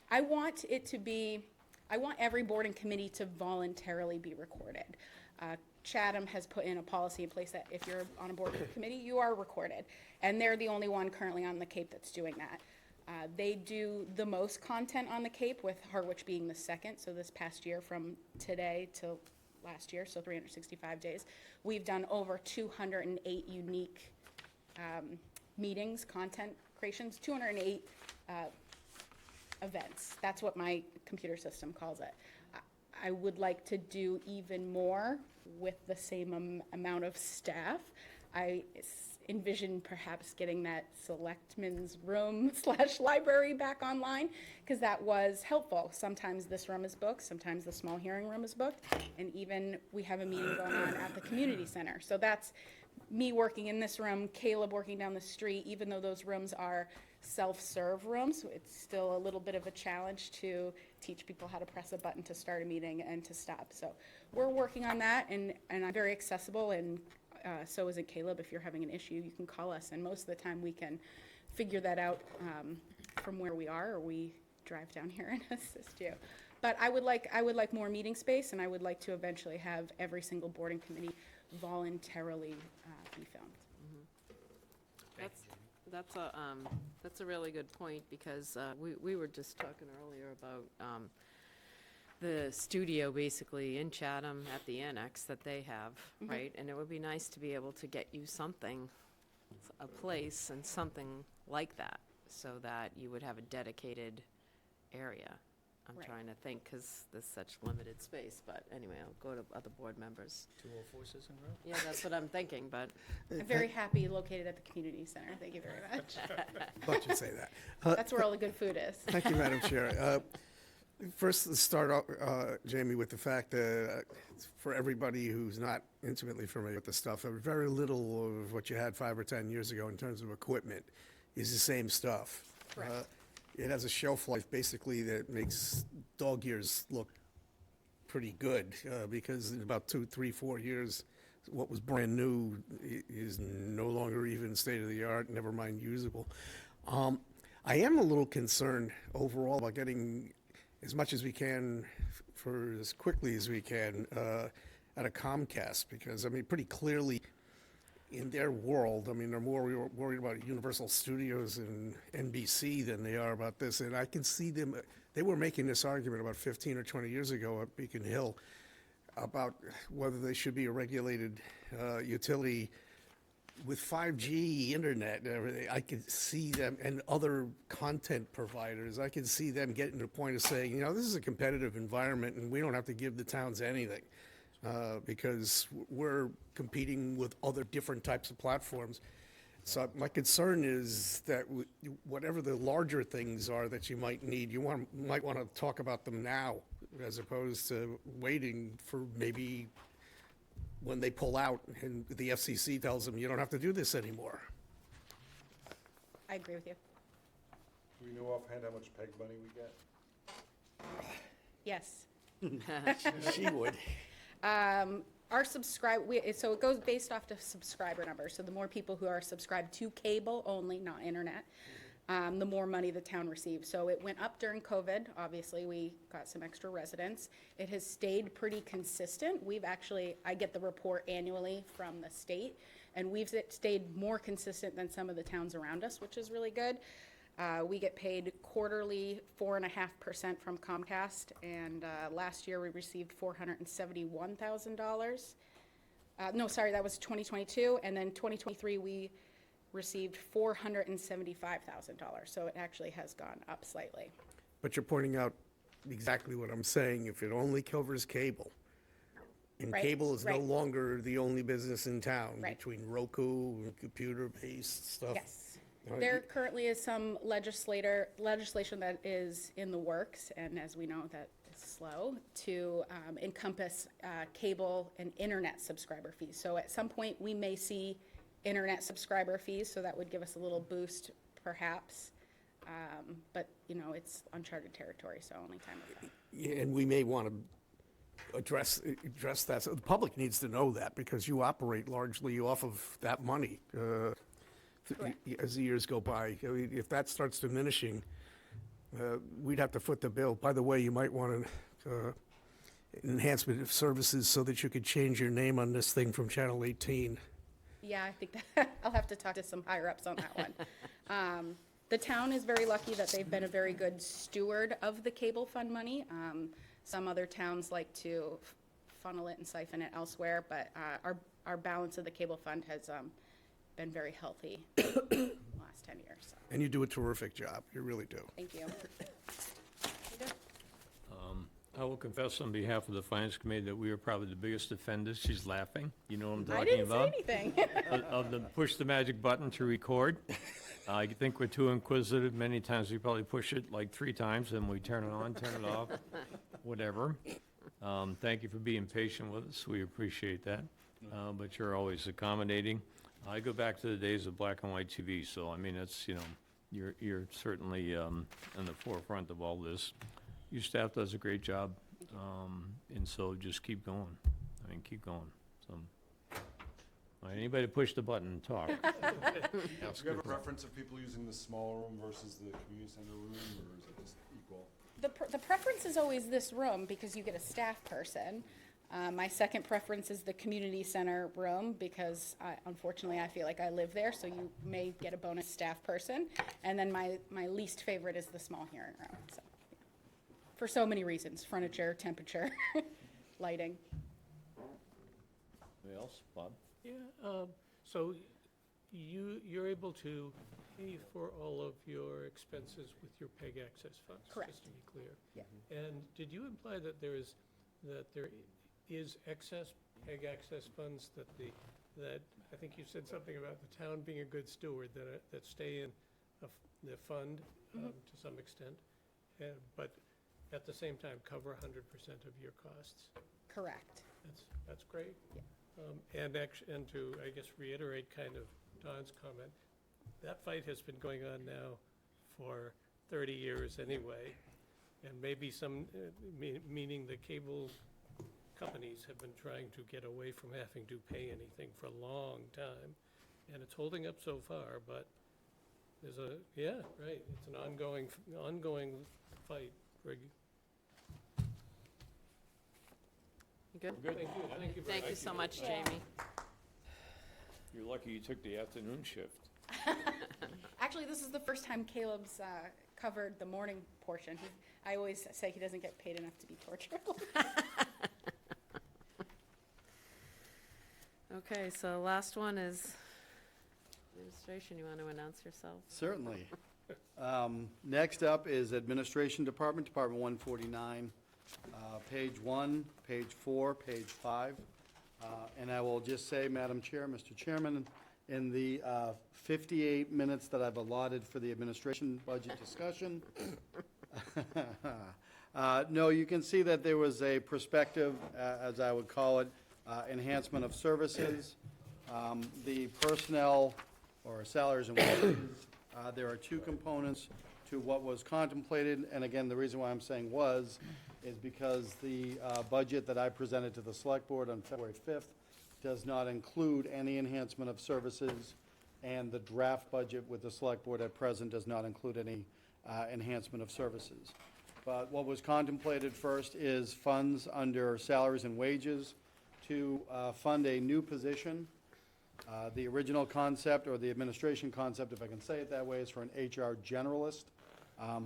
I want it to be, I want every board and committee to voluntarily be recorded. Chatham has put in a policy in place that if you're on a board or committee, you are recorded. And they're the only one currently on the Cape that's doing that. They do the most content on the Cape, with Harwich being the second. So this past year, from today till last year, so 365 days, we've done over 208 unique meetings, content creations, 208 events. That's what my computer system calls it. I would like to do even more with the same amount of staff. I envision perhaps getting that selectmen's room / library back online, because that was helpful. Sometimes this room is booked, sometimes the small hearing room is booked, and even we have a meeting going on at the community center. So that's me working in this room, Caleb working down the street, even though those rooms are self-serve rooms, it's still a little bit of a challenge to teach people how to press a button to start a meeting and to stop. So we're working on that, and I'm very accessible, and so isn't Caleb. If you're having an issue, you can call us, and most of the time we can figure that out from where we are, or we drive down here and assist you. But I would like more meeting space, and I would like to eventually have every single board and committee voluntarily be filmed. That's a really good point, because we were just talking earlier about the studio basically in Chatham at the annex that they have, right? And it would be nice to be able to get you something, a place and something like that, so that you would have a dedicated area. I'm Right. trying to think, because there's such limited space, but anyway, I'll go to other board members. 204 Sisson Road? Yeah, that's what I'm thinking, but I'm very happy located at the community center. Thank you very much. Thought you'd say that. That's where all the good food is. Thank you, Madam Chair. First, let's start off, Jamie, with the fact that for everybody who's not intimately familiar with the stuff, very little of what you had 5 or 10 years ago in terms of equipment is the same stuff. Correct. It has a shelf life basically that makes dog years look pretty good, because in about 2, 3, 4 years, what was brand new is no longer even state-of-the-art, never mind usable. I am a little concerned overall about getting as much as we can for as quickly as we can at a Comcast, because, I mean, pretty clearly in their world, I mean, they're more worried about Universal Studios and NBC than they are about this. And I can see them, they were making this argument about 15 or 20 years ago at Beacon Hill about whether they should be a regulated utility. With 5G internet and everything, I could see them, and other content providers, I could see them getting to the point of saying, you know, this is a competitive environment and we don't have to give the towns anything, because we're competing with other different types of platforms. So my concern is that whatever the larger things are that you might need, might want to talk about them now, as opposed to waiting for maybe when they pull out and the FCC tells them you don't have to do this anymore. I agree with you. Do we know offhand how much PEG money we get? Yes. She would. So it goes based off the subscriber number. So the more people who are subscribed to cable only, not internet, the more money the town receives. So it went up during COVID. Obviously, we got some extra residents. It has stayed pretty consistent. I get the report annually from the state, and we've stayed more consistent than some of the towns around us, which is really good. We get paid quarterly 4.5% from Comcast, and last year we received $471,000. No, sorry, that was 2022, and then 2023 we received $475,000, so it actually has gone up slightly. But you're pointing out exactly what I'm saying. If it only covers cable, and Right, cable is no right. longer the only business in town, Right. between Roku and computer-based stuff. Yes. Uh, There currently is some legislation that is in the works, and as we know, that is slow, to encompass cable and internet subscriber fees. So at some point, we may see internet subscriber fees, so that would give us a little boost perhaps. But, you know, it's uncharted territory, so only time will tell. Yeah, and we may want to address that. So the public needs to know that, because you operate largely off of that money as the years go by. I mean, if that starts diminishing, we'd have to foot the bill. By the way, you might want an enhancement of services so that you could change your name on this thing from Channel 18. Yeah, I think that I'll have to talk to some higher ups on that one. The town is very lucky that they've been a very good steward of the cable fund money. Some other towns like to funnel it and siphon it elsewhere, but our balance of the cable fund has been very healthy the last 10 years. So. And you do a terrific job. You really do. Thank you. I will confess on behalf of the Finance Committee that we are probably the biggest offenders. She's laughing. You know what I'm I talking didn't about? say anything. Of the push the magic button to record. I think we're too inquisitive. Many times we probably push it like 3 times, and we turn it on, turn it off, whatever. Thank you for being patient with us. We appreciate that. but you're always accommodating. I go back to the days of black and white TV, so I mean, it's, you know, you're certainly in the forefront of all this. Your staff does a great job, and so just keep going. I mean, keep going, so. Anybody push the button and talk. Do you have a preference of people using the small room versus the community center room, or is it just equal? The preference is always this room because you get a staff person. My second preference is the community center room because unfortunately I feel like I live there, so you may get a bonus staff person. And then my least favorite is the small hearing room, so. For so many reasons, furniture, temperature, lighting. Anybody else? Bob? Yeah, so you're able to pay for all of your expenses with your PEG access funds? Correct. Just to be clear. Yeah. And did you imply that there is excess PEG access funds that I think you said something about the town being a good steward, that stay in the fund to some extent, but at the same time cover 100% of your costs? Correct. That's great. Yeah. And to, I guess, reiterate kind of Don's comment, that fight has been going on now for 30 years anyway, and maybe meaning the cable companies have been trying to get away from having to pay anything for a long time, and it's holding up so far, but there's it's an ongoing fight. Good? Thank you, thank you very much. Thank you so much, Jamie. You're lucky you took the afternoon shift. Actually, this is the first time Caleb's covered the morning portion. I always say he doesn't get paid enough to be tortured. Okay, so last one is administration. You want to announce yourself? Certainly. Next up is Administration Department, Department 149, page 1, page 4, page 5. And I will just say, Madam Chair, Mr. Chairman, in the 58 minutes that I've allotted for the administration budget discussion, no, you can see that there was a prospective, as I would call it, enhancement of services. The personnel or salaries and wages, there are two components to what was contemplated, and again, the reason why I'm saying was is because the budget that I presented to the Select Board on February 5th does not include any enhancement of services, and the draft budget with the Select Board at present does not include any enhancement of services. But what was contemplated first is funds under salaries and wages to fund a new position. The original concept, or the administration concept, if I can say it that way, is for an HR generalist.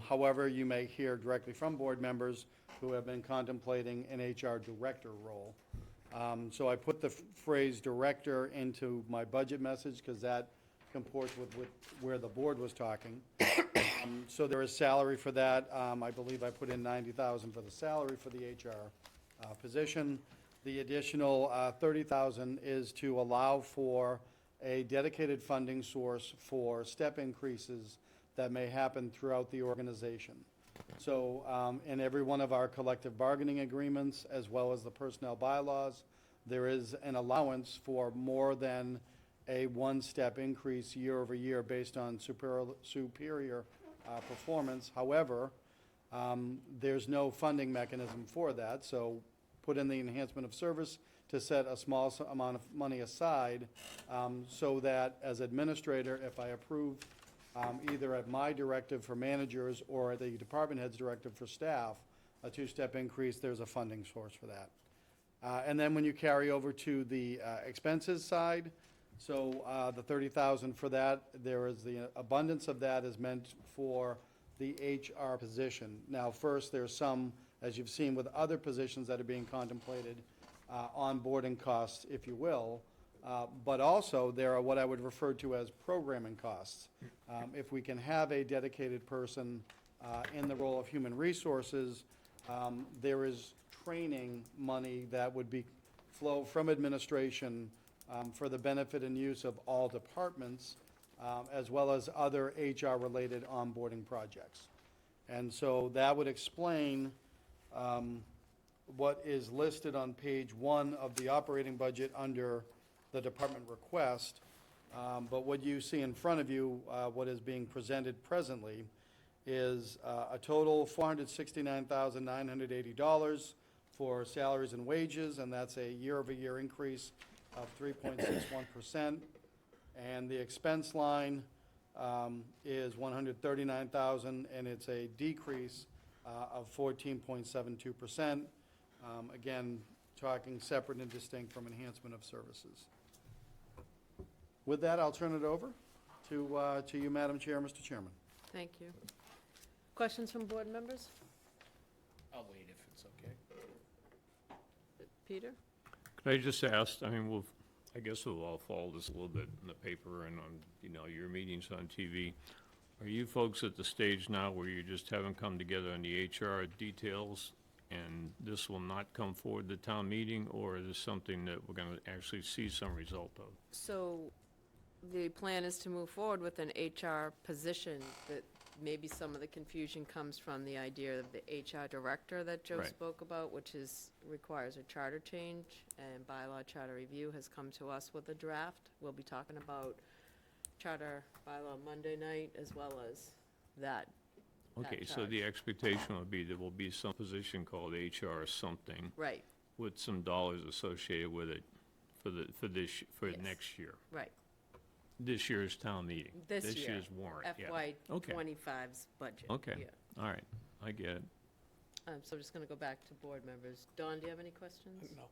However, you may hear directly from board members who have been contemplating an HR director role. So I put the phrase director into my budget message because that comports with where the board was talking. So there is salary for that. I believe I put in $90,000 for the salary for the HR position. The additional $30,000 is to allow for a dedicated funding source for step increases that may happen throughout the organization. So in every one of our collective bargaining agreements, as well as the personnel bylaws, there is an allowance for more than a one-step increase year over year based on superior performance. However, there's no funding mechanism for that, so put in the enhancement of service to set a small amount of money aside so that as administrator, if I approve either at my directive for managers or at the department head's directive for staff, a two-step increase, there's a funding source for that. And then when you carry over to the expenses side, so the $30,000 for that, there is the abundance of that is meant for the HR position. Now, first, there's some, as you've seen with other positions that are being contemplated, onboarding costs, if you will, but also there are what I would refer to as programming costs. If we can have a dedicated person in the role of human resources, there is training money that would flow from administration for the benefit and use of all departments, as well as other HR-related onboarding projects. And so that would explain what is listed on page 1 of the operating budget under the department request. But what you see in front of you, what is being presented presently, is a total $469,980 for salaries and wages, and that's a year-over-year increase of 3.61%. And the expense line is $139,000, and it's a decrease of 14.72%. Again, talking separate and distinct from enhancement of services. With that, I'll turn it over to you, Madam Chair, Mr. Chairman. Thank you. Questions from board members? I'll wait if it's okay. Peter? Could I just ask, I mean, I guess we'll all follow this a little bit in the paper and on, your meetings on TV. Are you folks at the stage now where you just haven't come together on the HR details, and this will not come forward to town meeting, or is this something that we're gonna actually see some result of? So the plan is to move forward with an HR position. That maybe some of the confusion comes from the idea of the HR director that Joe Right. spoke about, which requires a charter change, and bylaw charter review has come to us with a draft. We'll be talking about charter bylaw Monday night, as well as that. Okay, so the expectation would be there will be some position called HR something Right, with some dollars associated with it for Yes. next year. right. This year's town meeting. This year, year's warrant, yeah. FY Okay. 25's budget. Okay, yeah. all right, I get it. So I'm just going to go back to board members. Dawn, do you have any questions? No.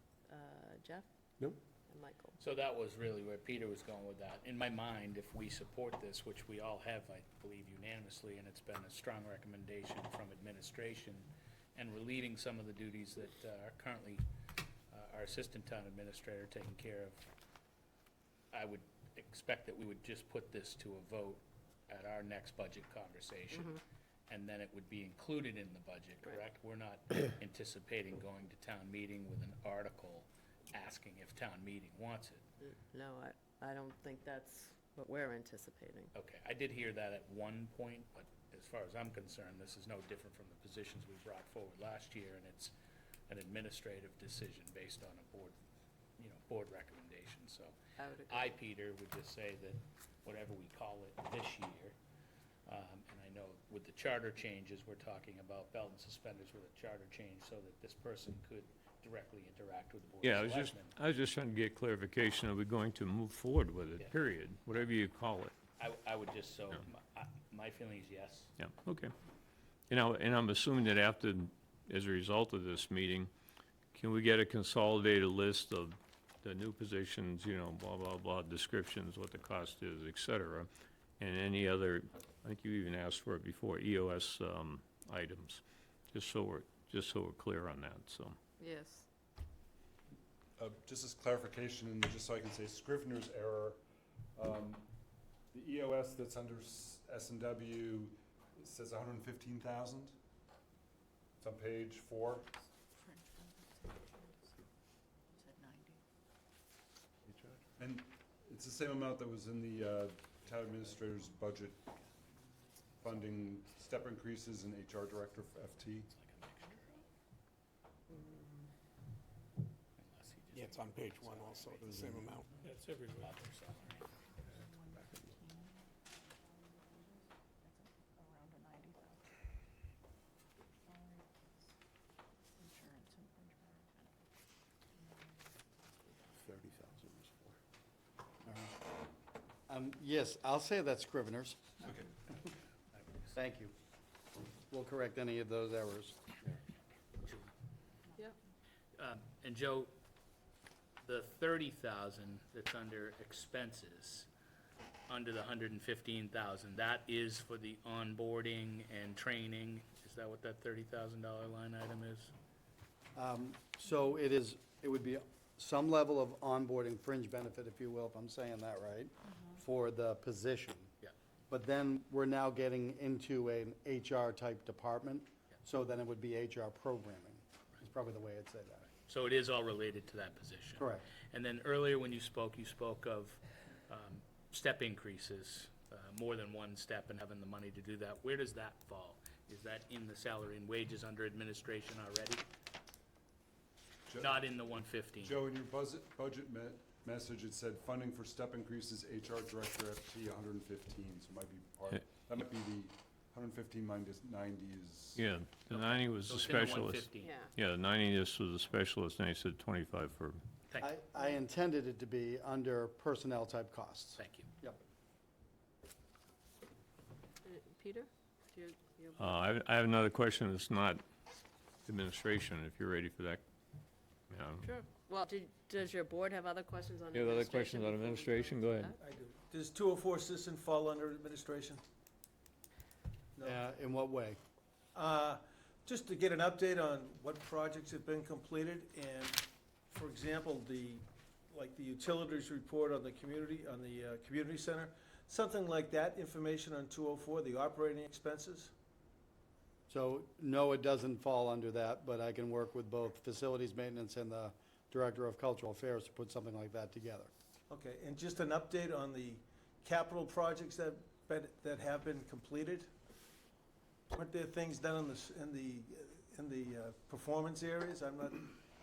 Jeff? Nope. And Michael? So that was really where Peter was going with that. In my mind, if we support this, which we all have, I believe unanimously, and it's been a strong recommendation from administration, and relieving some of the duties that are currently our assistant town administrator taking care of, I would expect that we would just put this to a vote at our next budget conversation, and then it would be included in the budget, correct? We're not anticipating going to town meeting with an article asking if town meeting wants it. No, I don't think that's what we're anticipating. Okay, I did hear that at one point, but as far as I'm concerned, this is no different from the positions we brought forward last year, and it's an administrative decision based on a board recommendation, so. I would agree. I, Peter, would just say that whatever we call it this year, and I know with the charter changes, we're talking about belt and suspenders with a charter change so that this person could directly interact with the Board Yeah, of Selectmen. I was just trying to get clarification, are we going to move forward with it, Yeah. period, whatever you call it? I would just, so, Yeah. my feeling is yes. Yeah, okay. And I'm assuming that after, as a result of this meeting, can we get a consolidated list of the new positions, blah, blah, blah, descriptions, what the cost is, et cetera, and any other, I think you even asked for it before, EOS items, just so we're clear on that, so. Yes. Just as clarification, and just so I can say Scrivener's error, the EOS that's under S&W says 115,000. It's on page 4. And it's the same amount that was in the town administrator's budget funding step increases and HR director for FT. Yeah, it's on page 1 also, the same amount. That's everywhere. Yes, I'll say that's Scrivener's. Okay. Thank you. We'll correct any of those errors. Yeah. And Joe, the 30,000 that's under expenses, under the 115,000, that is for the onboarding and training? Is that what that $30,000 line item is? So it would be some level of onboarding fringe benefit, if you will, if I'm saying that right, for the position. Yeah. But then we're now getting into an HR-type department, so then it would be HR programming, is probably the way I'd say that. So it is all related to that position? Correct. And then earlier when you spoke of step increases, more than one step, and having the money to do that. Where does that fall? Is that in the salary and wages under administration already? not in the 115. Joe, in your budget message, it said funding for step increases, HR director FT 115, so it might be part, that might be the 115 minus 90 is. Yeah, the 90 was So the it's in the specialist. 115. Yeah, the 90 this was the specialist, and they said 25 for, Thank you, I intended it to be under personnel type costs. thank you. Yep. Peter? Do you I have another question that's not administration, if you're ready for that. Yeah. Sure. Well, does your board have other questions on You have other administration? questions on before we administration? into Go ahead. that? I do. Does 204 Sisson fall under administration? In what way? Just to get an update on what projects have been completed, and, for example, like the utilities report on the community center, something like that, information on 204, the operating expenses? So, no, it doesn't fall under that, but I can work with both facilities maintenance and the Director of Cultural Affairs to put something like that together. Okay, and just an update on the capital projects that have been completed? Weren't there things done in the performance areas?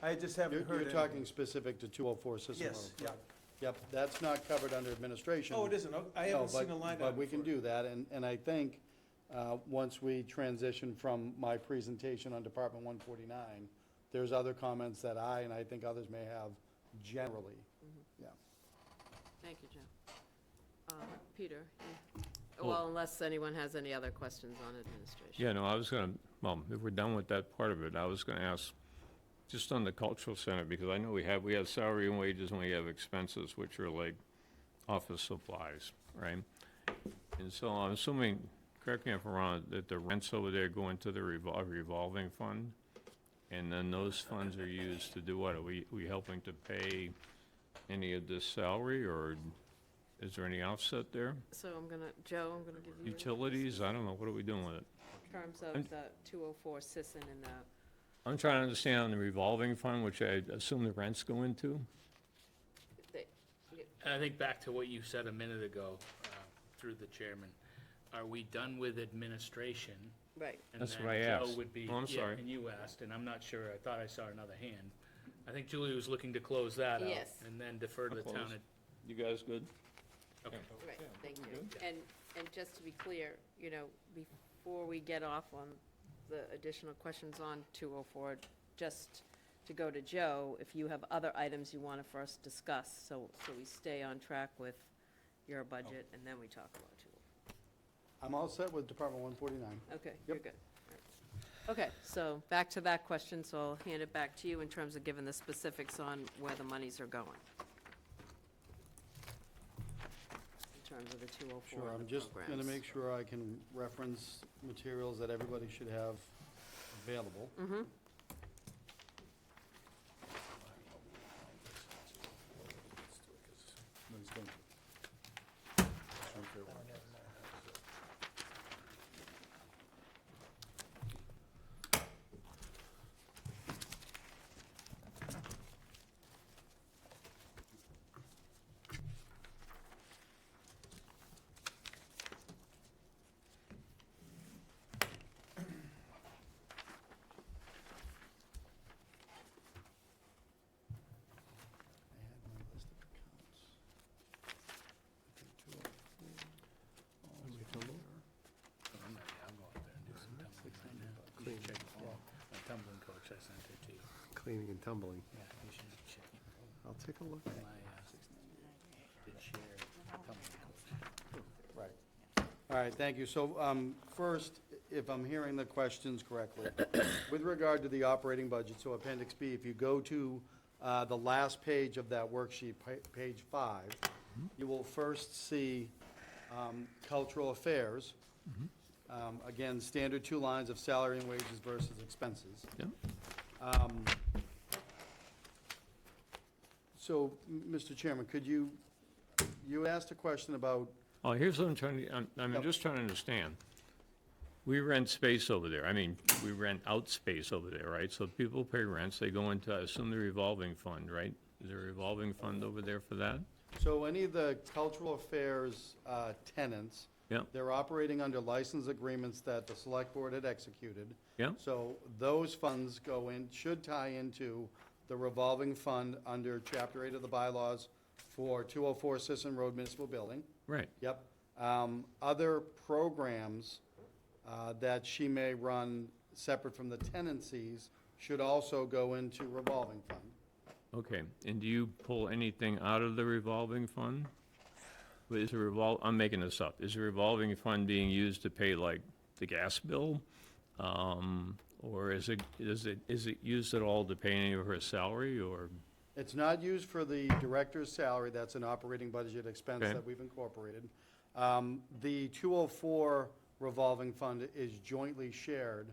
I just haven't heard You're anything. talking specific to 204 Sisson Road? Yes, yeah. Yep, that's not covered under administration. Oh, it isn't? I No, haven't seen a line item But we can for it. do that, and I think, once we transition from my presentation on Department 149, there's other comments that I think others may have generally, yeah. Thank you, Joe. Peter? Well, unless anyone has any other questions on administration. Yeah, no, I was gonna, well, if we're done with that part of it, I was gonna ask, just on the cultural center, because I know we have salary and wages and we have expenses, which are like office supplies, right? And so I'm assuming, correct me if I'm wrong, that the rents over there go into the revolving fund? And then those funds are used to do what? Are we helping to pay any of this salary, or is there any offset there? So Joe, I'm gonna give you. Utilities, I don't know, what are we doing with it? In terms of the 204 Sisson and the, I'm trying to understand the revolving fund, which I assume the rents go into. And I think back to what you said a minute ago, through the chairman, are we done with administration? right. And That's then what I Joe asked. would be- Oh, I'm yeah, sorry. And you asked, and I'm not sure, I thought I saw another hand. I think Julie was looking to close that out. Yes. And then defer to the town. Close. You guys good? Okay. Right, thank you. And just to be clear, before we get off on the additional questions on 204, just to go to Joe, if you have other items you want to first discuss, so we stay on track with your budget, and then we talk about 204. I'm all set with Department 149. Okay, you're good. Okay, so back to that question, so I'll hand it back to you in terms of giving the specifics on where the monies are going. In terms of the 204 Sure, and I'm the just going to programs. make sure I can reference materials that everybody should have available. Mm-hmm. No, he's done. I had my list of accounts. I think 204, all's here. I'm ready, I'll go up there and do some tumbling right now. You should check it all. My tumbling coach, I sent it to you. Cleaning and tumbling. Yeah, you should check it. I'll take a look. My, did share tumbling coach. Right. All right, thank you. So, first, if I'm hearing the questions correctly, with regard to the operating budget, so Appendix B, if you go to the last page of that worksheet, page 5, you will first see cultural affairs. Again, standard 2 lines of salary and wages versus expenses. Yep. So, Mr. Chairman, could you asked a question about, Oh, here's what I'm trying to, I'm Yep. just trying to understand. We rent space over there. I mean, we rent out space over there, right? So people pay rents, they go into, I assume, the revolving fund, right? Is there a revolving fund over there for that? so any of the cultural affairs tenants, Yep. they're operating under license agreements that the select board had executed. Yep. So those funds go in, should tie into the revolving fund under Chapter 8 of the bylaws for 204 Sisson Road Municipal Building. Right. Yep. Other programs that she may run separate from the tenancies should also go into revolving fund. Okay, and do you pull anything out of the revolving fund? I'm making this up. Is the revolving fund being used to pay like the gas bill? Or is it used at all to pay any of her salary or? It's not used for the director's salary, that's an operating budget expense Okay. that we've incorporated. The 204 revolving fund is jointly shared,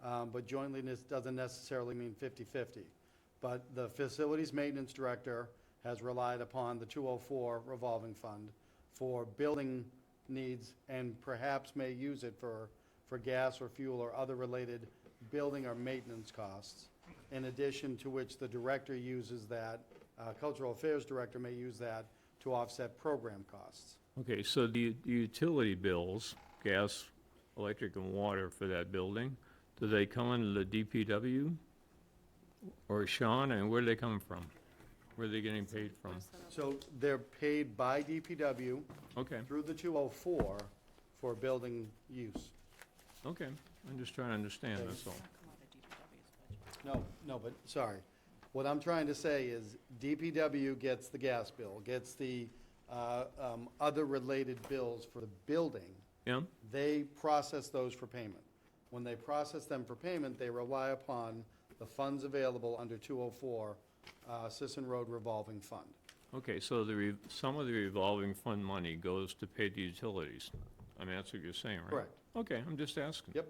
but jointliness doesn't necessarily mean 50/50. But the facilities maintenance director has relied upon the 204 revolving fund for building needs and perhaps may use it for gas or fuel or other related building or maintenance costs. In addition to which the director uses that, cultural affairs director may use that to offset program costs. Okay, so the utility bills, gas, electric, and water for that building, do they come into the DPW? Or Sean, and where do they come from? Where are they getting paid from? So they're paid by DPW Okay, through the 204 for building use. okay, I'm just trying to understand, that's all. No, but, sorry. What I'm trying to say is DPW gets the gas bill, gets the other related bills for the building. Yeah, They process those for payment. When they process them for payment, they rely upon the funds available under 204 Sisson Road Revolving Fund. okay, so some of the revolving fund money goes to pay the utilities. I mean, that's what you're saying, right? Correct. Okay, I'm just asking. Yep.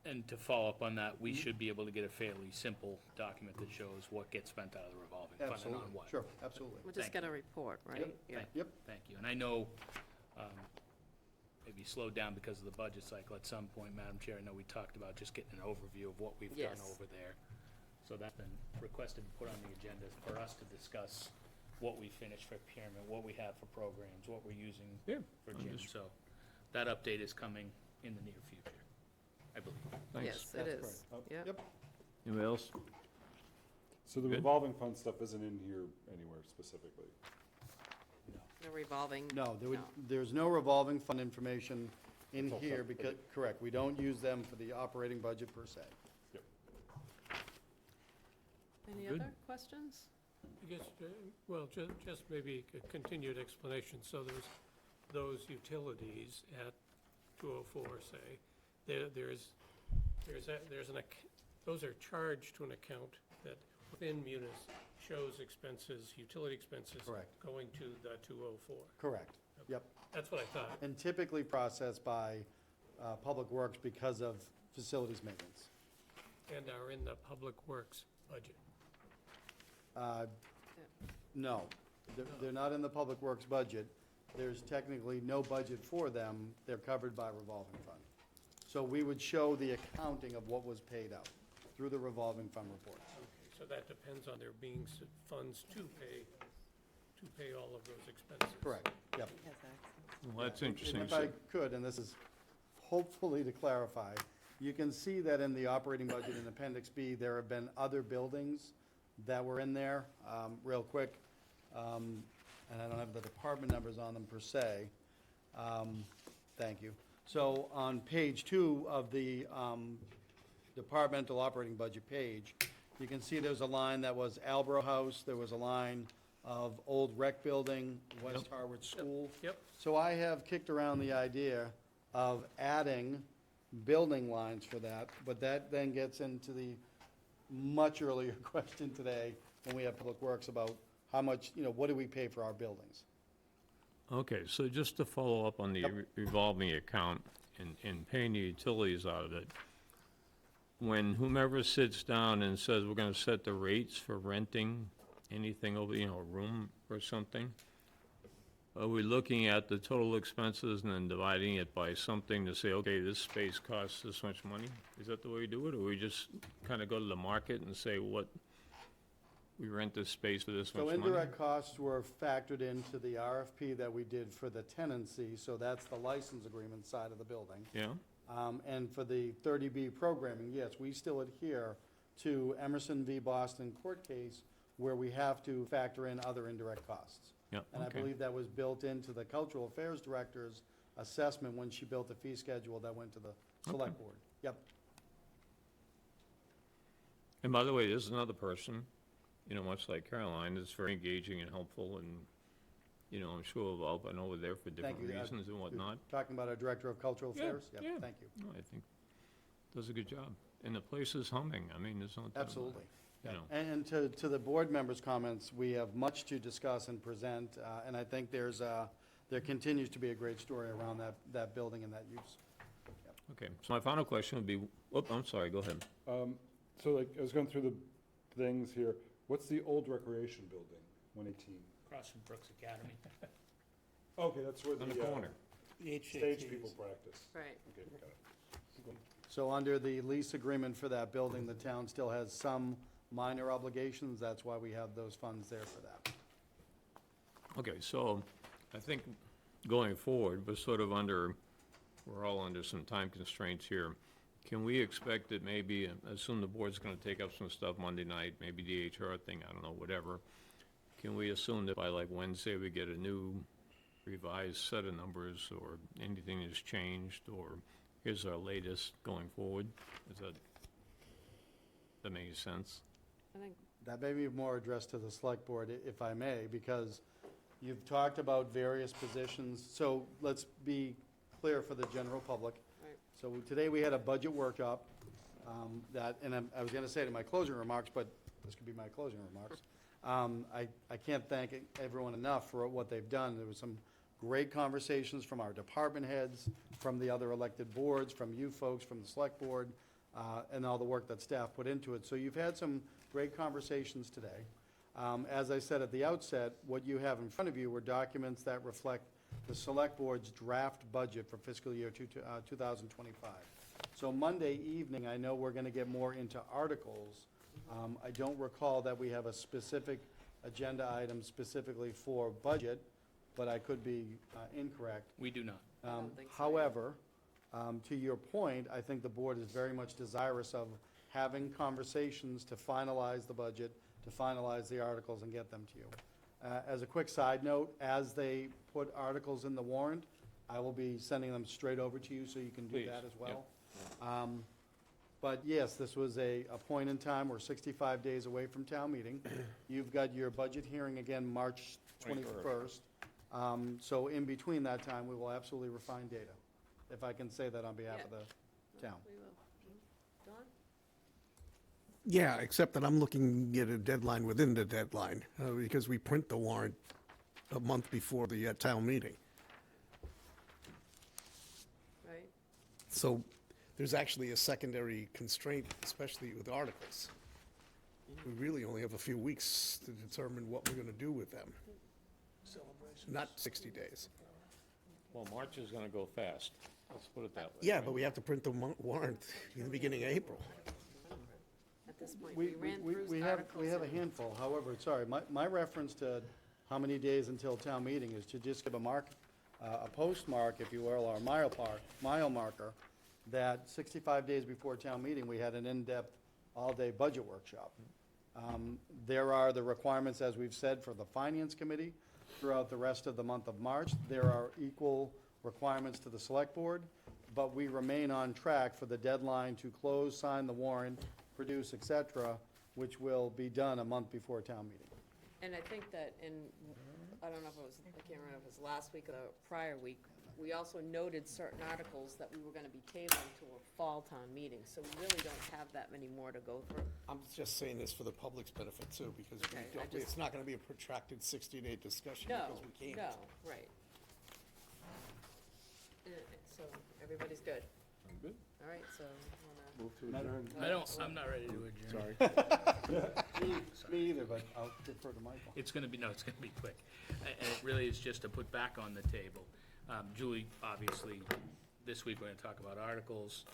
And to follow up on that, we should be able to get a fairly simple document that shows what gets spent out of the revolving fund and Absolutely. on what. Sure, absolutely. We'll just Thank get a report, right? Yeah. Yep. Thank you. And I know, maybe slowed down because of the budget cycle at some point, Madam Chair. I know we talked about just getting an overview of what we've done Yes. over there. So that's been requested and put on the agenda for us to discuss what we finished for procurement, what we have for programs, what we're using Yeah, for I'm Jim. just- So that update is coming in the near future, I believe. Thanks. Yes, it That's is. correct. Yeah. Yep. Anybody else? So the Good. revolving fund stuff isn't in here anywhere specifically. The revolving. No, No. there's no revolving fund information in It's all here separate. because, correct, we don't use them for the operating budget per se. Any Good. other questions? I guess, well, just maybe a continued explanation. So there's those utilities at 204, say, those are charged to an account that within Munis shows expenses, utility expenses. Correct. Going to the 204. Correct, yep. That's what I thought. And typically processed by Public Works because of facilities maintenance. And are in the Public Works budget. No, they're not in the Public Works budget. There's technically no budget for them. They're covered by revolving fund. So we would show the accounting of what was paid out through the revolving fund reports. Okay, so that depends on there being funds to pay all of those expenses. Correct, yep. Well, that's And interesting. if I could, and this is hopefully to clarify, you can see that in the operating budget in Appendix B, there have been other buildings that were in there, real quick. And I don't have the department numbers on them per se. Thank you. So on page 2 of the departmental operating budget page, you can see there's a line that was Albro House, there was a line of Old Rec Building, West Harwich School. Yep. So I have kicked around the idea of adding building lines for that, but that then gets into the much earlier question today when we have Public Works about how much, what do we pay for our buildings? Okay, so just to follow up on the Yep. revolving account and paying the utilities out of it, when whomever sits down and says we're gonna set the rates for renting anything over, a room or something, are we looking at the total expenses and then dividing it by something to say, okay, this space costs this much money? Is that the way we do it, or we just kind of go to the market and say we rent this space for this much So money? indirect costs were factored into the RFP that we did for the tenancy, so that's the license agreement side of the building. Yeah, And for the 30B programming, yes, we still adhere to Emerson v. Boston court case where we have to factor in other indirect costs. Yep, And I okay. believe that was built into the Cultural Affairs Director's assessment when she built the fee schedule that went to the Select Board. Yep. And by the way, there's another person, you know, much like Caroline, that's very engaging and helpful, and, you know, I'm sure will help. I know we're there for different Thank you. reasons and whatnot. Talking about our Director of Cultural Yeah, Affairs? Yep, yeah. thank you. No, I think does a good job. And the place is humming. I mean, there's no doubt about it. Absolutely. You know, And to the board members' comments, we have much to discuss and present, and I think there continues to be a great story around that building and that use. okay, so my final question would be, I'm sorry, go ahead. So like, I was going through the things here. What's the old recreation building, 118? Across from Brooks Academy. Okay, that's where On the the corner. stage people practice. Right. Okay, got it. So under the lease agreement for that building, the town still has some minor obligations. That's why we have those funds there for that. Okay, so I think going forward, we're all under some time constraints here. Can we expect that maybe, assume the board's gonna take up some stuff Monday night, maybe the HR thing, I don't know, whatever. Can we assume that by like Wednesday, we get a new revised set of numbers, or anything has changed, or here's our latest going forward? That makes sense? I think That may be more addressed to the Select Board, if I may, because you've talked about various positions. So let's be clear for the general public. Right. So today we had a budget workshop and I was going to say it in my closing remarks, but this could be my closing remarks. I can't thank everyone enough for what they've done. There was some great conversations from our department heads, from the other elected boards, from you folks, from the Select Board, and all the work that staff put into it. So you've had some great conversations today. As I said at the outset, what you have in front of you were documents that reflect the Select Board's draft budget for fiscal year 2025. So Monday evening, I know we're going to get more into articles. I don't recall that we have a specific agenda item specifically for budget, but I could be incorrect. We do not. don't think so, yeah. However, to your point, I think the board is very much desirous of having conversations to finalize the budget, to finalize the articles and get them to you. As a quick side note, as they put articles in the warrant, I will be sending them straight over to you so you can do Please, that as yep. well. But yes, this was a point in time. We're 65 days away from town meeting. You've got your budget hearing again March 21st. So in between that time, we will absolutely refine data, if I can say that on behalf of the town. we will. Don? Yeah, except that I'm looking at a deadline within the deadline, because we print the warrant a month before the town meeting. Right? So there's actually a secondary constraint, especially with articles. We really only have a few weeks to determine what we're going to do with them, not 60 days. Well, March is gonna go fast. Let's put it that way. Yeah, but we have to print the warrant in the beginning of April. At this point, we ran through We articles. have a and- handful. However, sorry, my reference to how many days until town meeting is to just give a mark, a postmark, if you will, or a mile marker, that 65 days before town meeting, we had an in-depth, all-day budget workshop. There are the requirements, as we've said, for the Finance Committee throughout the rest of the month of March. There are equal requirements to the Select Board, but we remain on track for the deadline to close, sign the warrant, produce, et cetera, which will be done a month before town meeting. And I think that I don't know if it was, I can't remember if it was last week or the prior week, we also noted certain articles that we were gonna be tabling to a fall town meeting, so we really don't have that many more to go through. I'm just saying this for the public's benefit too, because Okay, I just- it's not going to be a protracted 60-day discussion No, because we can't. no, right. So, everybody's good? I'm good. All right, so, wanna, Move to adjourn. I'm not ready to adjourn. Sorry. Me either, but I'll defer to Michael. It's gonna be quick. And it really is just to put back on the table. Julie, obviously, this week we're gonna talk about articles.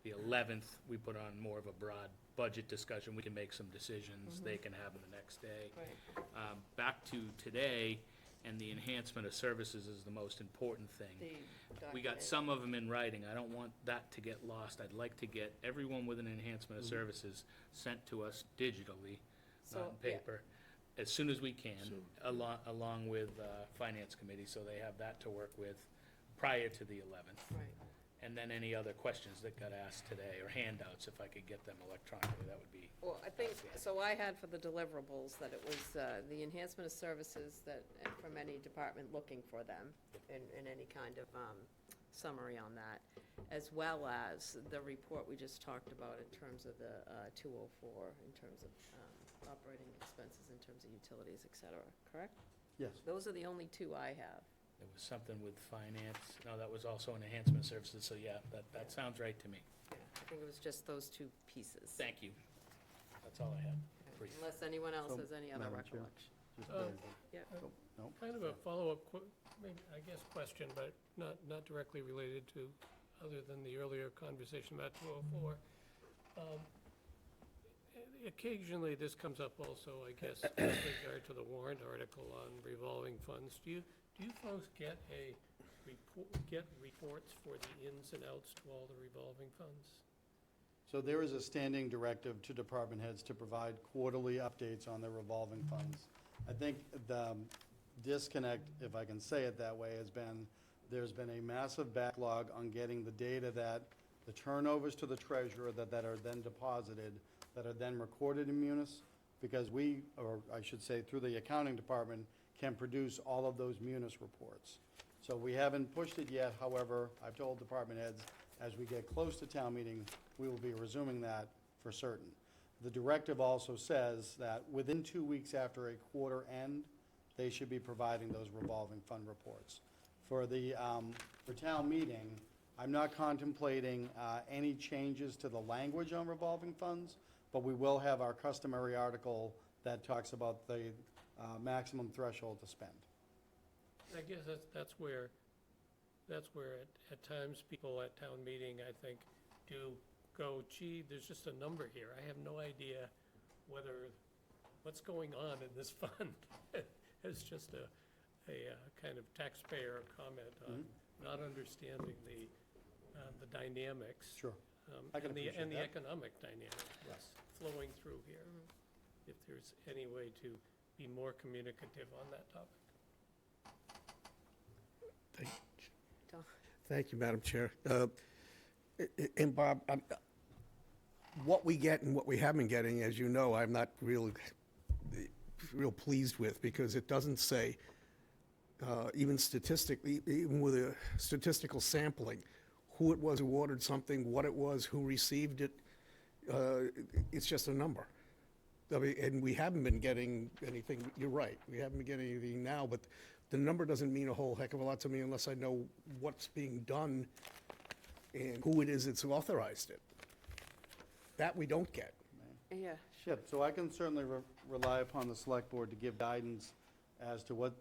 The 11th, we put on more of a broad budget discussion. We can make some decisions they can have them the next day. right, Back to today, and the enhancement of services is the most important thing. The We got document. some of them in writing. I don't want that to get lost. I'd like to get everyone with an enhancement of services sent to us digitally, not So, in yeah. paper, as soon as we can, along with Finance Committee, so they have that to work with prior to the 11th. Right. And then any other questions that got asked today, or handouts, if I could get them electronically, that would be. Well, I think, so I had for the deliverables that it was the enhancement of services that, from any department looking for them, in any kind of summary on that, as well as the report we just talked about in terms of the 204, in terms of operating expenses, in terms of utilities, et cetera, correct? Yes. Those are the only two I have. There was something with finance. No, that was also an enhancement of services, so yeah, that sounds right to me. Yeah, I think it was just those two pieces. Thank you. That's all I had. Brief. Unless anyone else So, has any other Madam Chair. recollection. Just Um, very- Yeah. oh, no. Kind of a follow-up, maybe, I guess, question, but not directly related to, other than the earlier conversation about 204. Occasionally, this comes up also, I guess, with regard to the warrant article on revolving funds. Do you folks get reports for the ins and outs to all the revolving funds? So there is a standing directive to department heads to provide quarterly updates on their revolving funds. I think the disconnect, if I can say it that way, has been, there's been a massive backlog on getting the data that the turnovers to the treasurer that are then deposited, that are then recorded in Munis, because we, or I should say through the accounting department, can produce all of those Munis reports. So we haven't pushed it yet, however, I've told department heads, as we get close to town meeting, we will be resuming that for certain. The directive also says that within 2 weeks after a quarter end, they should be providing those revolving fund reports. For town meeting, I'm not contemplating any changes to the language on revolving funds, but we will have our customary article that talks about the maximum threshold to spend. I guess that's where at times people at town meeting, I think, do go, gee, there's just a number here. I have no idea what's going on in this fund. It's just a kind of taxpayer comment on not understanding the dynamics. Sure. I can appreciate And the that. economic dynamics Yes. flowing through here. If there's any way to be more communicative on that topic. Thank you, Madam Chair. And Bob, what we get and what we have been getting, as you know, I'm not real pleased with, because it doesn't say, even statistically, even with a statistical sampling, who it was who ordered something, what it was, who received it. It's just a number. I mean, and we haven't been getting anything, you're right, we haven't been getting anything now, but the number doesn't mean a whole heck of a lot to me unless I know what's being done and who it is that's authorized it. That we don't get. Yeah, Yep, so I can certainly rely upon the select board to give guidance as to what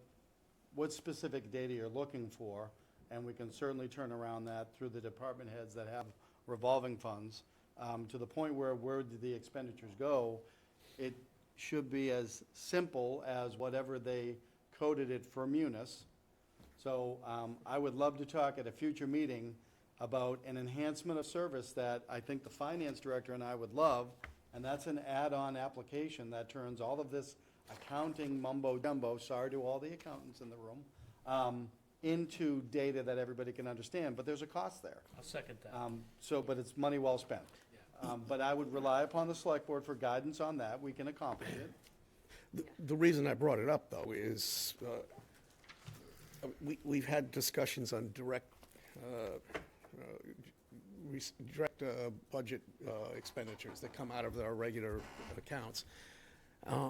specific data you're looking for, and we can certainly turn around that through the department heads that have revolving funds, to the point where did the expenditures go, it should be as simple as whatever they coded it for Munis. So I would love to talk at a future meeting about an enhancement of service that I think the finance director and I would love, and that's an add-on application that turns all of this accounting mumbo-jumbo, sorry to all the accountants in the room, into data that everybody can understand, but there's a cost there. I'll second that. But it's money well spent. But I would rely upon the select board for guidance on that. We can accomplish it. The reason I brought it up, though, is we've had discussions on direct budget expenditures that come out of our regular accounts.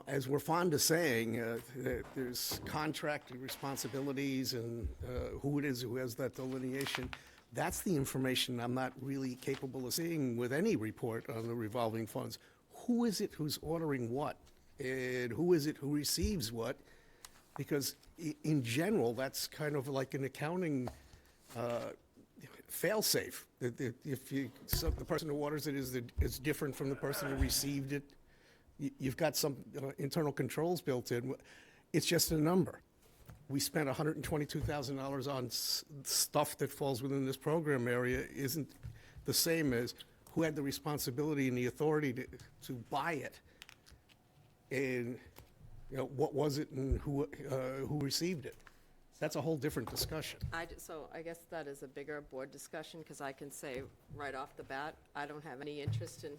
As we're fond of saying, that there's contracted responsibilities and who it is who has that delineation. That's the information I'm not really capable of seeing with any report on the revolving funds. Who is it who's ordering what? And who is it who receives what? Because in general, that's kind of like an accounting fail-safe. If the person who orders it is different from the person who received it, you've got some internal controls built in. It's just a number. we spent $122,000 on stuff that falls within this program area isn't the same as who had the responsibility and the authority to buy it. And, you know, what was it and who received it? That's a whole different discussion. So I guess that is a bigger board discussion, because I can say right off the bat, I don't have any interest in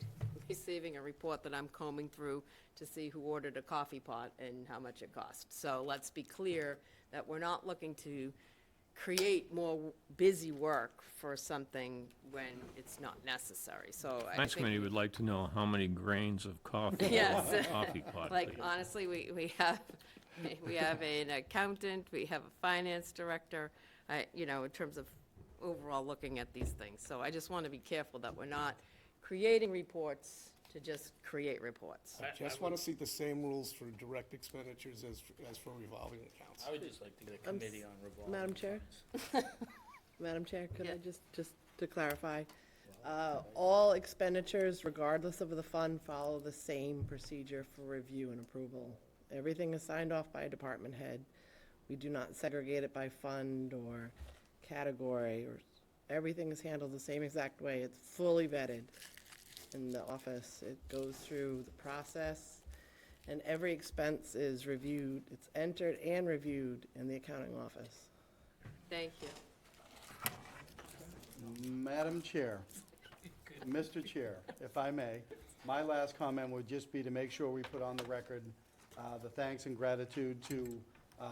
receiving a report that I'm combing through to see who ordered a coffee pot and how much it cost. So let's be clear that we're not looking to create more busy work for something when it's not necessary, so I Finance committee think. would like to know how many grains of coffee Yes. in a coffee pot, Like, please. honestly, we have an accountant, we have a finance director, in terms of overall looking at these things. So I just want to be careful that we're not creating reports to just create reports. I just want to see the same rules for direct expenditures as for revolving accounts. I would just like to get a committee on revolving. Madam Chair? Madam Chair, could I Yeah. just to clarify, all expenditures, regardless of the fund, follow the same procedure for review and approval. Everything is signed off by a department head. We do not segregate it by fund or category, or, everything is handled the same exact way. It's fully vetted in the office. It goes through the process, and every expense is reviewed. It's entered and reviewed in the accounting office. Thank you. Madam Chair, Mr. Chair, if I may, my last comment would just be to make sure we put on the record the thanks and gratitude to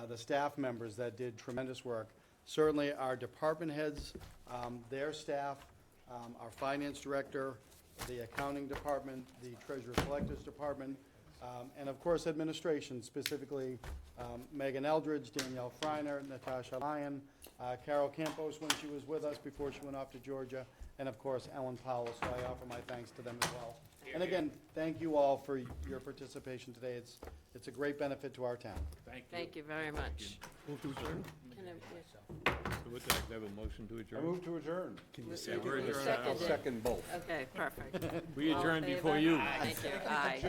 the staff members that did tremendous work. Certainly our department heads, their staff, our finance director, the accounting department, the treasurer collectors department, and of course administration, specifically Megan Eldridge, Danielle Freiner, Natasha Lyon, Carol Campos when she was with us before she went off to Georgia, and of course Ellen Powell, so I offer my thanks to them as well. And again, thank you all for your participation today. It's a great benefit to our town. Thank you very much. Move to adjourn? Can I- So would you like to have a motion to I adjourn? move to adjourn. Can you Yeah, say? We're adjourned. Seconded. Second both. Okay, perfect. We All in adjourned before favor? you. Thank you. Aye.